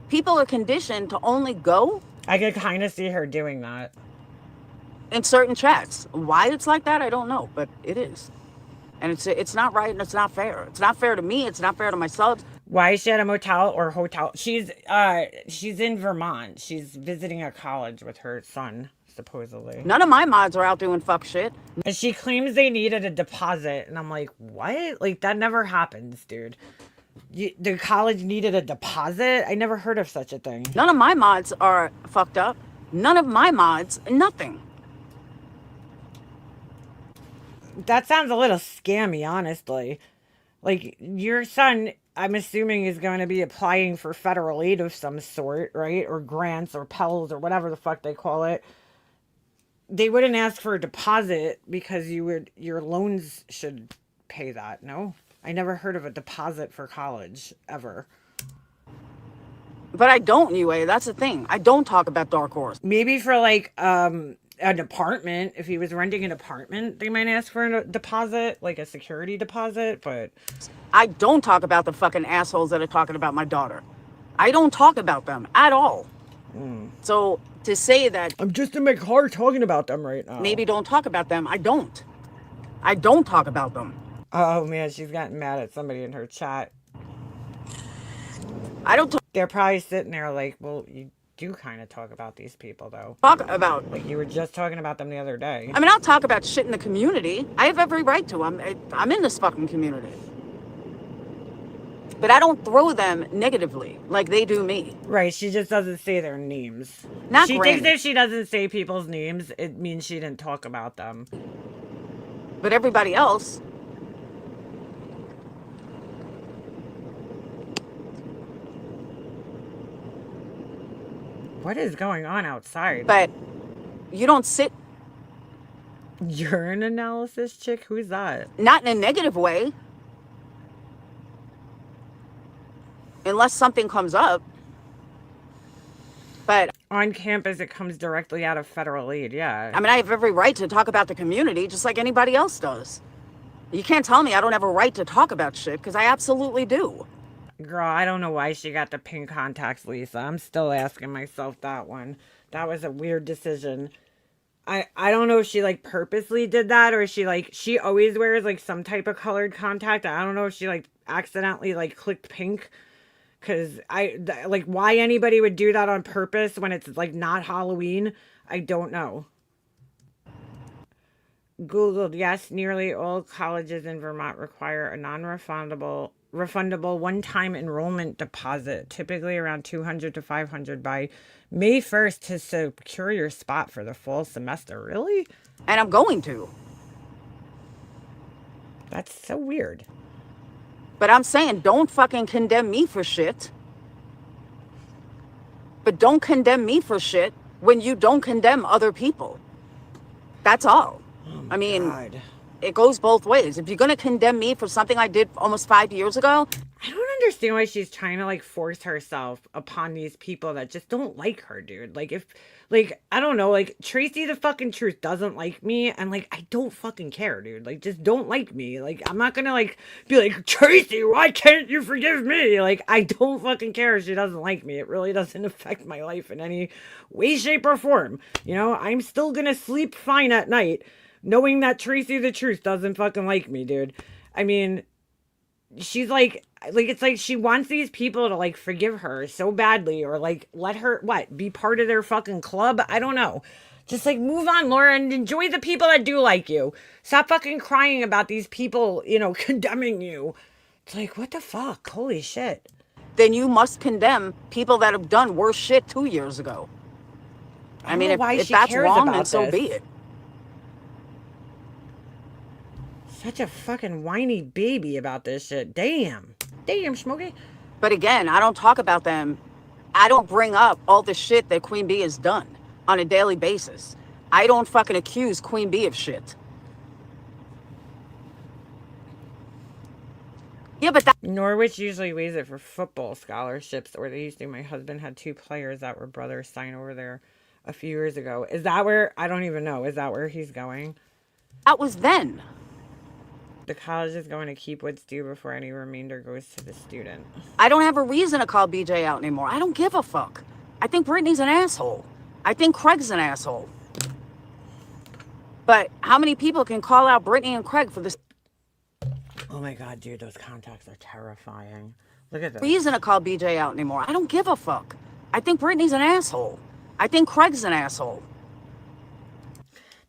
people are conditioned to only go. I could kind of see her doing that. In certain chats. Why it's like that, I don't know, but it is. And it's not right and it's not fair. It's not fair to me. It's not fair to my subs. Why is she at a motel or hotel? She's in Vermont. She's visiting a college with her son, supposedly. None of my mods are out doing fuck shit. And she claims they needed a deposit. And I'm like, what? Like, that never happens, dude. The college needed a deposit? I never heard of such a thing. None of my mods are fucked up. None of my mods, nothing. That sounds a little scammy, honestly. Like, your son, I'm assuming, is going to be applying for federal aid of some sort, right? Or grants or Pels or whatever the fuck they call it. they wouldn't ask for a deposit because your loans should pay that. No, I never heard of a deposit for college ever. But I don't, UA. That's the thing. I don't talk about Dark Horse. Maybe for like an apartment, if he was renting an apartment, they might ask for a deposit, like a security deposit, but I don't talk about the fucking assholes that are talking about my daughter. I don't talk about them at all. So to say that I'm just in my car talking about them right now. maybe don't talk about them, I don't. I don't talk about them. Oh man, she's gotten mad at somebody in her chat. I don't They're probably sitting there like, well, you do kind of talk about these people though. talk about. Like you were just talking about them the other day. I mean, I'll talk about shit in the community. I have every right to. I'm in this fucking community. But I don't throw them negatively like they do me. Right, she just doesn't say their names. Not she great. thinks if she doesn't say people's names, it means she didn't talk about them. But everybody else, What is going on outside? but you don't sit, Urine analysis chick? Who's that? not in a negative way, unless something comes up. But On campus, it comes directly out of federal aid, yeah. I mean, I have every right to talk about the community just like anybody else does. You can't tell me I don't have a right to talk about shit because I absolutely do. Girl, I don't know why she got the pink contacts, Lisa. I'm still asking myself that one. That was a weird decision. I don't know if she like purposely did that or she always wears like some type of colored contact. I don't know if she like accidentally like clicked pink. Cause like why anybody would do that on purpose when it's like not Halloween, I don't know. Googled, yes, nearly all colleges in Vermont require a non-refundable one-time enrollment deposit, typically around $200 to $500 by May 1st to secure your spot for the fall semester. Really? And I'm going to. That's so weird. But I'm saying don't fucking condemn me for shit. But don't condemn me for shit when you don't condemn other people. That's all. I mean, God. it goes both ways. If you're going to condemn me for something I did almost 5 years ago, I don't understand why she's trying to like force herself upon these people that just don't like her, dude. Like if like I don't know, like Tracy the fucking Truth doesn't like me and like I don't fucking care, dude. Like just don't like me. Like I'm not gonna like be like, Tracy, why can't you forgive me? Like I don't fucking care if she doesn't like me. It really doesn't affect my life in any way, shape, or form. You know, I'm still gonna sleep fine at night knowing that Tracy the Truth doesn't fucking like me, dude. I mean, she's like it's like she wants these people to like forgive her so badly or like let her be part of their fucking club. I don't know. Just like move on, Laura, and enjoy the people that do like you. Stop fucking crying about these people, you know, condemning you. It's like, what the fuck? Holy shit. then you must condemn people that have done worse shit 2 years ago. I mean, if that's wrong, then so be it. Such a fucking whiny baby about this shit. Damn. Damn, Smokey. But again, I don't talk about them. I don't bring up all the shit that Queen Bee has done on a daily basis. I don't fucking accuse Queen Bee of shit. Yeah, but that... Norwich usually weighs it for football scholarships, or they used to. My husband had 2 players that were brothers sign over there a few years ago. Is that where... I don't even know. Is that where he's going? That was then. The college is going to keep what's due before any remainder goes to the student. I don't have a reason to call BJ out anymore. I don't give a fuck. I think Brittany's an asshole. I think Craig's an asshole. But how many people can call out Brittany and Craig for this Oh my god, dude, those contacts are terrifying. Look at this. reason to call BJ out anymore? I don't give a fuck. I think Brittany's an asshole. I think Craig's an asshole.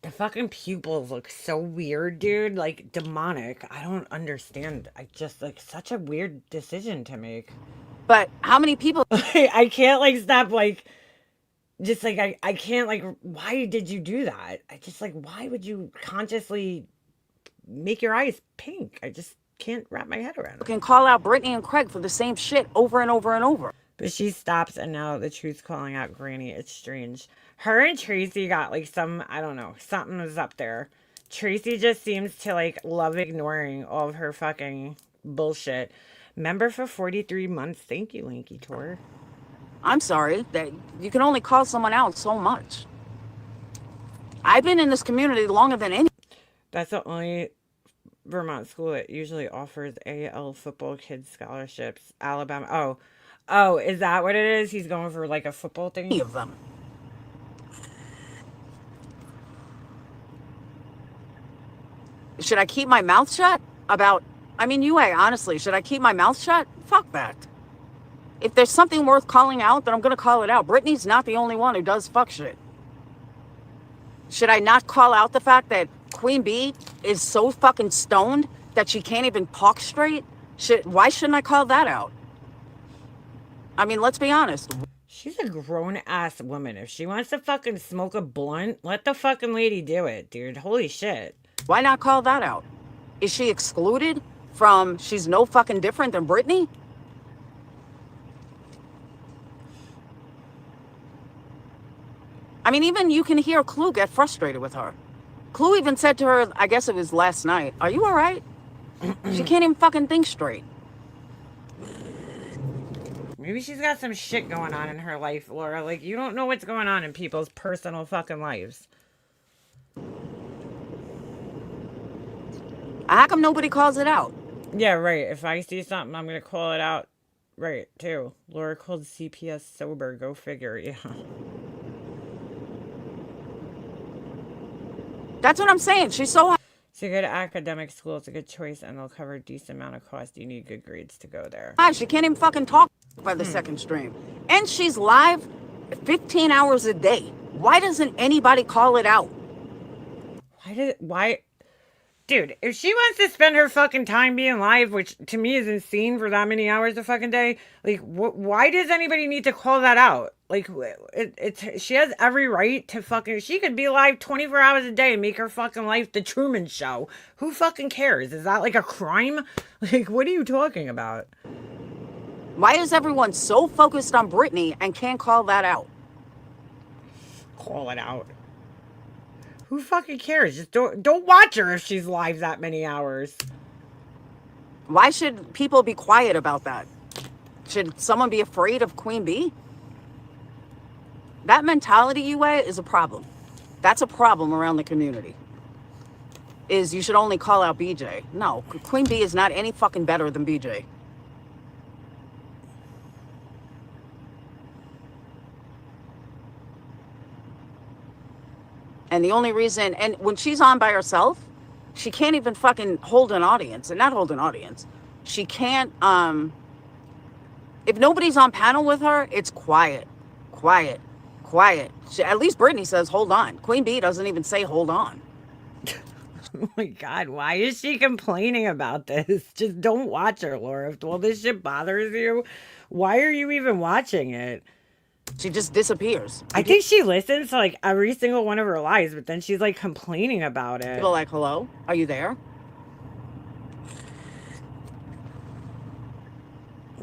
The fucking pupils look so weird, dude. Like, demonic. I don't understand. I just, like, such a weird decision to make. But how many people... I can't, like, stop, like... Just, like, I can't, like... Why did you do that? I just, like, why would you consciously make your eyes pink? I just can't wrap my head around it. can call out Brittany and Craig for the same shit over and over and over. But she stops, and now the truth's calling out Granny. It's strange. Her and Tracy got like some, I don't know, something was up there. Tracy just seems to like love ignoring all of her fucking bullshit. Member for 43 months. Thank you, Lanky Tor. I'm sorry that you can only call someone out so much. I've been in this community longer than any. That's the only Vermont school that usually offers AL football kids scholarships. Alabama. Oh, is that what it is? He's going for like a football thing? Of them. Should I keep my mouth shut about, honestly, should I keep my mouth shut? Fuck that. If there's something worth calling out, then I'm going to call it out. Brittany's not the only one who does fuck shit. Should I not call out the fact that Queen Bee is so fucking stoned that she can't even talk straight? Why shouldn't I call that out? I mean, let's be honest. She's a grown-ass woman. If she wants to fucking smoke a blunt, let the fucking lady do it, dude. Holy shit. Why not call that out? Is she excluded from she's no fucking different than Brittany? I mean, even you can hear Clue get frustrated with her. Clue even said to her, I guess it was last night, are you all right? She can't even fucking think straight. Maybe she's got some shit going on in her life, Laura. Like, you don't know what's going on in people's personal fucking lives. How come nobody calls it out? Yeah, right. If I see something, I'm going to call it out. Right, too. Laura called CPS sober. Go figure. Yeah. That's what I'm saying. She's so... It's a good academic school. It's a good choice, and they'll cover a decent amount of cost. You need good grades to go there. She can't even fucking talk by the second stream. And she's live 15 hours a day. Why doesn't anybody call it out? Why? Dude, if she wants to spend her fucking time being live, which to me is insane for that many hours a fucking day, like, why does anybody need to call that out? Like, she has every right to fucking, she could be live 24 hours a day and make her fucking life the Truman Show. Who fucking cares? Is that like a crime? Like, what are you talking about? Why is everyone so focused on Brittany and can't call that out? Call it out. Who fucking cares? Just don't watch her if she's live that many hours. Why should people be quiet about that? Should someone be afraid of Queen Bee? That mentality, Yue, is a problem. That's a problem around the community. Is you should only call out BJ. No, Queen Bee is not any fucking better than BJ. And the only reason, and when she's on by herself, she can't even fucking hold an audience. And not hold an audience. She can't, if nobody's on panel with her, it's quiet. Quiet. Quiet. At least Brittany says, hold on. Queen Bee doesn't even say, hold on. Oh my God, why is she complaining about this? Just don't watch her, Laura. If all this shit bothers you, why are you even watching it? She just disappears. I think she listens to like every single one of her lives, but then she's like complaining about it. People like, hello, are you there?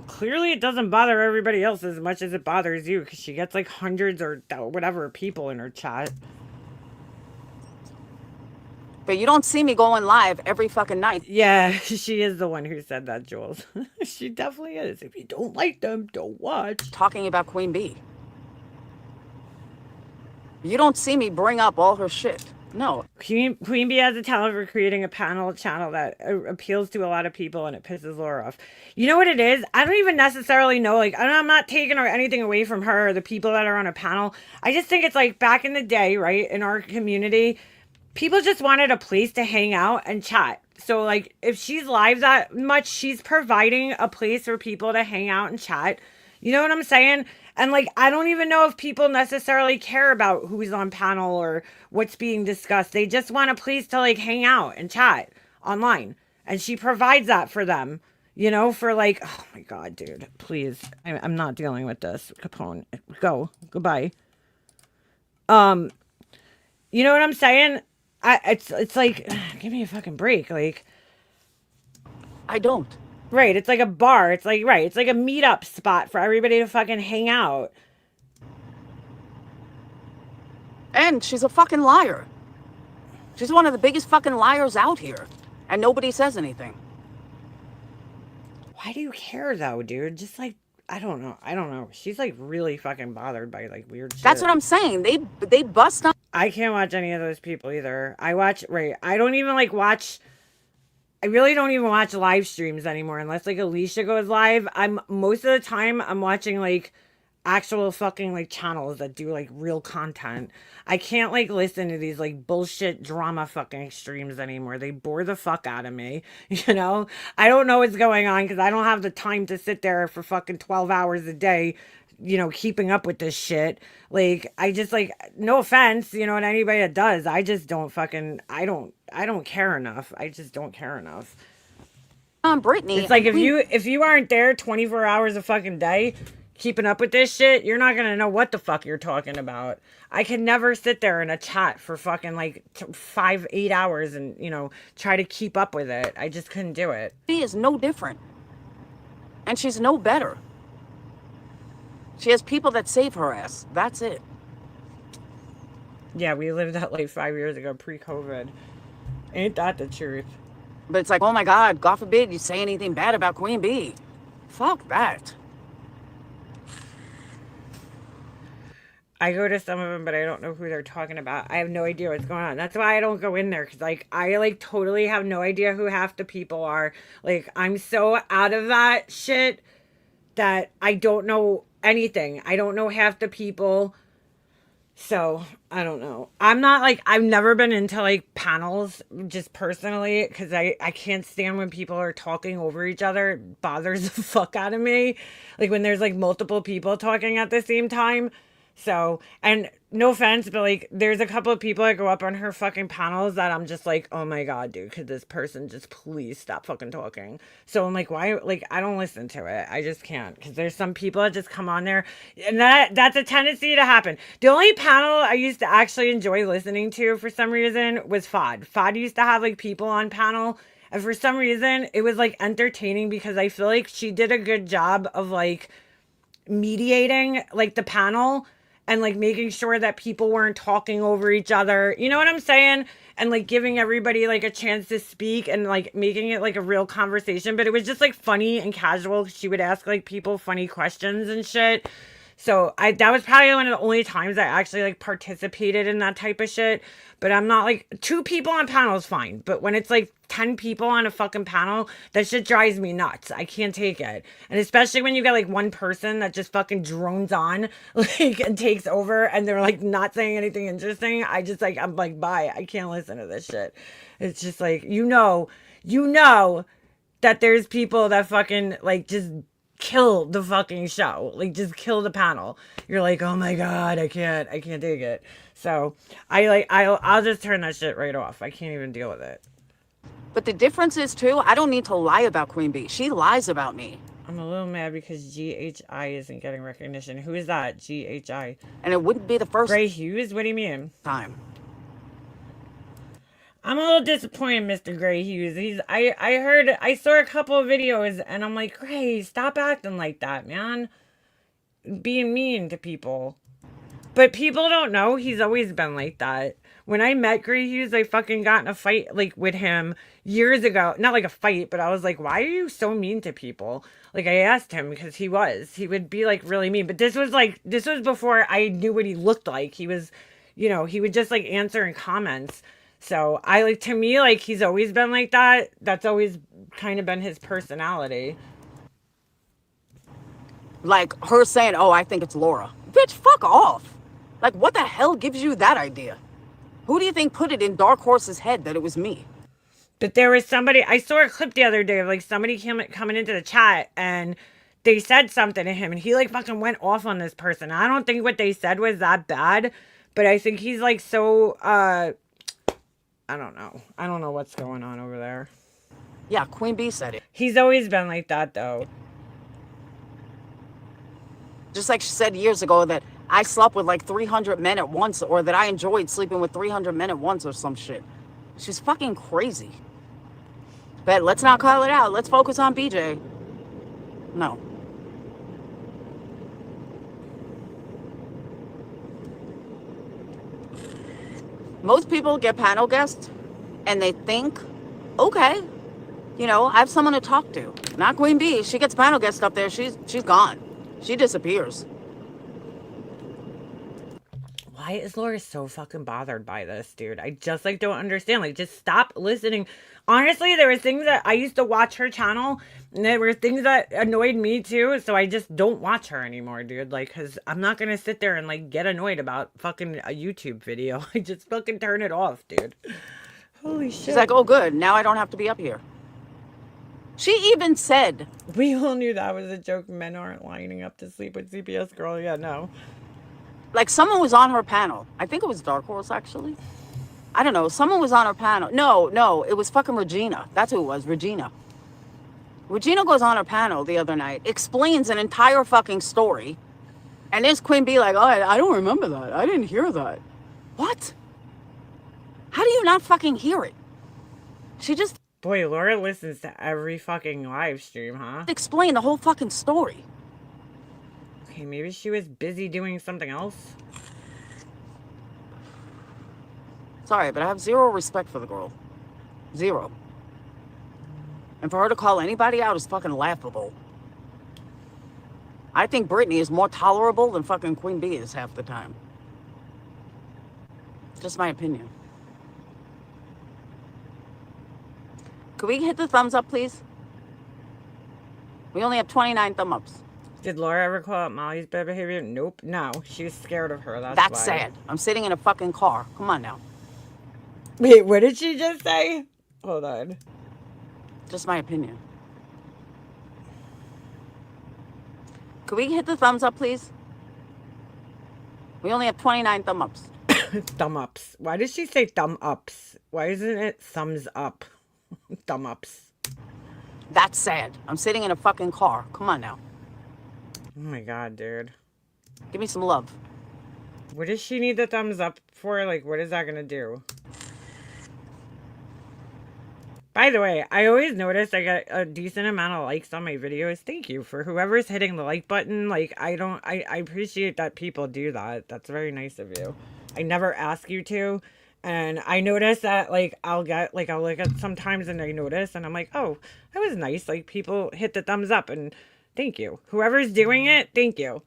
Clearly it doesn't bother everybody else as much as it bothers you, because she gets like hundreds or whatever people in her chat. But you don't see me going live every fucking night. Yeah, she is the one who said that, Jules. She definitely is. If you don't like them, don't watch. Talking about Queen Bee. You don't see me bring up all her shit. No. Queen Bee has a talent for creating a panel channel that appeals to a lot of people, and it pisses Laura off. You know what it is? I don't even necessarily know. Like, I'm not taking anything away from her or the people that are on a panel. I just think it's like back in the day, right, in our community, people just wanted a place to hang out and chat. So, like, if she's live that much, she's providing a place for people to hang out and chat. You know what I'm saying? And, like, I don't even know if people necessarily care about who's on panel or what's being discussed. They just want a place to, like, hang out and chat online. And she provides that for them, you know, for, like, oh, my God, dude, please. I'm not dealing with this. Capone, go. Goodbye. You know what I'm saying? It's like, give me a fucking break. Like, I don't. Right, it's like a bar. It's like, right, it's like a meetup spot for everybody to fucking hang out. And she's a fucking liar. She's one of the biggest fucking liars out here. And nobody says anything. Why do you care though, dude? Just like, I don't know. I don't know. She's like really fucking bothered by like weird shit. That's what I'm saying. They bust on. I can't watch any of those people either. I watch, right, I don't even like watch, I really don't even watch live streams anymore unless like Alicia goes live. Most of the time I'm watching like actual fucking like channels that do like real content. I can't like listen to these like bullshit drama fucking streams anymore. They bore the fuck out of me. You know, I don't know what's going on because I don't have the time to sit there for fucking 12 hours a day, you know, keeping up with this shit. Like, I just like, no offense, you know, and anybody that does, I just don't fucking, I don't care enough. I just don't care enough. Brittany. It's like if you aren't there 24 hours a fucking day keeping up with this shit, you're not gonna know what the fuck you're talking about. I can never sit there in a chat for fucking like 5-8 hours and, you know, try to keep up with it. I just couldn't do it. She is no different. And she's no better. She has people that save her ass. That's it. Yeah, we lived that like 5 years ago, pre-COVID. Ain't that the truth? But it's like, oh my God, God forbid you say anything bad about Queen Bee. Fuck that. I go to some of them, but I don't know who they're talking about. I have no idea what's going on. That's why I don't go in there, because like I like totally have no idea who half the people are. Like, I'm so out of that shit that I don't know anything. I don't know half the people. So I don't know. I'm not like, I've never been into like panels just personally, because I can't stand when people are talking over each other. It bothers the fuck out of me. Like when there's like multiple people talking at the same time. So, and no offense, but like there's a couple of people that go up on her fucking panels that I'm just like, oh my God, dude, could this person just please stop fucking talking? So I'm like, why? Like, I don't listen to it. I just can't, because there's some people that just come on there, and that's a tendency to happen. The only panel I used to actually enjoy listening to for some reason was FOD. FOD used to have like people on panel, and for some reason it was like entertaining because I feel like she did a good job of like mediating like the panel and like making sure that people weren't talking over each other. You know what I'm saying? And like giving everybody like a chance to speak and like making it like a real conversation. But it was just like funny and casual. She would ask like people funny questions and shit. So that was probably one of the only times I actually like participated in that type of shit. But I'm not like, 2 people on panel is fine. But when it's like 10 people on a fucking panel, that shit drives me nuts. I can't take it. And especially when you get like one person that just fucking drones on like and takes over and they're like not saying anything interesting. I just like, I'm like, bye. I can't listen to this shit. It's just like, you know that there's people that fucking like just kill the fucking show, like just kill the panel. You're like, oh my God, I can't take it. So I'll just turn that shit right off. I can't even deal with it. But the difference is too, I don't need to lie about Queen Bee. She lies about me. I'm a little mad because GHI isn't getting recognition. Who is that? GHI. And it wouldn't be the first Gray Hughes? What do you mean? time. I'm a little disappointed, Mr. Gray Hughes. I saw a couple of videos and I'm like, Gray, stop acting like that, man. Being mean to people. But people don't know he's always been like that. When I met Gray Hughes, I fucking got in a fight like with him years ago. Not like a fight, but I was like, why are you so mean to people? Like I asked him because he would be like really mean. But this was before I knew what he looked like. He was, you know, he would just like answer in comments. So to me, like he's always been like that. That's always kind of been his personality. Like her saying, oh, I think it's Laura. Bitch, fuck off. Like what the hell gives you that idea? Who do you think put it in Dark Horse's head that it was me? But there was somebody, I saw a clip the other day of like somebody coming into the chat and they said something to him and he like fucking went off on this person. I don't think what they said was that bad, but I think he's like so, I don't know. I don't know what's going on over there. Yeah, Queen Bee said it. He's always been like that though. Just like she said years ago that I slept with like 300 men at once, or that I enjoyed sleeping with 300 men at once or some shit. She's fucking crazy. But let's not call it out. Let's focus on BJ. No. Most people get panel guests and they think, okay, you know, I have someone to talk to. Not Queen Bee. She gets panel guests up there. She's gone. She disappears. Why is Laura so fucking bothered by this, dude? I just like don't understand. Like, just stop listening. Honestly, there were things that I used to watch her channel, and there were things that annoyed me too. So I just don't watch her anymore, dude. Like, cause I'm not gonna sit there and like get annoyed about fucking a YouTube video. I just fucking turn it off, dude. Holy shit. She's like, oh, good. Now I don't have to be up here. She even said, we all knew that was a joke. Men aren't lining up to sleep with CPS girl. Yeah, no. like, someone was on her panel. I think it was Dark Horse, actually. I don't know. Someone was on her panel. No, it was fucking Regina. That's who it was, Regina. Regina goes on her panel the other night, explains an entire fucking story, and there's Queen Bee like, oh, I don't remember that. I didn't hear that. What? How do you not fucking hear it? She just Boy, Laura listens to every fucking live stream, huh? explained the whole fucking story. Okay, maybe she was busy doing something else. Sorry, but I have zero respect for the girl. Zero. And for her to call anybody out is fucking laughable. I think Britney is more tolerable than fucking Queen Bee is half the time. Just my opinion. Could we hit the thumbs up, please? We only have 29 thumb ups. Did Laura ever call out Molly's bad behavior? Nope. No, she was scared of her. That's why. Sad. I'm sitting in a fucking car. Come on now. Wait, what did she just say? Hold on. Just my opinion. Could we hit the thumbs up, please? We only have 29 thumb ups. Thumb ups. Why did she say thumb ups? Why isn't it thumbs up? Thumb ups. That's sad. I'm sitting in a fucking car. Come on now. Oh my god, dude. Give me some love. What does she need the thumbs up for? Like, what is that gonna do? By the way, I always notice I get a decent amount of likes on my videos. Thank you for whoever's hitting the like button. Like, I appreciate that people do that. That's very nice of you. I never ask you to. And I notice that, like, I'll look at sometimes and I notice and I'm like, oh, that was nice. Like, people hit the thumbs up and thank you. Whoever's doing it, thank you.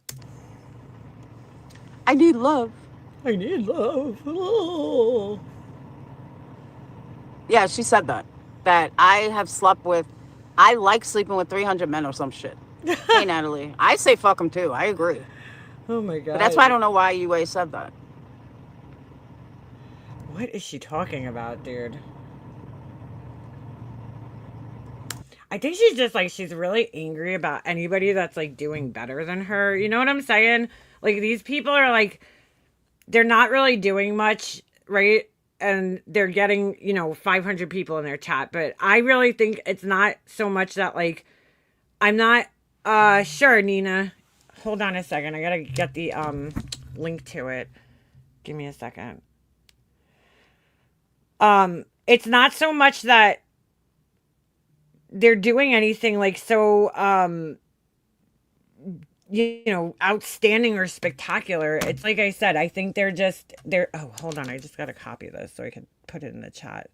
I need love. I need love. Oh. Yeah, she said that. That I have slept with, I like sleeping with 300 men or some shit. Hey, Natalie. I say fuck them too. I agree. Oh my god. But that's why I don't know why you always said that. What is she talking about, dude? I think she's just like, she's really angry about anybody that's like doing better than her. You know what I'm saying? Like, these people are like, they're not really doing much, right? And they're getting, you know, 500 people in their chat. But I really think it's not so much that, like, I'm not sure, Nina. Hold on a second. I gotta get the link to it. Give me a second. It's not so much that they're doing anything like so you know, outstanding or spectacular. It's like I said, I think they're oh, hold on, I just gotta copy this so I can put it in the chat.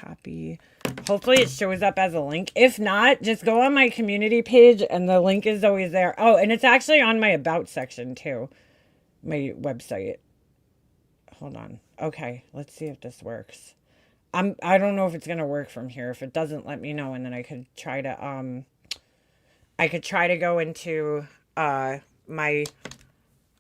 Copy. Hopefully it shows up as a link. If not, just go on my community page and the link is always there. Oh, and it's actually on my about section too. My website. Hold on. Okay, let's see if this works. I don't know if it's gonna work from here. If it doesn't, let me know, and then I could try to go into my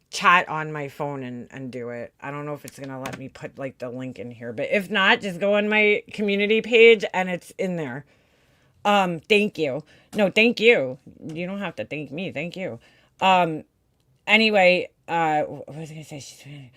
chat on my phone and do it. I don't know if it's gonna let me put like the link in here, but if not, just go on my community page and it's in there. Thank you. No, thank you. You don't have to thank me. Thank you. Anyway, what was I gonna say?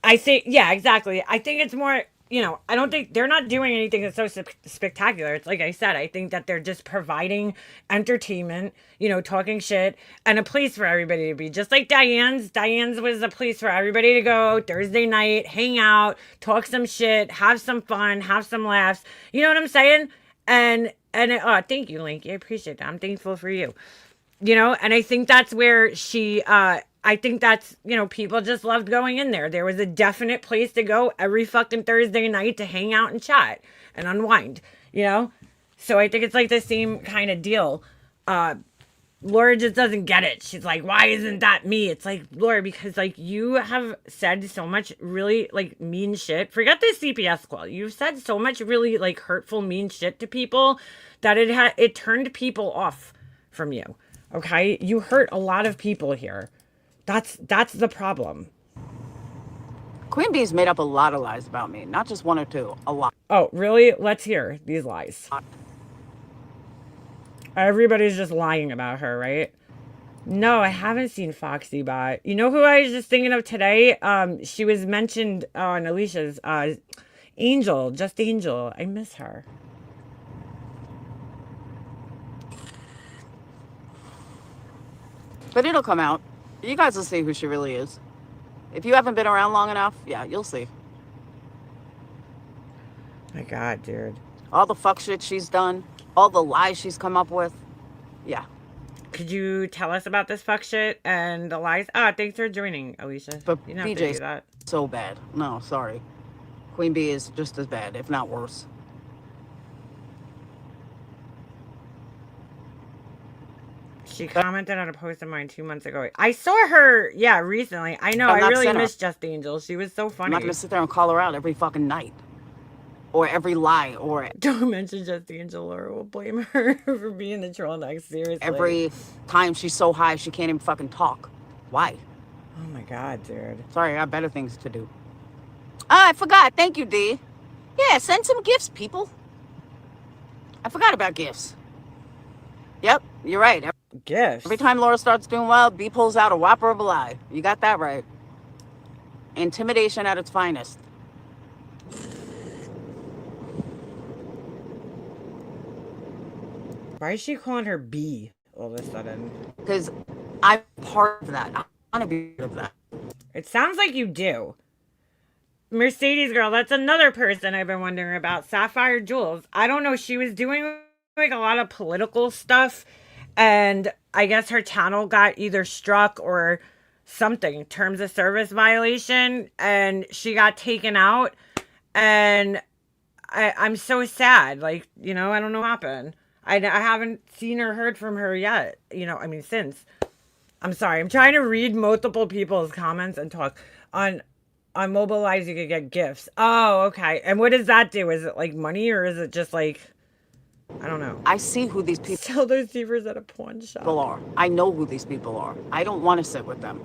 I say, yeah, exactly. I think it's more, you know, I don't think they're not doing anything that's so spectacular. It's like I said, I think that they're just providing entertainment, you know, talking shit and a place for everybody to be. Just like Diane's. Diane's was a place for everybody to go Thursday night, hang out, talk some shit, have some fun, have some laughs. You know what I'm saying? Thank you, Linky. I appreciate that. I'm thankful for you. You know, and I think that's where I think that's, you know, people just loved going in there. There was a definite place to go every fucking Thursday night to hang out and chat and unwind, you know? So I think it's like the same kind of deal. Laura just doesn't get it. She's like, why isn't that me? It's like, Laura, because like you have said so much really like mean shit. Forget the CPS call. You've said so much really like hurtful, mean shit to people that it turned people off from you. Okay? You hurt a lot of people here. That's the problem. Queen Bee's made up a lot of lies about me. Not just one or two. A lot. Oh, really? Let's hear these lies. Everybody's just lying about her, right? No, I haven't seen Foxy Bot. You know who I was just thinking of today? She was mentioned on Alicia's Angel, just Angel. I miss her. But it'll come out. You guys will see who she really is. If you haven't been around long enough, yeah, you'll see. My God, dude. All the fuck shit she's done, all the lies she's come up with. Yeah. Could you tell us about this fuck shit and the lies? Thanks for joining, Alicia. But you don't have to do BJ's that. so bad. No, sorry. Queen Bee is just as bad, if not worse. She commented on a post of mine 2 months ago. I saw her, yeah, recently. I know, I really miss Just Angel. She was so funny. I'm not going to sit there and call her out every fucking night. Or every lie, or... Don't mention Just Angel or we'll blame her for being the troll next, seriously. Every time she's so high, she can't even fucking talk. Why? Oh my God, dude. Sorry, I got better things to do. I forgot. Thank you, D. Yeah, send some gifts, people. I forgot about gifts. Yep, you're right. Gifts? Every time Laura starts doing well, B pulls out a whopper of a lie. You got that right. Intimidation at its finest. Why is she calling her B all of a sudden? Because I'm part of that. I want to be part of that. It sounds like you do. Mercedes girl, that's another person I've been wondering about. Sapphire Jules. I don't know. She was doing like a lot of political stuff. And I guess her channel got either struck or something. Terms of service violation. And she got taken out. And I'm so sad. Like, you know, I don't know what happened. I haven't seen or heard from her yet. You know, I mean, since. I'm sorry. I'm trying to read multiple people's comments and talk. On Mobilize, you could get gifts. Oh, okay. And what does that do? Is it like money or is it just like, I don't know. I see who these people sell those receivers at a pawn shop. Are. I know who these people are. I don't want to sit with them.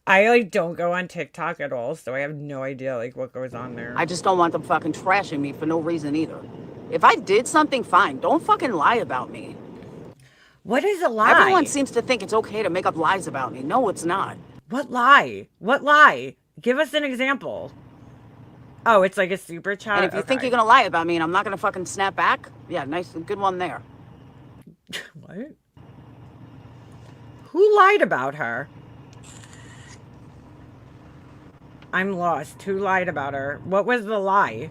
I like don't go on TikTok at all, so I have no idea like what goes on there. I just don't want them fucking trashing me for no reason either. If I did something, fine. Don't fucking lie about me. What is a lie? Everyone seems to think it's okay to make up lies about me. No, it's not. What lie? What lie? Give us an example. Oh, it's like a super chat? And if you think you're going to lie about me and I'm not going to fucking snap back, yeah, nice, good one there. What? Who lied about her? I'm lost. Who lied about her? What was the lie?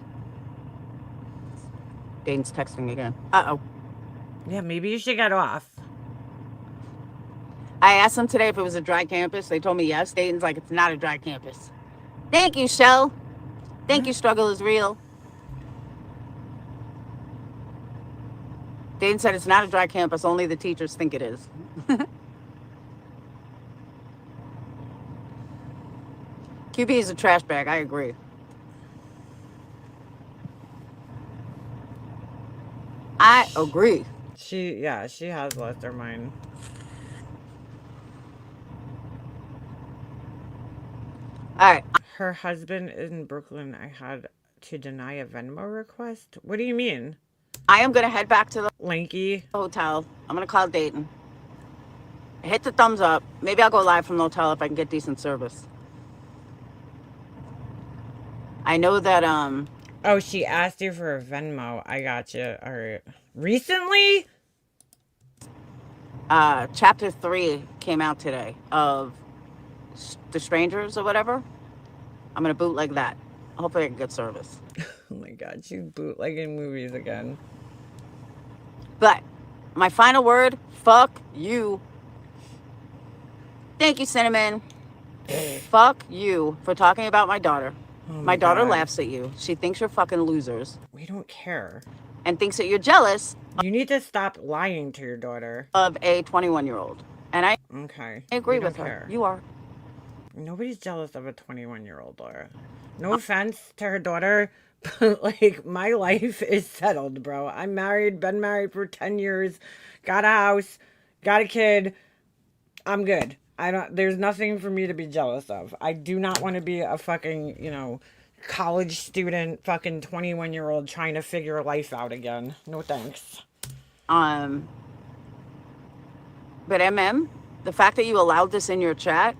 Dane's texting again. Uh-oh. Yeah, maybe you should get off. I asked them today if it was a dry campus. They told me yes. Dayton's like, it's not a dry campus. Thank you, Shell. Thank you, struggle is real. Dayton said it's not a dry campus. Only the teachers think it is. QB is a trash bag. I agree. I agree. She has lost her mind. All right. Her husband is in Brooklyn. I had to deny a Venmo request. What do you mean? I am going to head back to the Lanky hotel. I'm going to call Dayton. Hit the thumbs up. Maybe I'll go live from the hotel if I can get decent service. I know that, Oh, she asked you for a Venmo. I got you. All right. Recently? Chapter 3 came out today of The Strangers or whatever. I'm going to bootleg that. Hopefully I can get service. Oh my God, she's bootlegging movies again. But my final word, fuck you. Thank you, Cinnamon. Fuck you for talking about my daughter. Oh My daughter God. laughs at you. She thinks you're fucking losers We don't care. and thinks that you're jealous You need to stop lying to your daughter. of a 21-year-old. And I Okay. agree We don't with her. care. You are. Nobody's jealous of a 21-year-old, Laura. No offense to her daughter, but like my life is settled, bro. I'm married, been married for 10 years, got a house, got a kid. I'm good. There's nothing for me to be jealous of. I do not want to be a fucking, college student, fucking 21-year-old trying to figure life out again. No thanks. But MM, the fact that you allowed this in your chat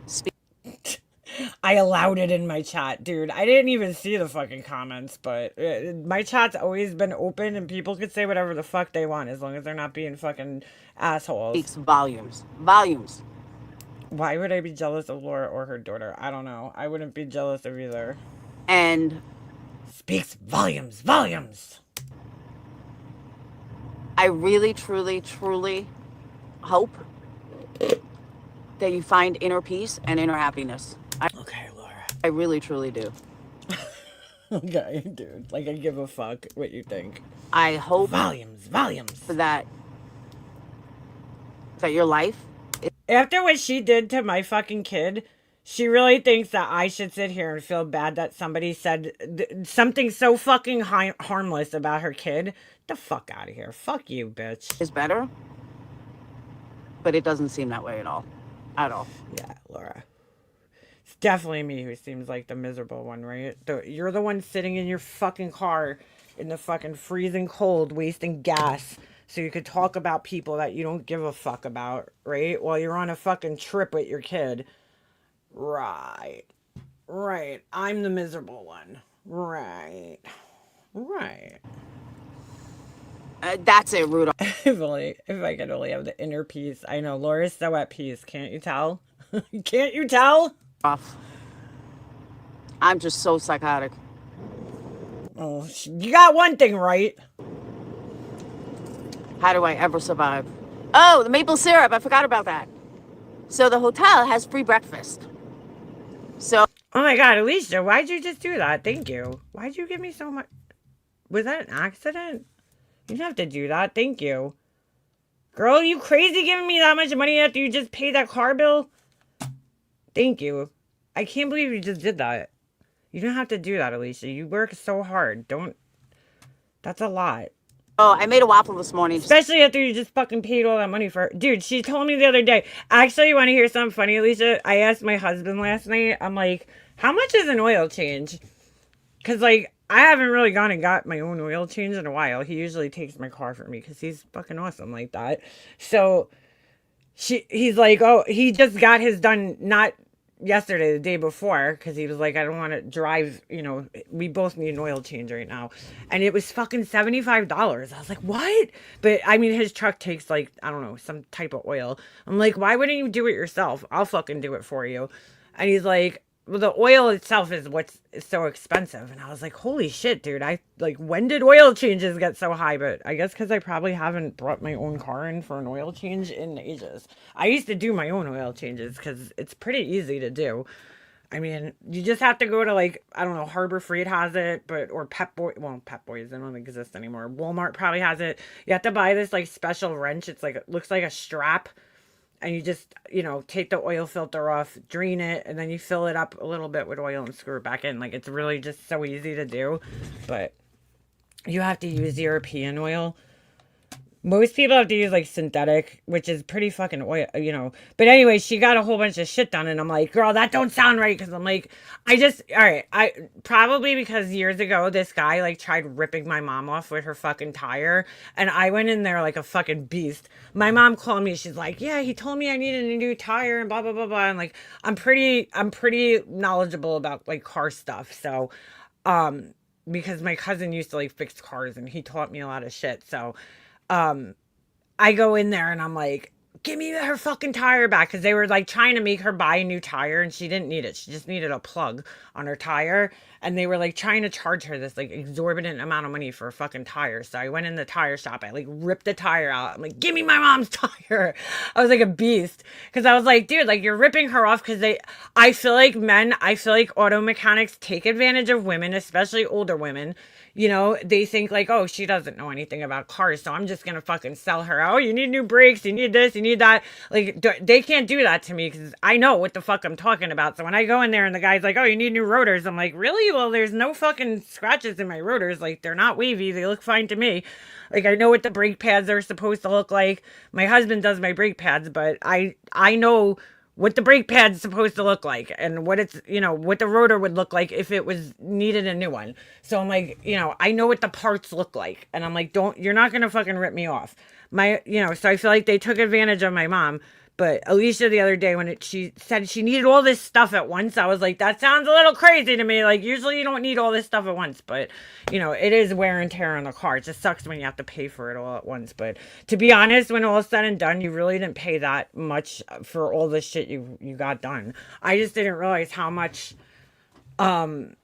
I allowed it in my chat, dude. I didn't even see the fucking comments, but my chat's always been open and people could say whatever the fuck they want as long as they're not being fucking assholes. speaks volumes. Volumes. Why would I be jealous of Laura or her daughter? I don't know. I wouldn't be jealous of either. And Speaks volumes, volumes. I really, truly, truly hope that you find inner peace and inner happiness. Okay, Laura. I really, truly do. Okay, dude. Like, I give a fuck what you think. I hope Volumes, volumes. that your life After what she did to my fucking kid, she really thinks that I should sit here and feel bad that somebody said something so fucking harmless about her kid. The fuck out of here. Fuck you, bitch. is better. But it doesn't seem that way at all. At all. Yeah, Laura. It's definitely me who seems like the miserable one, right? You're the one sitting in your fucking car in the fucking freezing cold, wasting gas, so you could talk about people that you don't give a fuck about, right? While you're on a fucking trip with your kid. Right. Right. I'm the miserable one. Right. Right. That's it, Rudolph. If I could only have the inner peace. I know, Laura's so at peace. Can't you tell? Can't you tell? I'm just so psychotic. Oh, you got one thing right. How do I ever survive? Oh, the maple syrup. I forgot about that. So the hotel has free breakfast. So. Oh my God, Alicia, why'd you just do that? Thank you. Why'd you give me so much? Was that an accident? You didn't have to do that. Thank you. Girl, you crazy giving me that much money after you just paid that car bill? Thank you. I can't believe you just did that. You don't have to do that, Alicia. You work so hard. Don't. That's a lot. Oh, I made a waffle this morning. Especially after you just fucking paid all that money for it. Dude, she told me the other day. Actually, you want to hear something funny, Alicia? I asked my husband last night. I'm like, how much is an oil change? Because, like, I haven't really gone and got my own oil change in a while. He usually takes my car for me because he's fucking awesome like that. So, he's like, oh, he just got his done not yesterday, the day before, because he was like, I don't want to drive, we both need an oil change right now. And it was fucking $75. I was like, what? But I mean, his truck takes like, I don't know, some type of oil. I'm like, why wouldn't you do it yourself? I'll fucking do it for you. And he's like, well, the oil itself is what's so expensive. And I was like, holy shit, dude. When did oil changes get so high? But I guess because I probably haven't brought my own car in for an oil change in ages. I used to do my own oil changes because it's pretty easy to do. I mean, you just have to go to I don't know, Harbor Freight has it, or Pep Boys, they don't exist anymore. Walmart probably has it. You have to buy this special wrench. It's it looks like a strap. And you just, take the oil filter off, drain it, and then you fill it up a little bit with oil and screw it back in. It's really just so easy to do. But you have to use European oil. Most people have to use synthetic, which is pretty fucking oil, But anyway, she got a whole bunch of shit done, and I'm like, girl, that don't sound right. Because I'm like, all right, probably because years ago, this guy tried ripping my mom off with her fucking tire, and I went in there like a fucking beast. My mom called me, she's like, yeah, he told me I needed a new tire and blah, blah, blah, blah. And I'm pretty knowledgeable about car stuff. So, because my cousin used to fix cars and he taught me a lot of shit. So, I go in there and I'm like, give me her fucking tire back, because they were like trying to make her buy a new tire and she didn't need it. She just needed a plug on her tire, and they were like trying to charge her this like exorbitant amount of money for a fucking tire. So I went in the tire shop, I like ripped the tire out. I'm like, give me my mom's tire. I was like a beast, because I was like, dude, like you're ripping her off, because I feel like auto mechanics take advantage of women, especially older women. You know, they think like, oh, she doesn't know anything about cars, so I'm just gonna fucking sell her. Oh, you need new brakes, you need this, you need that. Like, they can't do that to me, because I know what the fuck I'm talking about. So when I go in there and the guy's like, oh, you need new rotors, I'm like, really? Well, there's no fucking scratches in my rotors. Like, they're not wavy. They look fine to me. Like, I know what the brake pads are supposed to look like. My husband does my brake pads, but I know what the brake pad's supposed to look like, and what it's, you know, what the rotor would look like if it was needed a new one. So I'm like, you know, I know what the parts look like, and I'm like, you're not gonna fucking rip me off. So I feel like they took advantage of my mom. But Alicia the other day, when she said she needed all this stuff at once, I was like, that sounds a little crazy to me. Like, usually you don't need all this stuff at once. But, you know, it is wear and tear on the car. It just sucks when you have to pay for it all at once. But to be honest, when all is said and done, you really didn't pay that much for all the shit you got done. I just didn't realize how much the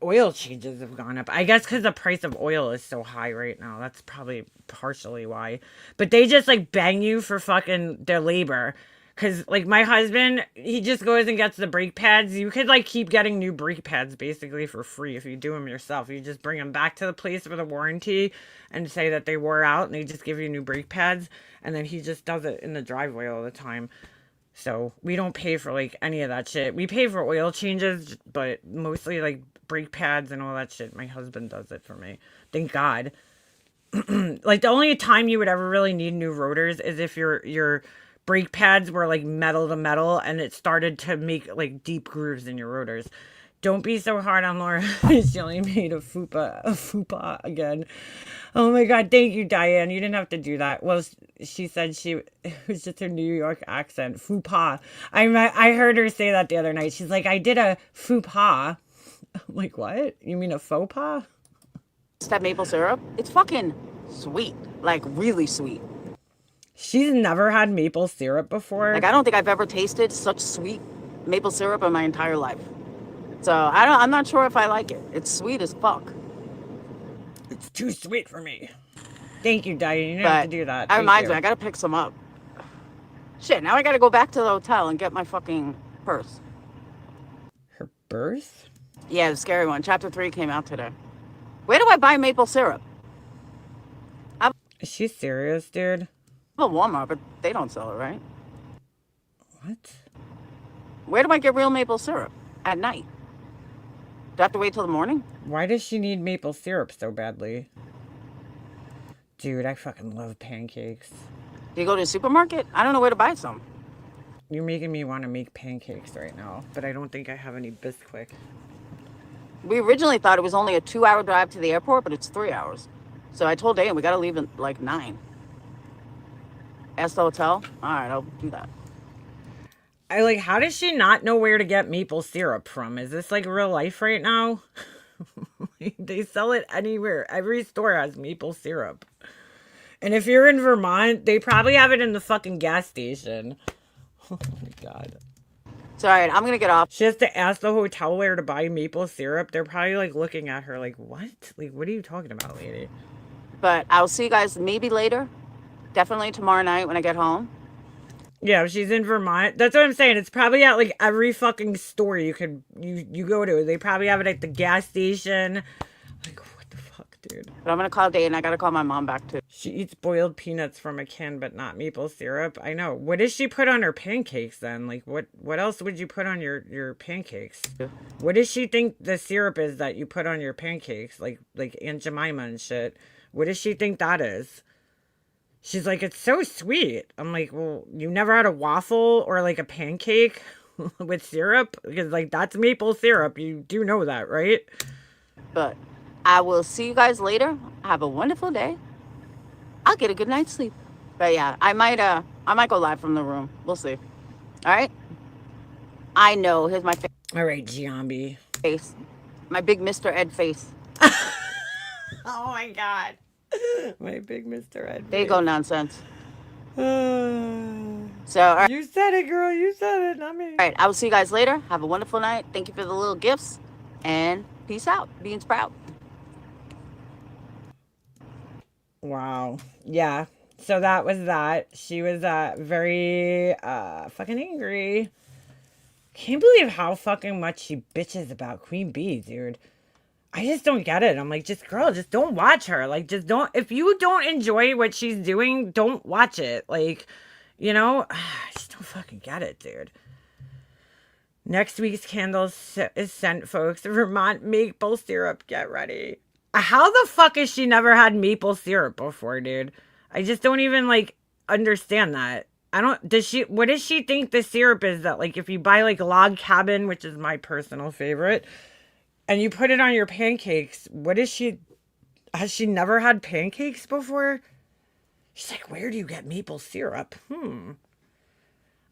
oil changes have gone up. I guess because the price of oil is so high right now. That's probably partially why. But they just like bang you for fucking their labor. Because like my husband, he just goes and gets the brake pads. You could like keep getting new brake pads basically for free if you do them yourself. You just bring them back to the place with a warranty and say that they wore out, and they just give you new brake pads. And then he just does it in the driveway all the time. So we don't pay for like any of that shit. We pay for oil changes, but mostly like brake pads and all that shit, my husband does it for me. Thank God. Like the only time you would ever really need new rotors is if your brake pads were like metal to metal and it started to make like deep grooves in your rotors. Don't be so hard on Laura. She only made a fupa again. Oh my God. Thank you, Diane. You didn't have to do that. Well, she said it was just her New York accent. Fupa. I heard her say that the other night. She's like, I did a fupa. I'm like, what? You mean a faux pas? That maple syrup, it's fucking sweet. Like, really sweet. She's never had maple syrup before. Like, I don't think I've ever tasted such sweet maple syrup in my entire life. So I'm not sure if I like it. It's sweet as fuck. It's too sweet for me. Thank you, Diane. You didn't have to do that. That reminds me, I gotta pick some up. Shit, now I gotta go back to the hotel and get my fucking purse. Her purse? Yeah, the scary one. Chapter 3 came out today. Where do I buy maple syrup? Is she serious, dude? Well, Walmart, but they don't sell it, right? What? Where do I get real maple syrup at night? Do I have to wait till the morning? Why does she need maple syrup so badly? Dude, I fucking love pancakes. Do you go to the supermarket? I don't know where to buy some. You're making me want to make pancakes right now, but I don't think I have any Bisquick. We originally thought it was only a 2-hour drive to the airport, but it's 3 hours. So I told Dan we gotta leave at like 9. Ask the hotel. All right, I'll do that. How does she not know where to get maple syrup from? Is this like real life right now? They sell it anywhere. Every store has maple syrup. And if you're in Vermont, they probably have it in the fucking gas station. Oh my God. It's all right. I'm going to get off. She has to ask the hotel where to buy maple syrup. They're probably like looking at her like, what? Like, what are you talking about, lady? But I'll see you guys maybe later. Definitely tomorrow night when I get home. Yeah, she's in Vermont. That's what I'm saying. It's probably at like every fucking store you go to. They probably have it at the gas station. Like, what the fuck, dude? But I'm going to call Dave and I got to call my mom back too. She eats boiled peanuts from a can, but not maple syrup. I know. What does she put on her pancakes then? Like, what else would you put on your pancakes? What does she think the syrup is that you put on your pancakes? Like Aunt Jemima and shit. What does she think that is? She's like, it's so sweet. I'm like, well, you never had a waffle or like a pancake with syrup? Because like that's maple syrup. You do know that, right? But I will see you guys later. Have a wonderful day. I'll get a good night's sleep. But yeah, I might go live from the room. We'll see. All right. I know. Here's my face. All right, Giambi. Face. My big Mr. Ed face. Oh my God. My big Mr. Ed. There you go, nonsense. So, all right. You said it, girl. You said it, not me. All right, I will see you guys later. Have a wonderful night. Thank you for the little gifts, and peace out. Being proud. Wow. Yeah. So that was that. She was very fucking angry. Can't believe how fucking much she bitches about Queen Bee, dude. I just don't get it. I'm like, just girl, just don't watch her. Like, just don't. If you don't enjoy what she's doing, don't watch it. Like, you know, I just don't fucking get it, dude. Next week's candle is sent, folks. Vermont maple syrup. Get ready. How the fuck has she never had maple syrup before, dude? I just don't even like understand that. I don't. Does she? What does she think the syrup is? That like if you buy like Log Cabin, which is my personal favorite, and you put it on your pancakes, what is she? Has she never had pancakes before? She's like, where do you get maple syrup?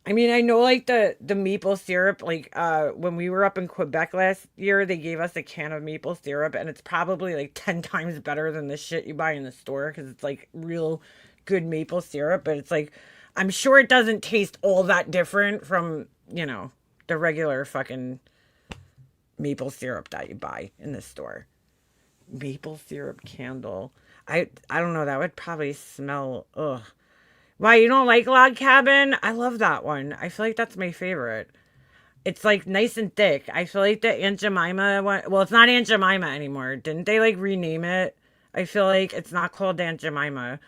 I mean, I know like the maple syrup, like when we were up in Quebec last year, they gave us a can of maple syrup, and it's probably like 10 times better than the shit you buy in the store because it's like real good maple syrup. But it's like, I'm sure it doesn't taste all that different from, you know, the regular fucking maple syrup that you buy in the store. Maple syrup candle. I don't know, that would probably smell, ugh. Why, you don't like Log Cabin? I love that one. I feel like that's my favorite. It's like nice and thick. I feel like the Aunt Jemima one. Well, it's not Aunt Jemima anymore. Didn't they like rename it? I feel like it's not called Aunt Jemima.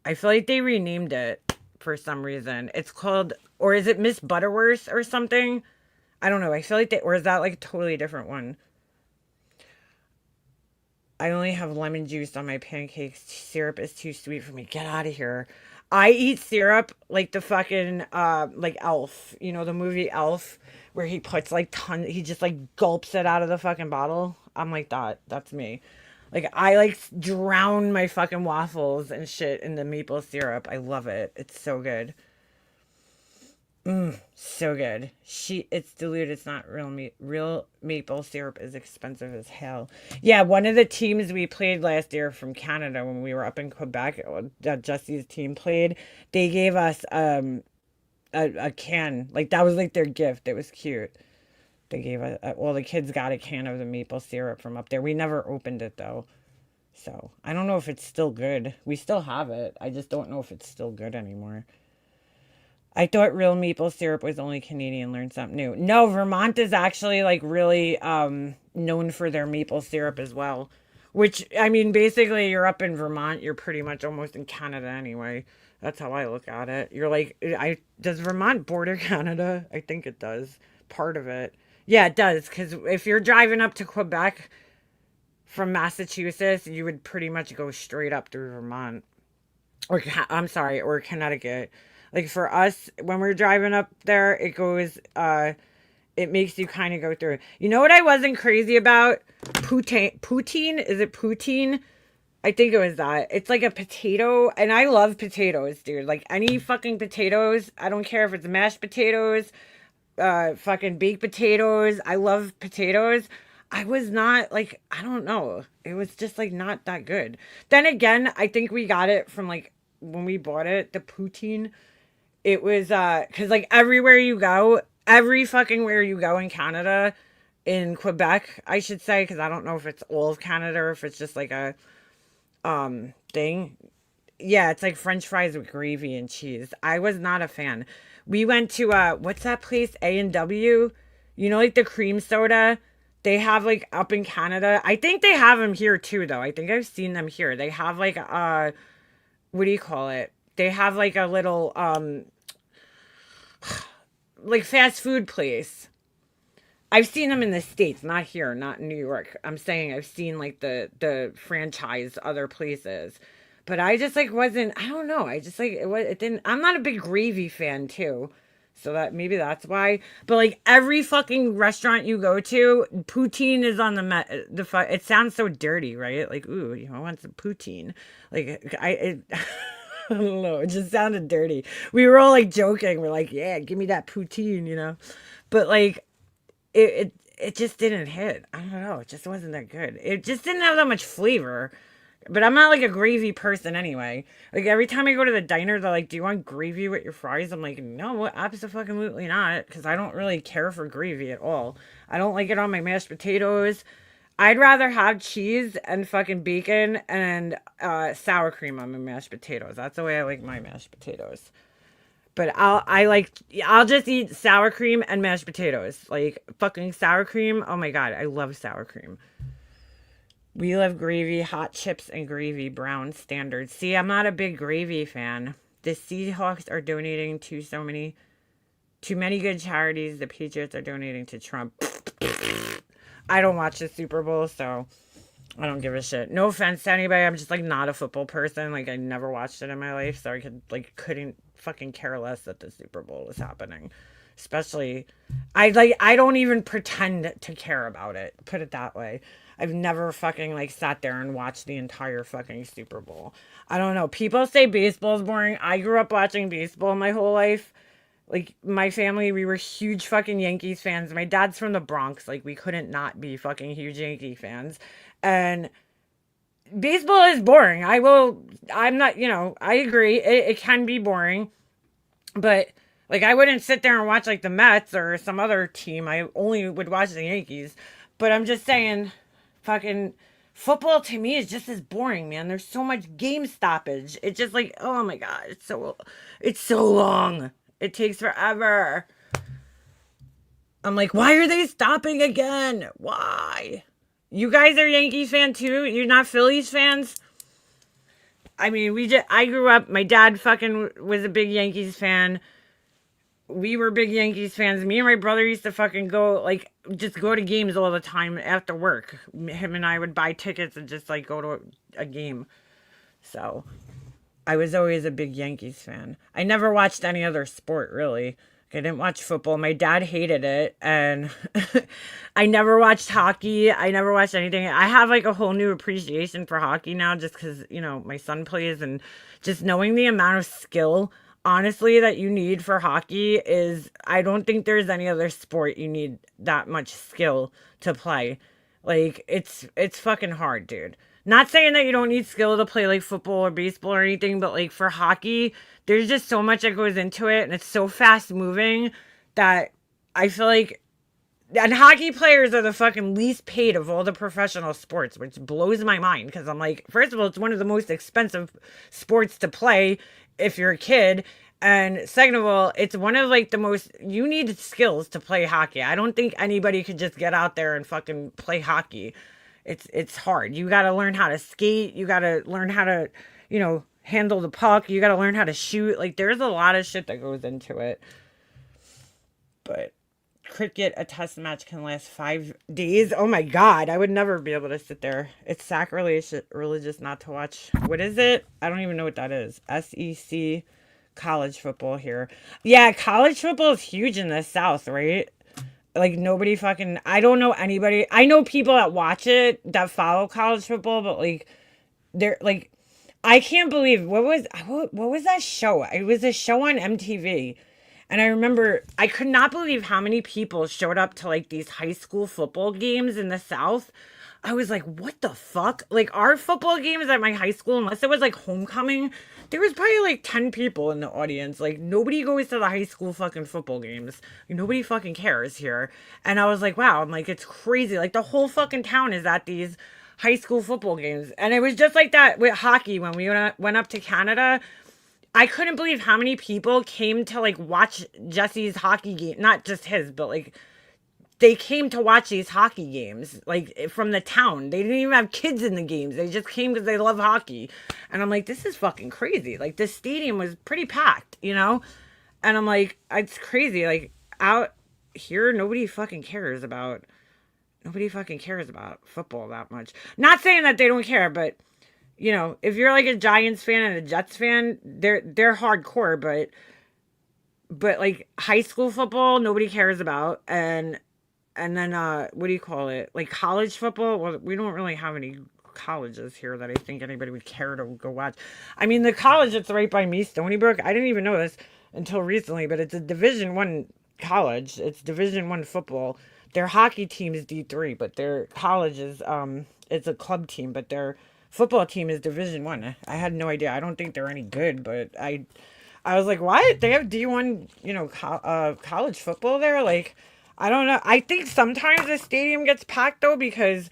I feel like they renamed it for some reason. It's called, or is it Miss Butterworth or something? I don't know. I feel like they, or is that like a totally different one? I only have lemon juice on my pancakes. Syrup is too sweet for me. Get out of here. I eat syrup like the fucking like Elf. You know the movie Elf where he puts like he just like gulps it out of the fucking bottle. I'm like that. That's me. Like I like drown my fucking waffles and shit in the maple syrup. I love it. It's so good. So good. It's diluted. It's not real meat. Real maple syrup is expensive as hell. Yeah, one of the teams we played last year from Canada when we were up in Quebec, that Jesse's team played, they gave us a can. Like that was like their gift. It was cute. They gave us well, the kids got a can of the maple syrup from up there. We never opened it though. So, I don't know if it's still good. We still have it. I just don't know if it's still good anymore. I thought real maple syrup was only Canadian. Learned something new. No, Vermont is actually like really known for their maple syrup as well. Which I mean, basically, you're up in Vermont. You're pretty much almost in Canada anyway. That's how I look at it. You're like, does Vermont border Canada? I think it does. Part of it. Yeah, it does. Because if you're driving up to Quebec from Massachusetts, you would pretty much go straight up through Vermont. Or I'm sorry, or Connecticut. Like for us, when we're driving up there, it goes, it makes you kind of go through. You know what I wasn't crazy about? Poutine? Is it poutine? I think it was that. It's like a potato, and I love potatoes, dude. Like any fucking potatoes. I don't care if it's mashed potatoes, fucking baked potatoes. I love potatoes. I was not like, I don't know. It was just like not that good. Then again, I think we got it from like when we bought it, the poutine. It was because like everywhere you go, every fucking where you go in Canada, in Quebec, I should say, because I don't know if it's all of Canada or if it's just like a thing. Yeah, it's like French fries with gravy and cheese. I was not a fan. We went to what's that place? A&W. You know, like the cream soda they have like up in Canada. I think they have them here too, though. I think I've seen them here. They have like what do you call it? They have like a little like fast food place. I've seen them in the States, not here, not in New York. I'm saying I've seen like the franchise other places. But I just like wasn't, I don't know. I just like it didn't, I'm not a big gravy fan too. So that maybe that's why. But like every fucking restaurant you go to, poutine is on it sounds so dirty, right? Like, ooh, you know, I want some poutine. Like I don't know. It just sounded dirty. We were all like joking. We're like, yeah, give me that poutine, you know? But like it just didn't hit. I don't know. It just wasn't that good. It just didn't have that much flavor. But I'm not like a gravy person anyway. Like every time I go to the diner, they're like, "Do you want gravy with your fries?" I'm like, "No, absolutely not," because I don't really care for gravy at all. I don't like it on my mashed potatoes. I'd rather have cheese and fucking bacon and sour cream on my mashed potatoes. That's the way I like my mashed potatoes. But I'll just eat sour cream and mashed potatoes. Like fucking sour cream. Oh my god, I love sour cream. We love gravy, hot chips, and gravy, brown standard. See, I'm not a big gravy fan. The Seahawks are donating to too many good charities. The Patriots are donating to Trump. I don't watch the Super Bowl, so I don't give a shit. No offense to anybody. I'm just like not a football person. Like I never watched it in my life, so couldn't fucking care less that the Super Bowl was happening. Especially I don't even pretend to care about it. Put it that way. I've never fucking like sat there and watched the entire fucking Super Bowl. I don't know. People say baseball is boring. I grew up watching baseball my whole life. Like my family, we were huge fucking Yankees fans. My dad's from the Bronx. Like we couldn't not be fucking huge Yankee fans. And baseball is boring. I'm not, I agree. It can be boring. But like I wouldn't sit there and watch like the Mets or some other team. I only would watch the Yankees. But I'm just saying, fucking football to me is just as boring, man. There's so much game stoppage. It's just like, oh my god, it's so long. It takes forever. I'm like, why are they stopping again? Why? You guys are Yankees fan too? You're not Phillies fans? I mean, I grew up, my dad fucking was a big Yankees fan. We were big Yankees fans. Me and my brother used to fucking just go to games all the time after work. Him and I would buy tickets and just like go to a game. So I was always a big Yankees fan. I never watched any other sport, really. I didn't watch football. My dad hated it. And I never watched hockey. I never watched anything. I have like a whole new appreciation for hockey now just because, my son plays. And just knowing the amount of skill, honestly, that you need for hockey I don't think there's any other sport you need that much skill to play. Like, it's fucking hard, dude. Not saying that you don't need skill to play like football or baseball or anything, but like for hockey, there's just so much that goes into it and it's so fast moving that I feel like, and hockey players are the fucking least paid of all the professional sports, which blows my mind because I'm like, first of all, it's one of the most expensive sports to play if you're a kid. And second of all, it's one of like you need skills to play hockey. I don't think anybody could just get out there and fucking play hockey. It's hard. You got to learn how to skate. You got to learn how to, handle the puck. You got to learn how to shoot. Like there's a lot of shit that goes into it. But cricket, a test match can last 5 days. Oh my God. I would never be able to sit there. It's sacrilegious not to watch. What is it? I don't even know what that is. SEC college football here. Yeah. College football is huge in the South, right? Like nobody fucking, I don't know anybody. I know people that watch it that follow college football, but like they're like, I can't believe what was that show? It was a show on MTV. And I remember I could not believe how many people showed up to like these high school football games in the South. I was like, what the fuck? Like our football games at my high school, unless it was like homecoming, there was probably like 10 people in the audience. Like nobody goes to the high school fucking football games. Nobody fucking cares here. And I was like, wow, I'm like, it's crazy. Like the whole fucking town is at these high school football games. And it was just like that with hockey when we went up to Canada. I couldn't believe how many people came to like watch Jesse's hockey game. Not just his, but like they came to watch these hockey games, like from the town. They didn't even have kids in the games. They just came because they love hockey. And I'm like, this is fucking crazy. Like this stadium was pretty packed, And I'm like, it's crazy. Like out here, nobody fucking cares about football that much. Not saying that they don't care, but if you're like a Giants fan and a Jets fan, they're hardcore, but like high school football, nobody cares about. And then, what do you call it? Like college football? Well, we don't really have any colleges here that I think anybody would care to go watch. I mean, the college that's right by me, Stony Brook, I didn't even know this until recently, but it's a Division I college. It's Division I football. Their hockey team is D3, but their college is, it's a club team, but their football team is Division 1. I had no idea. I don't think they're any good, but I was like, what? They have D1, college football there? Like, I don't know. I think sometimes the stadium gets packed though because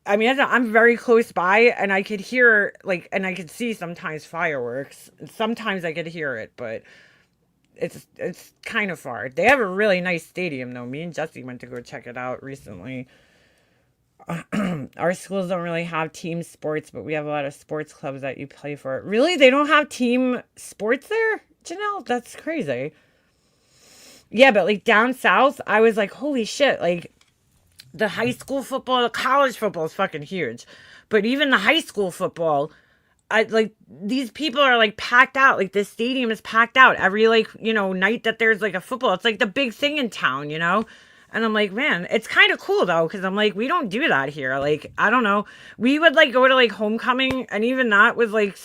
I mean, I'm very close by and I could hear like, and I could see sometimes fireworks. Sometimes I could hear it, but it's kind of far. They have a really nice stadium though. Me and Jesse went to go check it out recently. Our schools don't really have team sports, but we have a lot of sports clubs that you play for. Really? They don't have team sports there? Janelle, that's crazy. Yeah, but like down south, I was like, holy shit, like the high school football, the college football is fucking huge. But even the high school football, I like these people are like packed out. Like this stadium is packed out every like, night that there's like a football. It's like the big thing in town. And I'm like, man, it's kind of cool though, because I'm like, we don't do that here. Like, I don't know. We would like go to like homecoming, and even that was like,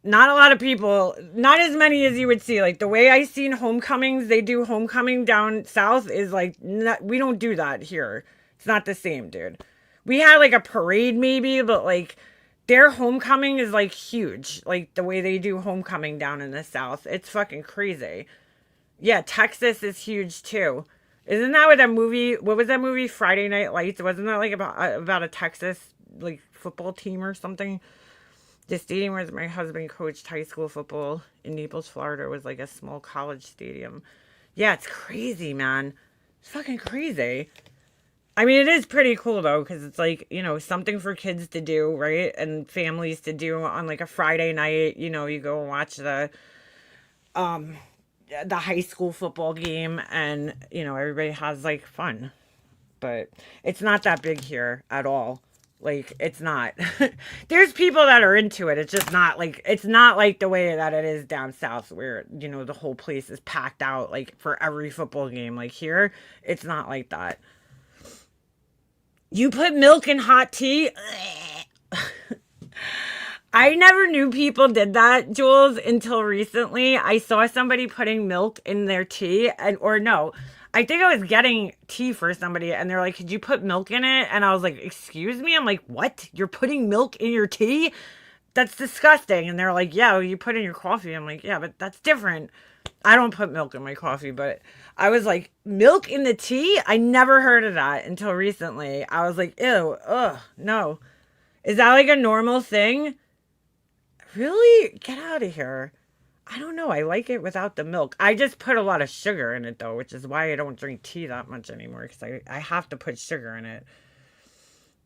not a lot of people, not as many as you would see. Like the way I seen homecomings, they do homecoming down south is like, we don't do that here. It's not the same, dude. We had like a parade maybe, but like their homecoming is like huge. Like the way they do homecoming down in the south, it's fucking crazy. Yeah, Texas is huge too. Isn't that what was that movie, Friday Night Lights? Wasn't that like about a Texas like football team or something? The stadium where my husband coached high school football in Naples, Florida was like a small college stadium. Yeah, it's crazy, man. It's fucking crazy. I mean, it is pretty cool though, because it's like, something for kids to do, right? And families to do on like a Friday night. You go and watch the high school football game, and everybody has like fun. But it's not that big here at all. Like, it's not. There's people that are into it. It's just not like, it's not like the way that it is down south where, the whole place is packed out like for every football game. Like here, it's not like that. You put milk in hot tea? I never knew people did that, Jules, until recently. I saw somebody putting milk in their tea, or no, I think I was getting tea for somebody, and they're like, could you put milk in it? And I was like, excuse me? I'm like, what? You're putting milk in your tea? That's disgusting. And they're like, yeah, well, you put in your coffee. I'm like, yeah, but that's different. I don't put milk in my coffee, but I was like, milk in the tea? I never heard of that until recently. I was like, ew, ugh, no. Is that like a normal thing? Really? Get out of here. I don't know. I like it without the milk. I just put a lot of sugar in it, though, which is why I don't drink tea that much anymore, because I have to put sugar in it.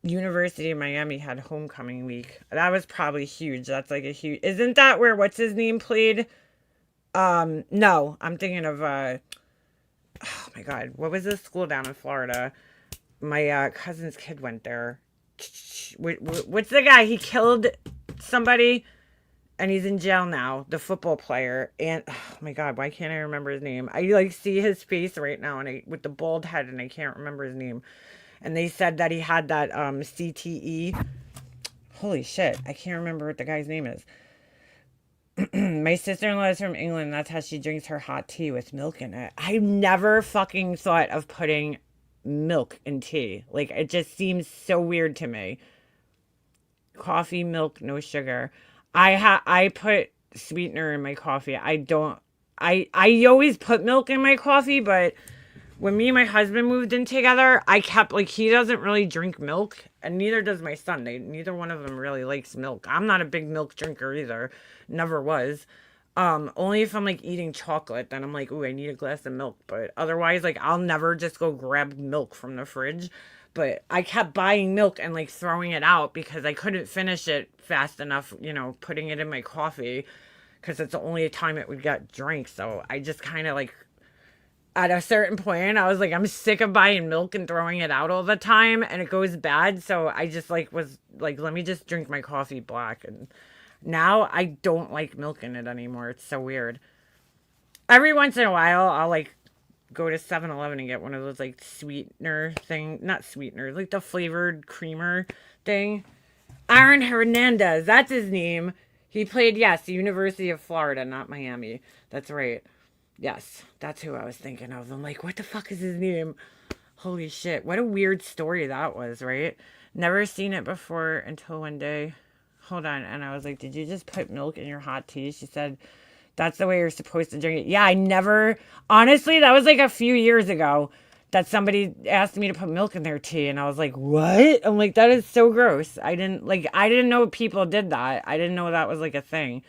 University of Miami had homecoming week. That was probably huge. That's like a huge... Isn't that where what's his name played? No. I'm thinking of... Oh, my God. What was this school down in Florida? My cousin's kid went there. What's the guy? He killed somebody... And he's in jail now, the football player. And oh my God, why can't I remember his name? I like see his face right now, and with the bald head, and I can't remember his name. And they said that he had that CTE. Holy shit, I can't remember what the guy's name is. My sister-in-law is from England. That's how she drinks her hot tea, with milk in it. I never fucking thought of putting milk in tea. Like, it just seems so weird to me. Coffee, milk, no sugar. I put sweetener in my coffee. I always put milk in my coffee, but when me and my husband moved in together, I kept, like, he doesn't really drink milk, and neither does my son. Neither one of them really likes milk. I'm not a big milk drinker either. Never was. Only if I'm, like, eating chocolate, then I'm like, ooh, I need a glass of milk. But otherwise, like, I'll never just go grab milk from the fridge. But I kept buying milk and, like, throwing it out because I couldn't finish it fast enough, putting it in my coffee, because it's the only time it would get drank. So I just kind of, like, at a certain point, I was like, I'm sick of buying milk and throwing it out all the time, and it goes bad. So I just, like, was like, let me just drink my coffee black. And now I don't like milk in it anymore. It's so weird. Every once in a while, I'll, like, go to 7-Eleven and get one of those, like, sweetener thing. Not sweetener, like the flavored creamer thing. Aaron Hernandez, that's his name. He played, yes, the University of Florida, not Miami. That's right. Yes, that's who I was thinking of. I'm like, what the fuck is his name? Holy shit. What a weird story that was, right? Never seen it before until one day. Hold on. And I was like, did you just put milk in your hot tea? She said, that's the way you're supposed to drink it. Yeah, I never, honestly, that was like a few years ago that somebody asked me to put milk in their tea. And I was like, what? I'm like, that is so gross. I didn't know people did that. I didn't know that was like a thing.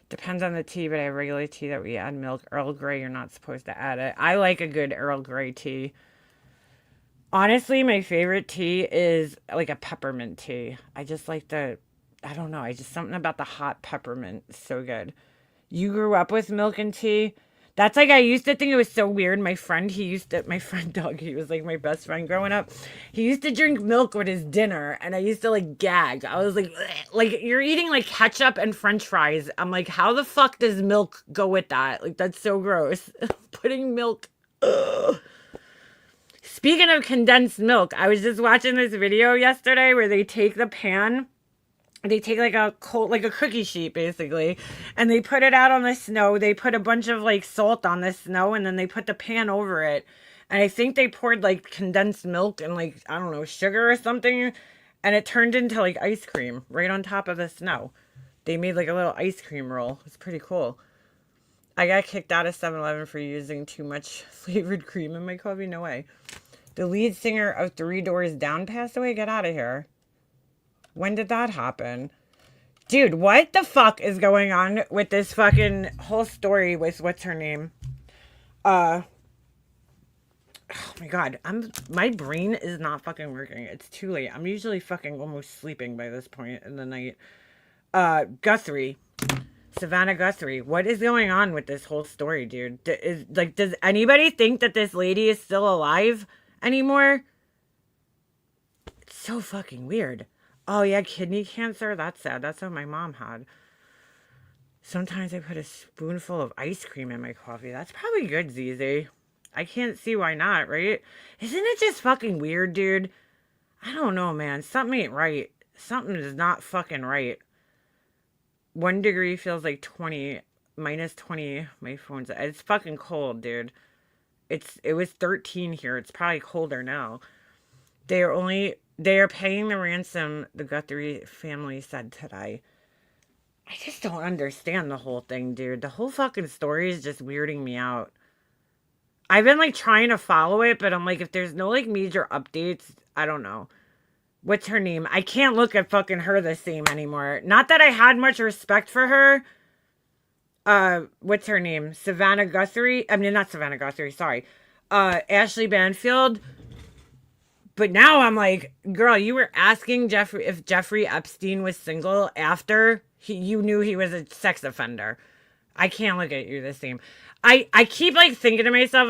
Depends on the tea, but I have regular tea that we add milk. Earl Grey, you're not supposed to add it. I like a good Earl Grey tea. Honestly, my favorite tea is like a peppermint tea. I just like I don't know, something about the hot peppermint is so good. You grew up with milk and tea? That's like, I used to think it was so weird. My friend Doug, he was like my best friend growing up. He used to drink milk with his dinner, and I used to like gag. I was like, ugh. Like, you're eating like ketchup and French fries. I'm like, how the fuck does milk go with that? Like, that's so gross. Putting milk. Ugh. Speaking of condensed milk, I was just watching this video yesterday where they take the pan. They take like a cookie sheet basically, and they put it out on the snow. They put a bunch of like salt on the snow, and then they put the pan over it. And I think they poured like condensed milk and like, I don't know, sugar or something, and it turned into like ice cream right on top of the snow. They made like a little ice cream roll. It's pretty cool. I got kicked out of 7-Eleven for using too much flavored cream in my coffee. No way. The lead singer of Three Doors Down passed away. Get out of here. When did that happen? Dude, what the fuck is going on with this fucking whole story with what's her name? Oh my god, my brain is not fucking working. It's too late. I'm usually fucking almost sleeping by this point in the night. Guthrie. Savannah Guthrie. What is going on with this whole story, dude? Does anybody think that this lady is still alive anymore? It's so fucking weird. Oh, yeah, kidney cancer? That's sad. That's what my mom had. Sometimes I put a spoonful of ice cream in my coffee. That's probably good, ZZ. I can't see why not, right? Isn't it just fucking weird, dude? I don't know, man. Something ain't right. Something is not fucking right. 1 degree feels like 20, minus 20. My phone's... It's fucking cold, dude. It was 13 here. It's probably colder now. They are paying the ransom, the Guthrie family said today. I just don't understand the whole thing, dude. The whole fucking story is just weirding me out. I've been, like, trying to follow it, but I'm like, if there's no, like, major updates, I don't know. What's her name? I can't look at fucking her the same anymore. Not that I had much respect for her. What's her name? Savannah Guthrie? I mean, not Savannah Guthrie, sorry. Ashley Banfield. But now I'm like, girl, you were asking if Jeffrey Epstein was single after you knew he was a sex offender. I can't look at you the same. I keep like thinking to myself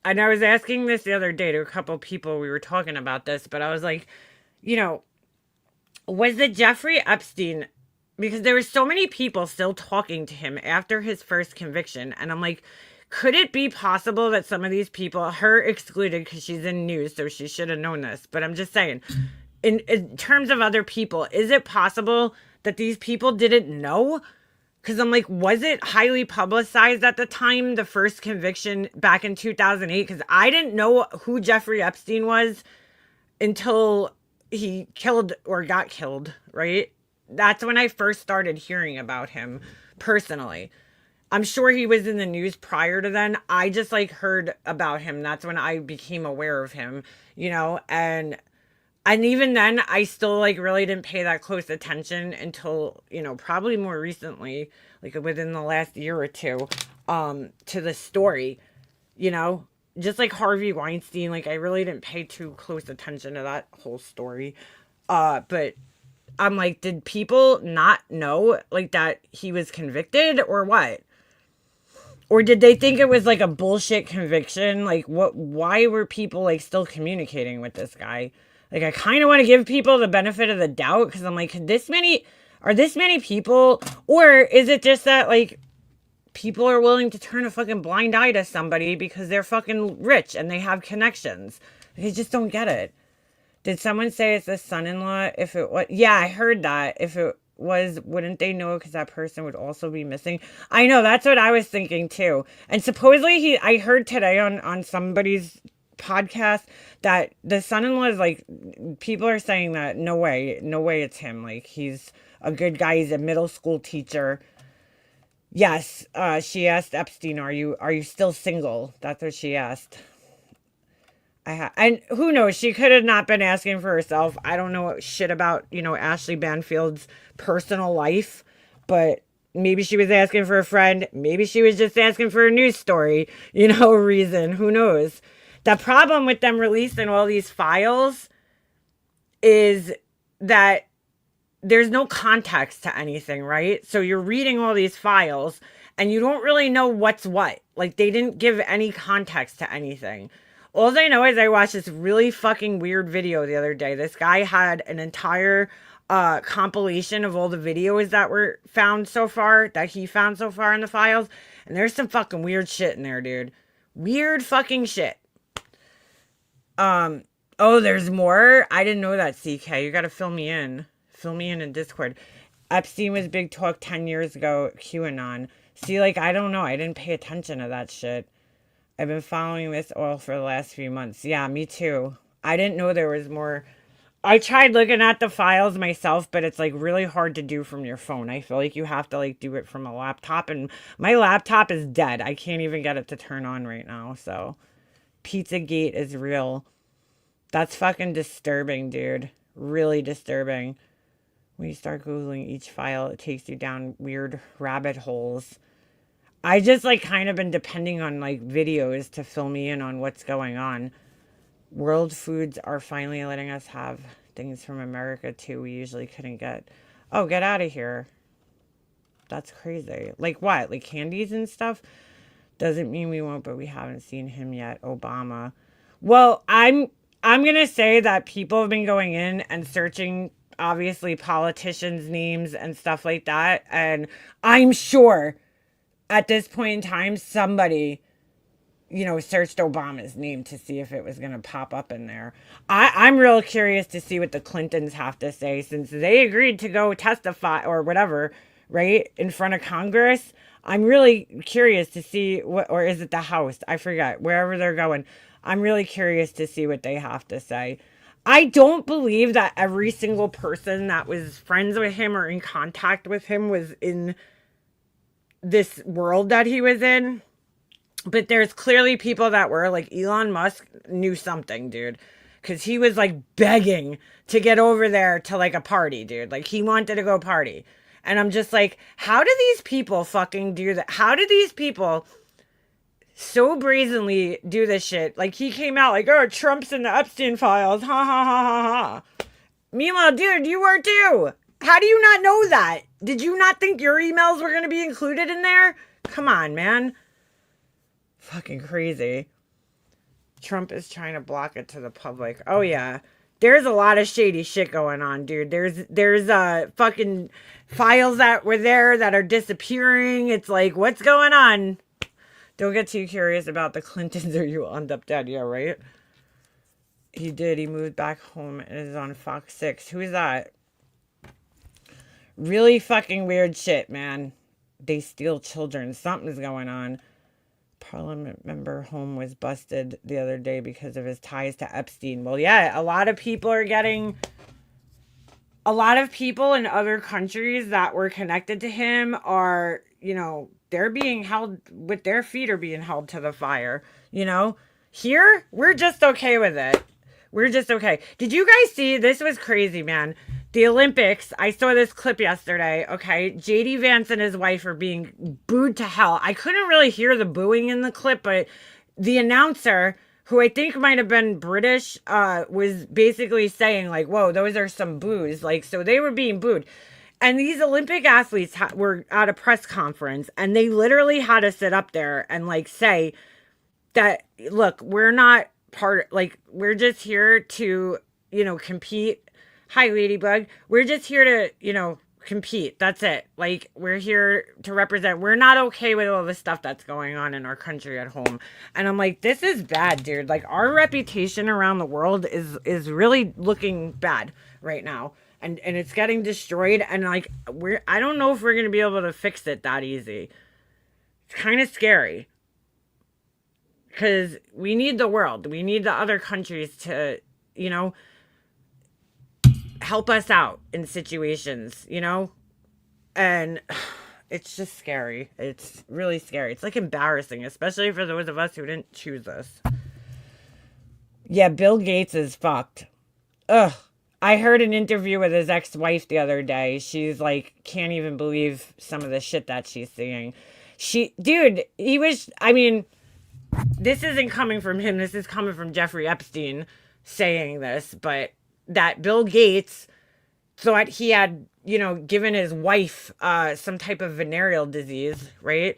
and I was asking this the other day to a couple people, we were talking about this, but I was like, you know, was it Jeffrey Epstein? Because there were so many people still talking to him after his first conviction. And I'm like, could it be possible that some of these people, her excluded because she's in news, so she should have known this. But I'm just saying, in terms of other people, is it possible that these people didn't know? Because I'm like, was it highly publicized at the time, the first conviction back in 2008? Because I didn't know who Jeffrey Epstein was until he killed or got killed, right? That's when I first started hearing about him personally. I'm sure he was in the news prior to then. I just like heard about him. That's when I became aware of him, you know, and even then I still like really didn't pay that close attention until, you know, probably more recently, like within the last year or two, to the story, you know, just like Harvey Weinstein. Like I really didn't pay too close attention to that whole story. But I'm like, did people not know like that he was convicted or what? Or did they think it was like a bullshit conviction? Like why were people like still communicating with this guy? Like I kind of want to give people the benefit of the doubt because I'm like, are this many people? Or is it just that like people are willing to turn a fucking blind eye to somebody because they're fucking rich and they have connections? I just don't get it. Did someone say it's the son-in-law? If it was, yeah, I heard that. If it was, wouldn't they know because that person would also be missing? I know, that's what I was thinking too. And supposedly I heard today on somebody's podcast that the son-in-law is like, people are saying that no way it's him. Like, he's a good guy. He's a middle school teacher. Yes, she asked Epstein, are you still single? That's what she asked. And who knows? She could have not been asking for herself. I don't know shit about, Ashley Banfield's personal life, but maybe she was asking for a friend. Maybe she was just asking for a news story, reason. Who knows? The problem with them releasing all these files is that there's no context to anything, right? So you're reading all these files and you don't really know what's what. Like, they didn't give any context to anything. All I know is I watched this really fucking weird video the other day. This guy had an entire compilation of all the videos that were found so far, that he found so far in the files. And there's some fucking weird shit in there, dude. Weird fucking shit. Oh, there's more? I didn't know that, CK. You gotta fill me in. Fill me in Discord. Epstein was big talk 10 years ago. QAnon. See, like, I don't know. I didn't pay attention to that shit. I've been following this oil for the last few months. Yeah, me too. I didn't know there was more. I tried looking at the files myself, but it's like really hard to do from your phone. I feel like you have to like do it from a laptop, and my laptop is dead. I can't even get it to turn on right now. So Pizzagate is real. That's fucking disturbing, dude. Really disturbing. When you start Googling each file, it takes you down weird rabbit holes. I just like kind of been depending on like videos to fill me in on what's going on. World Foods are finally letting us have things from America too we usually couldn't get. Oh, get out of here. That's crazy. Like what? Like candies and stuff? Doesn't mean we won't, but we haven't seen him yet. Obama. Well, I'm going to say that people have been going in and searching obviously politicians' names and stuff like that, and I'm sure at this point in time somebody searched Obama's name to see if it was going to pop up in there. I'm real curious to see what the Clintons have to say, since they agreed to go testify or whatever, right, in front of Congress. I'm really curious to see what, or is it the House? I forget, wherever they're going. I'm really curious to see what they have to say. I don't believe that every single person that was friends with him or in contact with him was in this world that he was in. But there's clearly people that were, like Elon Musk knew something, dude. Because he was like begging to get over there to like a party, dude. Like he wanted to go party. And I'm just like, how do these people fucking do that? How do these people so brazenly do this shit? Like he came out like, oh, Trump's in the Epstein files. Ha ha ha ha ha. Meanwhile, dude, you were too. How do you not know that? Did you not think your emails were going to be included in there? Come on, man. Fucking crazy. Trump is trying to block it to the public. Oh yeah. There's a lot of shady shit going on, dude. There's fucking files that were there that are disappearing. It's like, what's going on? Don't get too curious about the Clintons or you'll end up dead. Yeah, right? He did. He moved back home and is on Fox 6. Who is that? Really fucking weird shit, man. They steal children. Something's going on. Parliament member home was busted the other day because of his ties to Epstein. Well, yeah, a lot of people in other countries that were connected to him are, they're being held with their feet are being held to the fire. Here, we're just okay with it. We're just okay. Did you guys see? This was crazy, man. The Olympics, I saw this clip yesterday, okay? J.D. Vance and his wife are being booed to hell. I couldn't really hear the booing in the clip, but the announcer, who I think might have been British, was basically saying, like, whoa, those are some boos. Like, so they were being booed. And these Olympic athletes were at a press conference, and they literally had to sit up there and, like, say that, look, we're not we're just here to, compete. Hi, Ladybug. We're just here to, compete. That's it. Like, we're here to represent. We're not okay with all the stuff that's going on in our country at home. And I'm like, this is bad, dude. Like, our reputation around the world is really looking bad right now. And it's getting destroyed. And, like, I don't know if we're going to be able to fix it that easy. It's kind of scary. because we need the world. We need the other countries to, you know, help us out in situations, you know? And it's just scary. It's really scary. It's like embarrassing, especially for those of us who didn't choose this. Yeah, Bill Gates is fucked. Ugh. I heard an interview with his ex-wife the other day. She's like, can't even believe some of the shit that she's seeing. Dude, I mean, this isn't coming from him. This is coming from Jeffrey Epstein saying this, but that Bill Gates thought he had, you know, given his wife some type of venereal disease, right?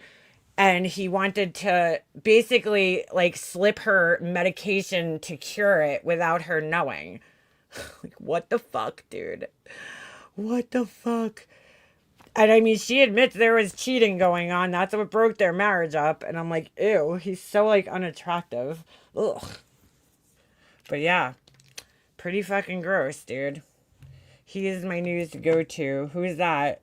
And he wanted to basically like slip her medication to cure it without her knowing. Like, what the fuck, dude? What the fuck? And I mean, she admits there was cheating going on. That's what broke their marriage up. And I'm like, ew, he's so like unattractive. Ugh. But yeah, pretty fucking gross, dude. He is my news to go to. Who's that?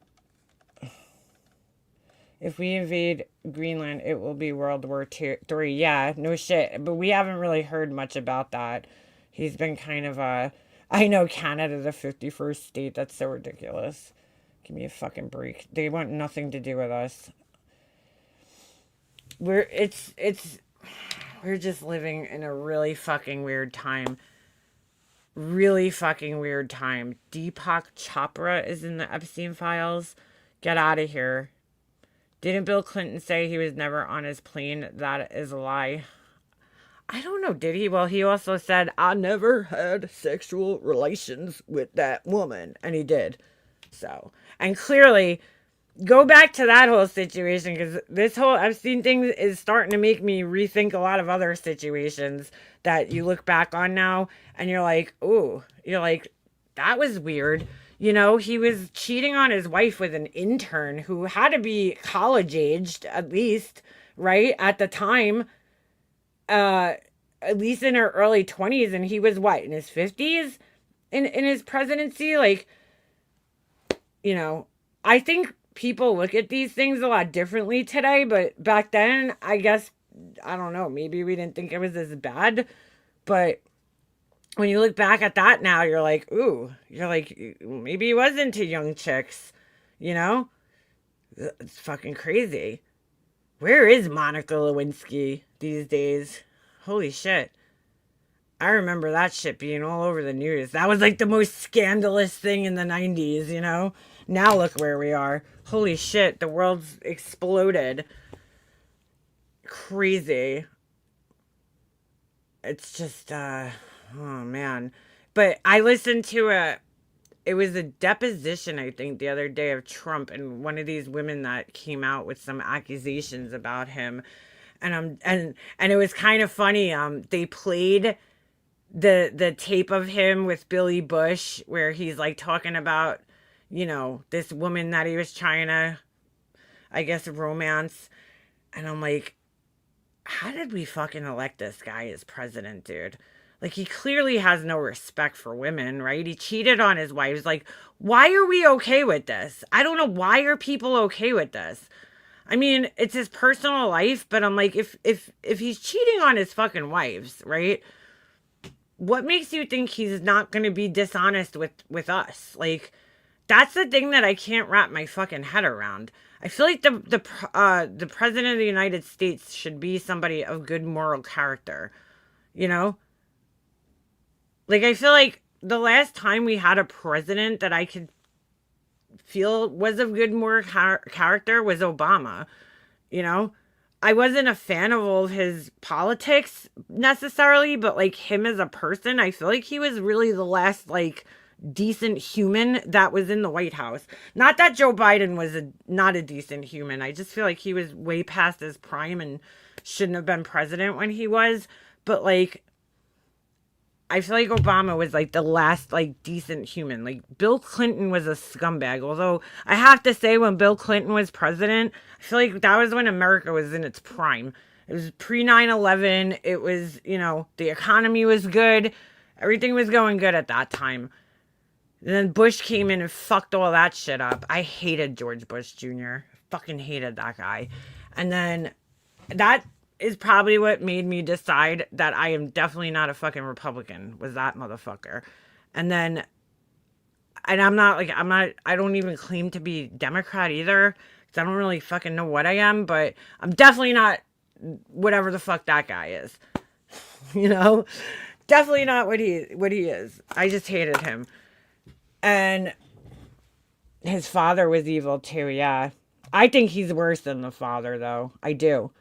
If we invade Greenland, it will be World War III. Yeah, no shit. But we haven't really heard much about that. He's been kind of I know Canada, the 51st state. That's so ridiculous. Give me a fucking break. They want nothing to do with us. We're just living in a really fucking weird time. Really fucking weird time. Deepak Chopra is in the Epstein files. Get out of here. Didn't Bill Clinton say he was never on his plane? That is a lie. I don't know, did he? Well, he also said, I never had sexual relations with that woman. And he did. So, and clearly, go back to that whole situation, because this whole Epstein thing is starting to make me rethink a lot of other situations that you look back on now, and you're like, ooh, you're like, that was weird. You know, he was cheating on his wife with an intern who had to be college aged, at least, right? At the time, at least in her early 20s, and he was what, in his 50s in his presidency? Like, you know, I think people look at these things a lot differently today, but back then, I guess, I don't know, maybe we didn't think it was as bad, but when you look back at that now, you're like, ooh, you're like, maybe he was into young chicks, you know? It's fucking crazy. Where is Monica Lewinsky these days? Holy shit. I remember that shit being all over the news. That was like the most scandalous thing in the 90s, you know? Now look where we are. Holy shit, the world's exploded. Crazy. It's just, oh man. But I listened to it was a deposition, I think, the other day of Trump, and one of these women that came out with some accusations about him. And it was kind of funny. They played the tape of him with Billy Bush where he's like talking about, you know, this woman that he was trying to, I guess, romance. And I'm like, how did we fucking elect this guy as president, dude? Like, he clearly has no respect for women, right? He cheated on his wife. It's like, why are we okay with this? I don't know. Why are people okay with this? I mean, it's his personal life, but I'm like, if he's cheating on his fucking wives, right? What makes you think he's not going to be dishonest with us? Like, that's the thing that I can't wrap my fucking head around. I feel like the president of the United States should be somebody of good moral character, you know? Like, I feel like the last time we had a president that I could feel was of good moral character was Obama, you know? I wasn't a fan of all of his politics necessarily, but like him as a person, I feel like he was really the last like decent human that was in the White House. Not that Joe Biden was not a decent human. I just feel like he was way past his prime and shouldn't have been president when he was. But like, I feel like Obama was like the last like decent human. Like Bill Clinton was a scumbag. Although I have to say when Bill Clinton was president, I feel like that was when America was in its prime. It was pre 9/11. It was, you know, the economy was good. Everything was going good at that time. And then Bush came in and fucked all that shit up. I hated George Bush Jr. Fucking hated that guy. And then that is probably what made me decide that I am definitely not a fucking Republican, was that motherfucker. And then, and I don't even claim to be Democrat either, because I don't really fucking know what I am, but I'm definitely not whatever the fuck that guy is. You know? Definitely not what he is. I just hated him. And his father was evil too, yeah. I think he's worse than the father, though. I do.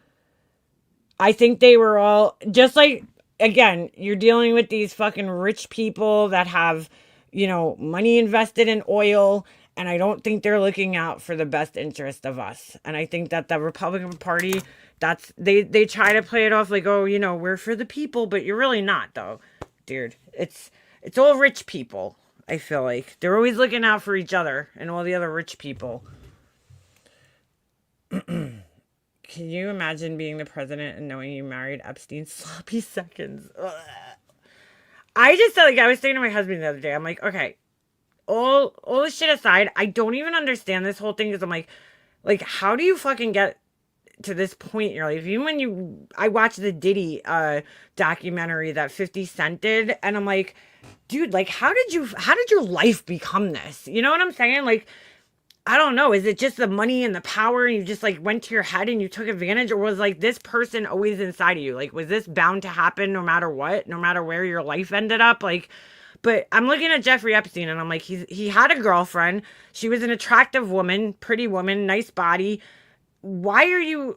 I think they were all just like, again, you're dealing with these fucking rich people that have, money invested in oil, and I don't think they're looking out for the best interest of us. And I think that the Republican Party, they try to play it off like, oh, we're for the people, but you're really not, though, dude. It's all rich people. I feel like they're always looking out for each other and all the other rich people. Can you imagine being the president and knowing you married Epstein? Sloppy seconds. Ugh. I just felt like, I was saying to my husband the other day, I'm like, okay, all this shit aside, I don't even understand this whole thing, because I'm like, how do you fucking get to this point in your life? Even when I watched the Diddy documentary that 50 Cent did, and I'm like, dude, like, how did your life become this? You know what I'm saying? Like, I don't know. Is it just the money and the power, and you just like went to your head and you took advantage? Or was like this person always inside of you? Like, was this bound to happen no matter what, no matter where your life ended up? Like, but I'm looking at Jeffrey Epstein, and I'm like, he had a girlfriend. She was an attractive woman, pretty woman, nice body. Why do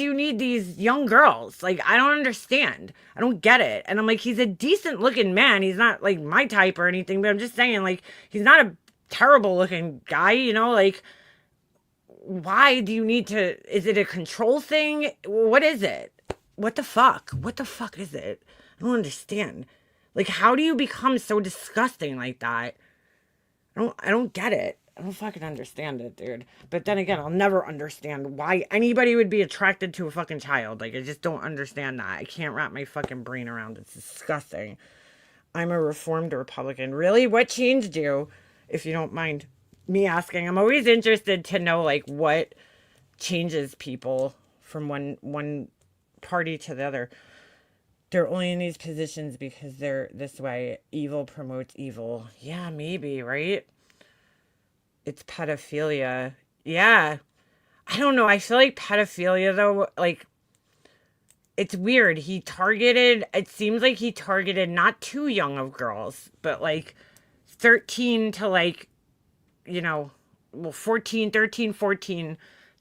you need these young girls? Like, I don't understand. I don't get it. And I'm like, he's a decent looking man. He's not like my type or anything, but I'm just saying, like, he's not a terrible looking guy, like, why do you need to, is it a control thing? What is it? What the fuck is it? I don't understand. Like, how do you become so disgusting like that? I don't get it. I don't fucking understand it, dude. But then again, I'll never understand why anybody would be attracted to a fucking child. Like, I just don't understand that. I can't wrap my fucking brain around it. It's disgusting. I'm a reformed Republican. Really? What changed you? If you don't mind me asking. I'm always interested to know, like, what changes people from one party to the other. They're only in these positions because they're this way. Evil promotes evil. Yeah, maybe, right? It's pedophilia. Yeah. I don't know. I feel like pedophilia, though, like, it's weird. It seems like he targeted not too young of girls, but, like, 13 to, like, 14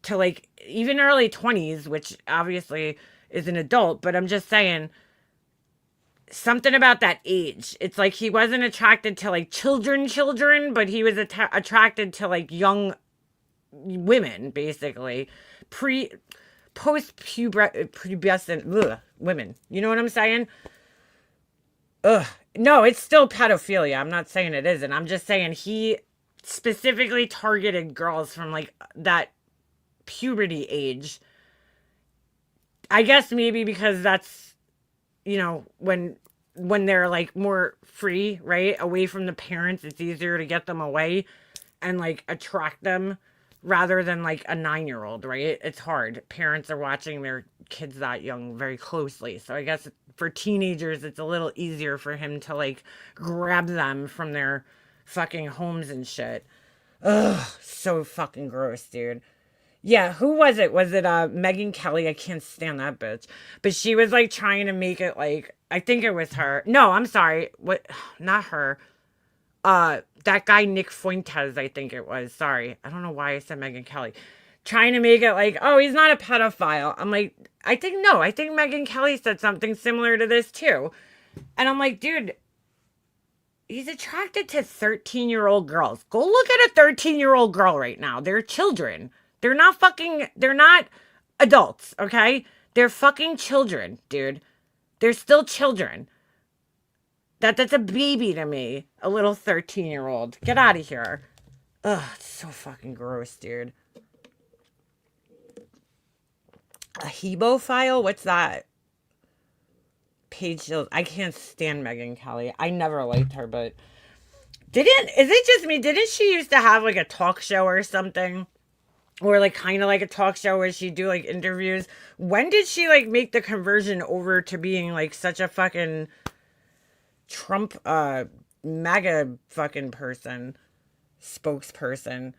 to, like, even early 20s, which obviously is an adult, but I'm just saying, something about that age. It's like he wasn't attracted to, like, children, but he was attracted to, like, young women, basically. Post-pubescent women. You know what I'm saying? Ugh. No, it's still pedophilia. I'm not saying it isn't. I'm just saying he specifically targeted girls from, like, that puberty age. I guess maybe because that's, when they're, like, more free, right? Away from the parents, it's easier to get them away and, like, attract them rather than, like, a 9-year-old, right? It's hard. Parents are watching their kids that young very closely. So I guess for teenagers, it's a little easier for him to, like, grab them from their fucking homes and shit. Ugh, so fucking gross, dude. Yeah, who was it? Was it Megyn Kelly? I can't stand that bitch. But she was, like, trying to make it, like, I think it was her. No, I'm sorry. What? Not her. That guy Nick Fuentes, I think it was. Sorry. I don't know why I said Megyn Kelly. Trying to make it like, oh, he's not a pedophile. I'm like, I think Megyn Kelly said something similar to this too. And I'm like, dude, he's attracted to 13-year-old girls. Go look at a 13-year-old girl right now. They're children. They're not adults, okay? They're fucking children, dude. They're still children. That's a baby to me. A little 13-year-old. Get out of here. Ugh, it's so fucking gross, dude. A Hebo file? What's that? Paige Shields. I can't stand Megyn Kelly. I never liked her, but is it just me? Didn't she used to have, like, a talk show or something? or like kind of like a talk show where she do like interviews. When did she like make the conversion over to being like such a fucking Trump MAGA fucking person, spokesperson?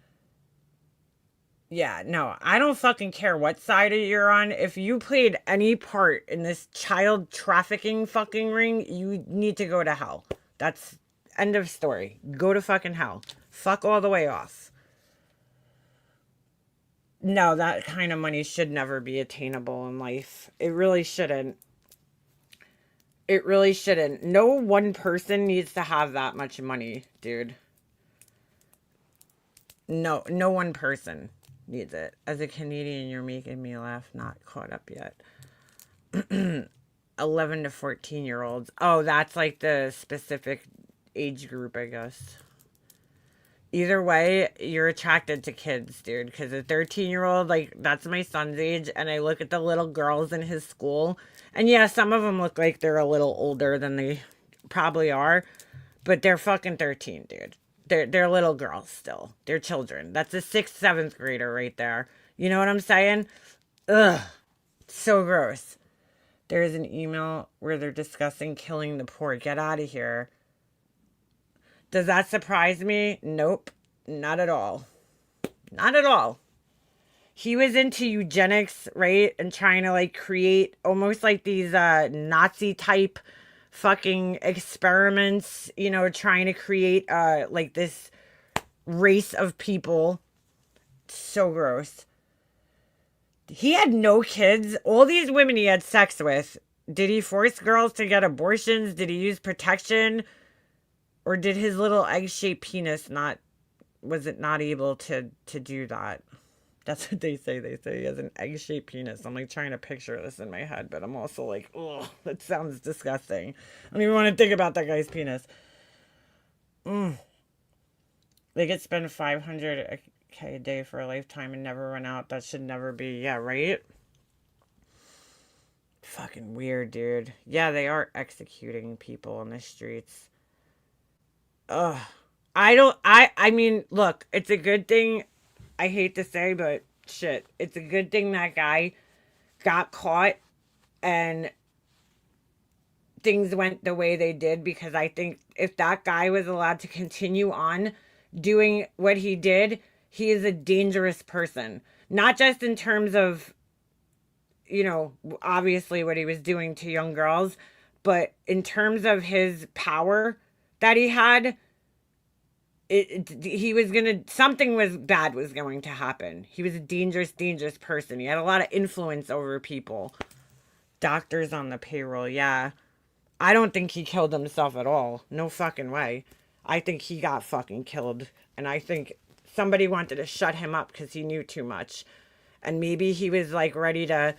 Yeah, no, I don't fucking care what side you're on. If you played any part in this child trafficking fucking ring, you need to go to hell. That's end of story. Go to fucking hell. Fuck all the way off. No, that kind of money should never be attainable in life. It really shouldn't. It really shouldn't. No one person needs to have that much money, dude. No, no one person needs it. As a Canadian, you're making me laugh. Not caught up yet. 11 to 14-year-olds. Oh, that's like the specific age group, I guess. Either way, you're attracted to kids, dude. Because a 13-year-old, like, that's my son's age. And I look at the little girls in his school. And yeah, some of them look like they're a little older than they probably are. But they're fucking 13, dude. They're little girls still. They're children. That's a 6th, 7th grader right there. You know what I'm saying? Ugh. So gross. There's an email where they're discussing killing the poor. Get out of here. Does that surprise me? Nope. Not at all. Not at all. He was into eugenics, right? And trying to like create almost like these Nazi type fucking experiments, you know, trying to create like this race of people. So gross. He had no kids. All these women he had sex with. Did he force girls to get abortions? Did he use protection? Or did his little egg-shaped penis was it not able to do that? That's what they say. They say he has an egg-shaped penis. I'm like trying to picture this in my head, but I'm also like, oh, that sounds disgusting. I don't even want to think about that guy's penis. They could spend $500K a day for a lifetime and never run out. That should never be. Yeah, right? Fucking weird, dude. Yeah, they are executing people on the streets. Ugh. I mean, look, it's a good thing. I hate to say, but shit, it's a good thing that guy got caught and things went the way they did, because I think if that guy was allowed to continue on doing what he did, he is a dangerous person. Not just in terms of, you know, obviously what he was doing to young girls, but in terms of his power that he had. He was gonna, something was bad was going to happen. He was a dangerous person. He had a lot of influence over people. Doctors on the payroll, yeah. I don't think he killed himself at all. No fucking way. I think he got fucking killed. And I think somebody wanted to shut him up because he knew too much. And maybe he was like ready to,